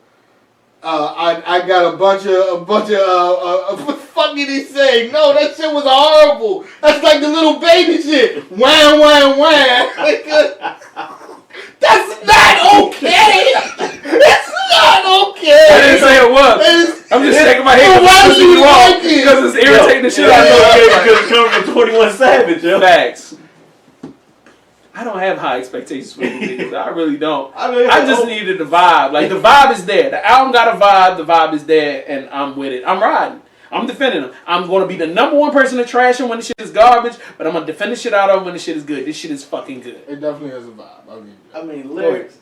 I got a bunch of what the fuck did he say? No, that shit was horrible. That's like the little baby shit. Wham, wham, wham. That's not okay. That's not okay. I didn't say it was. I'm just shaking my head. Why would you like it? Because it's irritating the shit out of me. Because it's coming from 21 Savage, yo. Facts. I don't have high expectations for these niggas. I really don't. I just needed the vibe. Like, the vibe is there. The album got a vibe. The vibe is there, and I'm with it. I'm riding. I'm defending them. I'm going to be the #1 person to trash him when the shit is garbage, but I'm going to defend the shit out of him when the shit is good. This shit is fucking good. It definitely has a vibe. I'll give you that. I mean, lyrics.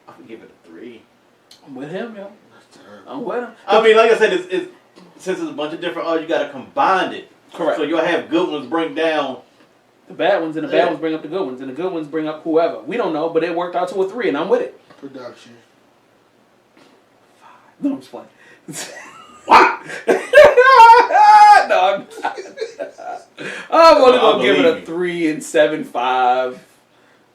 I would give it a 3. I'm with him, yo. I'm with him. I mean, like I said, it's since it's a bunch of different you got to combine it. Correct. So you'll have good ones bring down the bad ones, and the bad ones bring up the good ones, and the good ones bring up whoever. We don't know, but it worked out to a 3, and I'm with it. Production. 5. No, I'm just playing. Wow. No, I'm only going to give it a 3 and 7.5.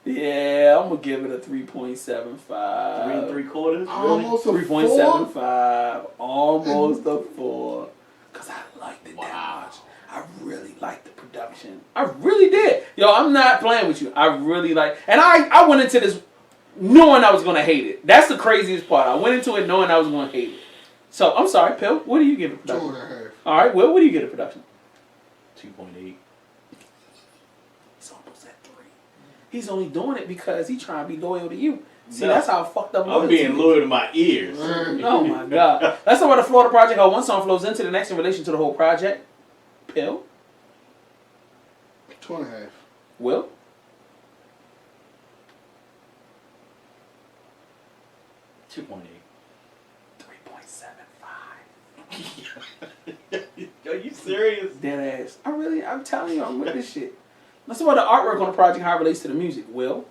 Yeah, I'm going to give it a 3.75. 3 3/4? Almost a 3.75. Almost a 4. Because I liked it that much. I really liked the production. I really did. Yo, I'm not playing with you. I really like, and I went into this knowing I was going to hate it. That's the craziest part. I went into it knowing I was going to hate it. So I'm sorry, Pill. What do you give it production? 2.5. All right, Will. What do you give it production? 2.8. He's almost at 3. He's only doing it because he's trying to be loyal to you. See, No. that's how fucked up. I'm being loyal to my ears. Oh my God. Let's talk about the Florida project. How one song flows into the next in relation to the whole project. Pill. 2.5. Will. 2.8. 3.75. Are you serious? Dead ass. I'm telling you, I'm with this shit. Let's talk about the artwork on the project, how it relates to the music. Will.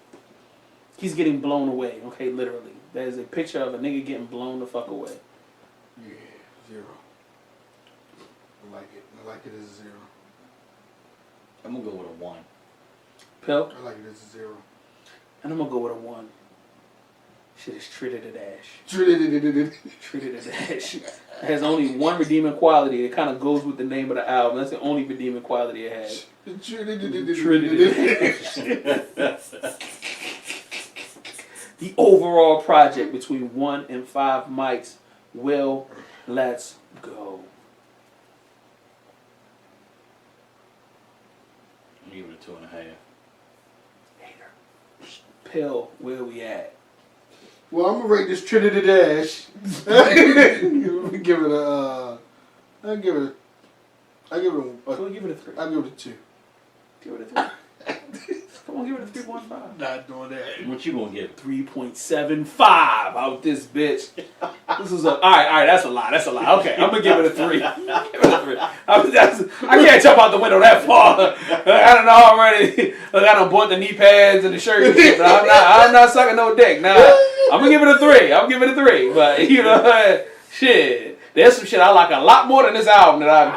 He's getting blown away, okay, literally. There's a picture of a nigga getting blown the fuck away. Yeah, 0. I like it. I like it as a 0. I'm gonna go with a 1. Pill. I like it as a 0. And I'm gonna go with a 1. Shit is treated to dash. Treated to dash. It has only one redeeming quality. It kind of goes with the name of the album. That's the only redeeming quality it has. The overall project between 1 and 5 mics. Will, let's go. I'm giving it 2.5. Hater. Pill, where we at? Well, I'm gonna rate this Trinity Dash. I'll give it a. Can we give it a 3? I'll give it a 2. Give it a 3. Come on, give it a 3.5. Not doing that. What you gonna give it? 3.75 out this bitch. This is all right. That's a lie. Okay, I'm gonna give it a 3. Give it a 3. I can't jump out the window that far. I don't know already. Look, I done bought the knee pads and the shirt and shit, but I'm not sucking no dick. Nah, I'm gonna give it a 3. But you know, shit. There's some shit I like a lot more than this album that I'm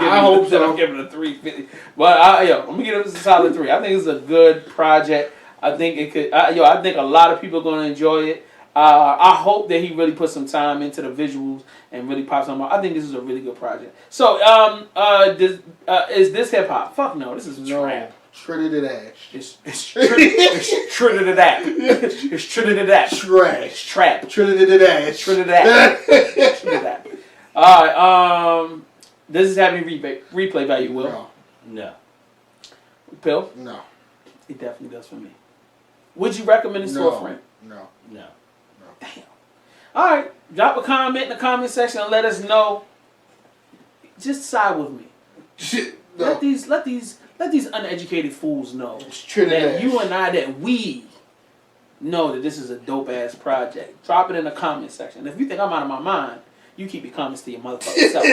giving it a 3.50. But I'm gonna give it a solid 3. I think it's a good project. I think it could. I think a lot of people are gonna enjoy it. I hope that he really puts some time into the visuals and really pops them out. I think this is a really good project. So, is this hip hop? Fuck no. This is trap. Trinity Dash. It's Trinity Dash. It's Trinity Dash. Trash. It's trap. Trinity Dash. Trinity Dash. Trinity Dash. Alright, does this have any replay value, Will? No. Pill? No. It definitely does for me. Would you recommend this to a friend? No. Damn. Alright, drop a comment in the comment section and let us know. Just side with me. No. Let these uneducated fools know Trinity that Dash. you and I, that we know that this is a dope ass project. Drop it in the comment section. If you think I'm out of my mind, you keep your comments to your motherfucking self.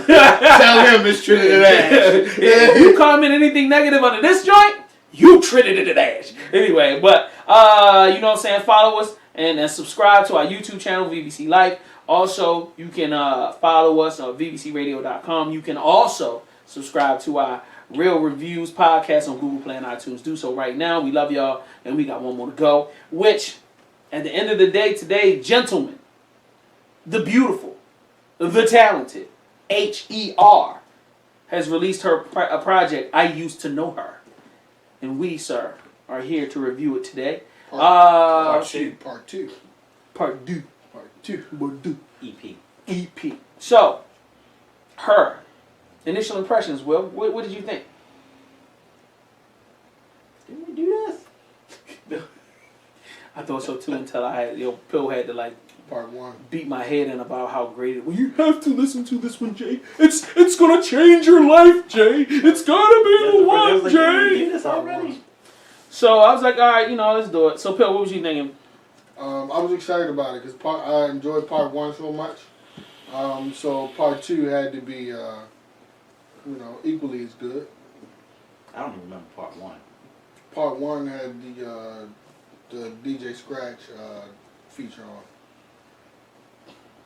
Tell him it's Trinity Dash. If you comment anything negative under this joint, you Trinity the Dash. Anyway, but you know what I'm saying? Follow us and subscribe to our YouTube channel, VBC Life. Also, you can follow us on vbcradio.com. You can also subscribe to our Real Reviews podcast on Google Play and iTunes. Do so right now. We love y'all, and we got one more to go. Which, at the end of the day today, gentlemen, the beautiful, the talented, H.E.R. has released her a project, I Used to Know Her. And we, sir, are here to review it today. Part 2. EP. So, her initial impressions, Will. What did you think? Didn't we do this? I thought so too until Pill had to Part 1. beat my head in about how great it was. You have to listen to this one, Jay. It's gonna change your life, Jay. It's gotta be the one, Jay. This already. So I was like, all right, let's do it. So Pill, what was you thinking? I was excited about it because I enjoyed part 1 so much. So part 2 had to be, equally as good. I don't even remember part 1. Part 1 had the DJ Scratch feature on.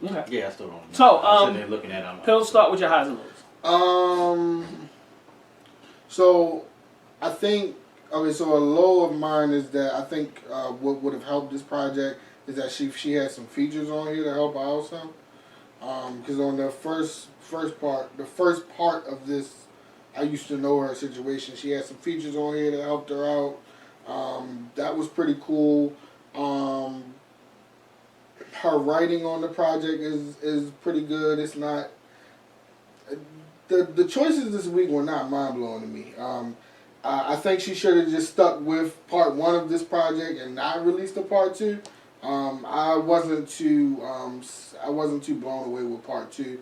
Okay. Yeah, I still don't remember. So, I'm sitting there looking at it. Pill, start with your highs and lows. So I think, so a low of mine is that I think what would have helped this project is that she had some features on here to help her out some. Because on the first part of this, I Used to Know Her situation, she had some features on here that helped her out. That was pretty cool. her writing on the project is pretty good. It's not the choices this week were not mind blowing to me. I think she should have just stuck with part 1 of this project and not released the part 2. I wasn't too blown away with part 2.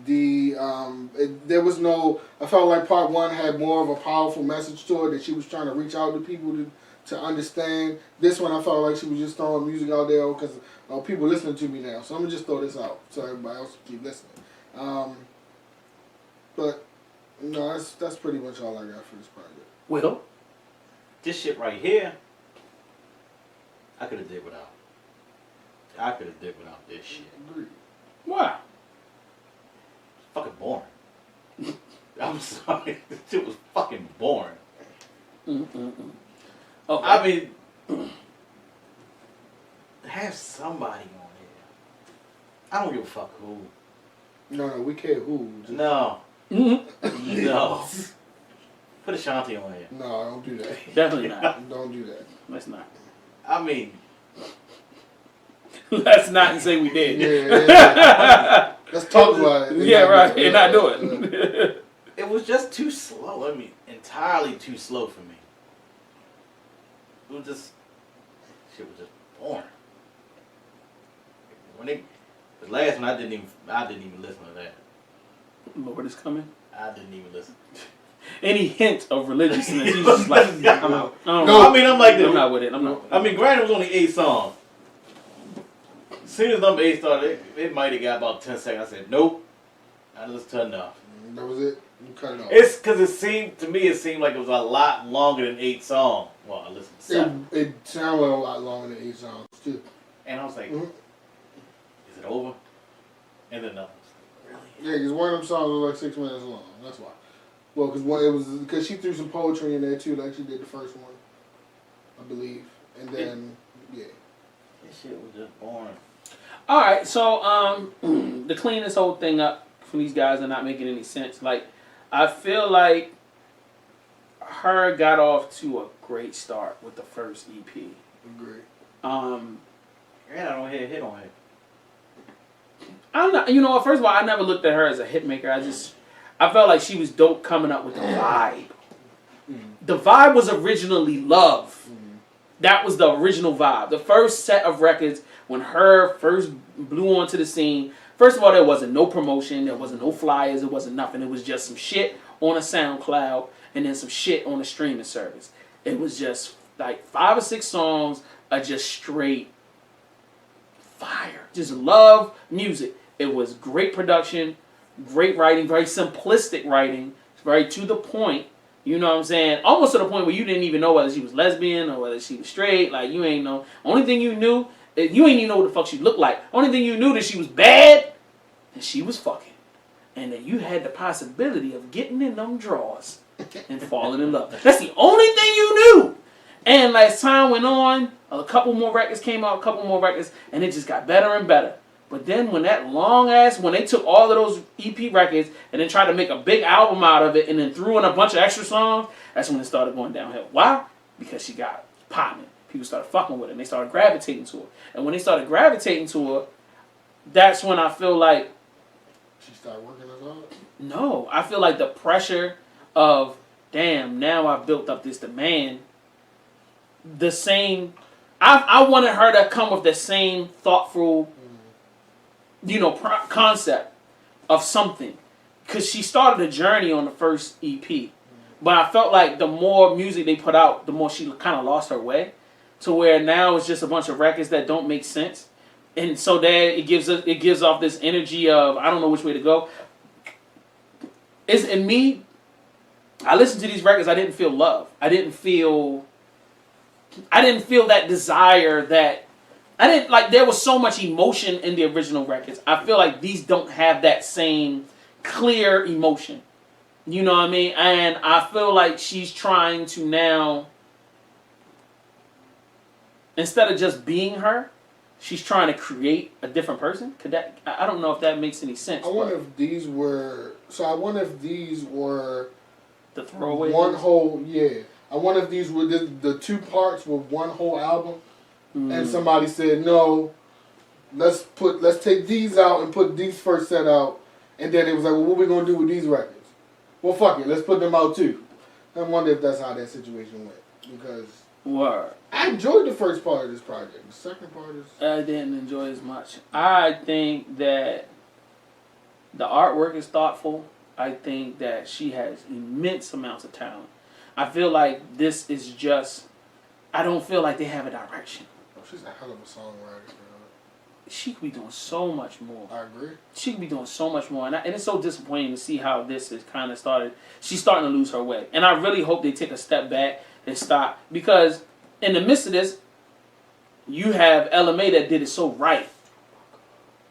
There was no. I felt like part 1 had more of a powerful message to it that she was trying to reach out to people to understand. This one, I felt like she was just throwing music out there because people listening to me now. So I'm gonna just throw this out so everybody else can keep listening. But no, that's pretty much all I got for this project. Will? This shit right here, I could have did without. I could have did without this shit. Agreed. Why? It's fucking boring. I'm sorry. This shit was fucking boring. Okay. I mean, have somebody on here. I don't give a fuck who. No, we care who. Just, No. No. Put Ashanti on here. no, don't do that. Definitely not. Don't do that. Let's not. I mean, Let's not say we did. Yeah. Let's talk about it. Yeah, right. And not do it. it was just too slow. I mean, entirely too slow for me. It was just, shit was just boring. The last one I didn't even listen to that. Lord is coming. I didn't even listen. Any hint of religiousness, he's just like, I'm out. No, I mean, I'm like this. I'm not with it. I'm not. I mean, granted, it was only 8 songs. As soon as number 8 started, it might have got about 10 seconds. I said, nope. I listened to enough. That was it. You cut it off. It's because it seemed like it was a lot longer than 8 songs. Well, I listened to 7. It sounded a lot longer than 8 songs too. And I was like, is it over? And then no. Really? Yeah, because one of them songs was like 6 minutes long. That's why. Well, because she threw some poetry in there too, like she did the first one, I believe. And then yeah. This shit was just boring. All right, so to clean this whole thing up for these guys are not making any sense. Like, I feel like H.E.R got off to a great start with the first EP. Agree. And I don't hear a hit on it. I'm not. You know, first of all, I never looked at her as a hit maker. I felt like she was dope coming up with the vibe. The vibe was originally love. That was the original vibe. The first set of records, when H.E.R first blew onto the scene, first of all, there wasn't no promotion, there wasn't no flyers, it wasn't nothing. It was just some shit on a SoundCloud and then some shit on a streaming service. It was just like 5 or 6 songs of just straight fire. Just love music. It was great production, great writing, very simplistic writing, very to the point. You know what I'm saying? Almost to the point where you didn't even know whether she was lesbian or whether she was straight. Like, you ain't know. Only thing you knew, you ain't even know what the fuck she looked like. Only thing you knew that she was bad and she was fucking. And that you had the possibility of getting in them drawers and falling in love. That's the only thing you knew. And as time went on, a couple more records came out, and it just got better and better. But then when they took all of those EP records and then tried to make a big album out of it and then threw in a bunch of extra songs, that's when it started going downhill. Why? Because she got popping. People started fucking with her and they started gravitating to her. And when they started gravitating to her, that's when I feel like... She started working as hard? No. I feel like the pressure of, damn, now I've built up this demand. The same... I wanted her to come with the same thoughtful... concept of something. Because she started a journey on the first EP. But I felt like the more music they put out, the more she kind of lost her way. To where now it's just a bunch of records that don't make sense. And so there it gives off this energy of, I don't know which way to go. In me, I listened to these records, I didn't feel love. I didn't feel that desire that... there was so much emotion in the original records. I feel like these don't have that same clear emotion. You know what I mean? And I feel like she's trying to now, instead of just being her, she's trying to create a different person. I don't know if that makes any sense. I wonder if these were... So I wonder if these were... The throwaway? One whole... Yeah. I wonder if these were the two parts were one whole album, and somebody said no. Let's take these out and put these first set out, and then it was like, well, what we gonna do with these records? Well, fuck it, let's put them out too. I wonder if that's how that situation went, because I enjoyed the first part of this project. The second part is I didn't enjoy as much. I think that the artwork is thoughtful. I think that she has immense amounts of talent. I feel like this is just. I don't feel like they have a direction. Oh, she's a hell of a songwriter. She could be doing so much more. I agree. She could be doing so much more. And it's so disappointing to see how this has kind of started. She's starting to lose her way. And I really hope they take a step back and stop. Because in the midst of this, you have LMA that did it so right.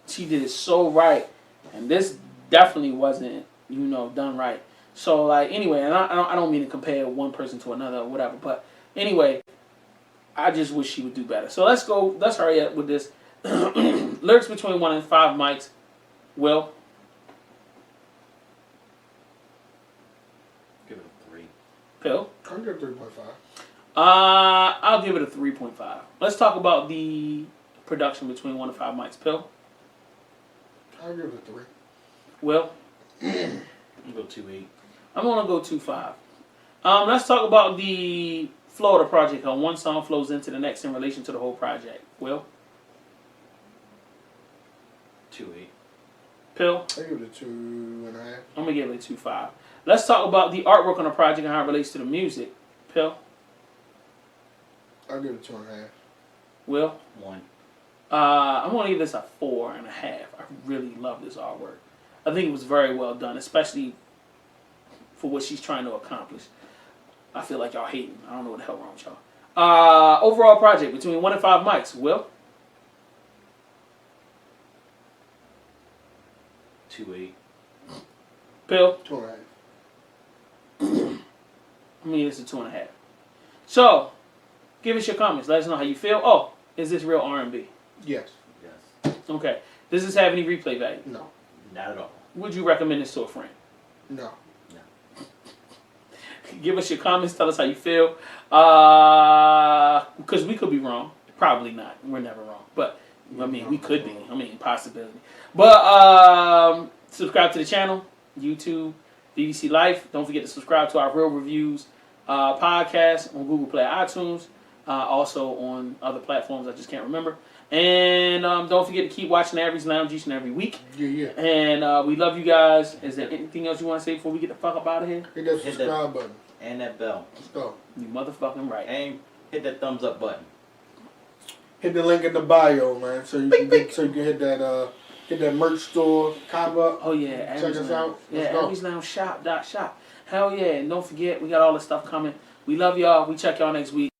She did it so right. And this definitely wasn't, done right. So, anyway, and I don't mean to compare one person to another or whatever. But anyway, I just wish she would do better. So let's hurry up with this. Lyrics between 1 and 5 mics. Will? Give it a 3. Pill? I'll give it 3.5. I'll give it a 3.5. Let's talk about the production between 1 and 5 mics. Pill? I'll give it a 3. Will? I'll go 2.8. I'm gonna go 2.5. Let's talk about the flow of the project. How one song flows into the next in relation to the whole project. Will? 2.8. Pill? I give it a 2.5. I'm gonna give it a 2.5. Let's talk about the artwork on the project and how it relates to the music. Pill? I'll give it 2.5. Will? 1. I'm gonna give this a 4.5. I really love this artwork. I think it was very well done, especially for what she's trying to accomplish. I feel like y'all hating. I don't know what the hell wrong with y'all. Overall project between 1 and 5 mics. Will? 2.8. Pill? 2.5. I mean, it's a 2.5. So, give us your comments. Let us know how you feel. Oh, is this real R&B? Yes. Yes. Okay. Does this have any replay value? No. Not at all. Would you recommend this to a friend? No. Give us your comments. Tell us how you feel. Because we could be wrong. Probably not. We're never wrong. But, I mean, we could be. I mean, possibility. But, subscribe to the channel. YouTube, BBC Life. Don't forget to subscribe to our Real Reviews podcast on Google Play, iTunes. Also on other platforms I just can't remember. And don't forget to keep watching Aries Lounge each and every week. Yeah. And we love you guys. Is there anything else you want to say before we get the fuck up out of here? Hit that subscribe button. And that bell. Let's go. You motherfucking right. And hit that thumbs up button. Hit the link in the bio, man, so you can hit that merch store, cop up. Oh yeah, check us out. Yeah, Aries Lounge shop. Hell yeah, and don't forget we got all this stuff coming. We love y'all. We check y'all next week.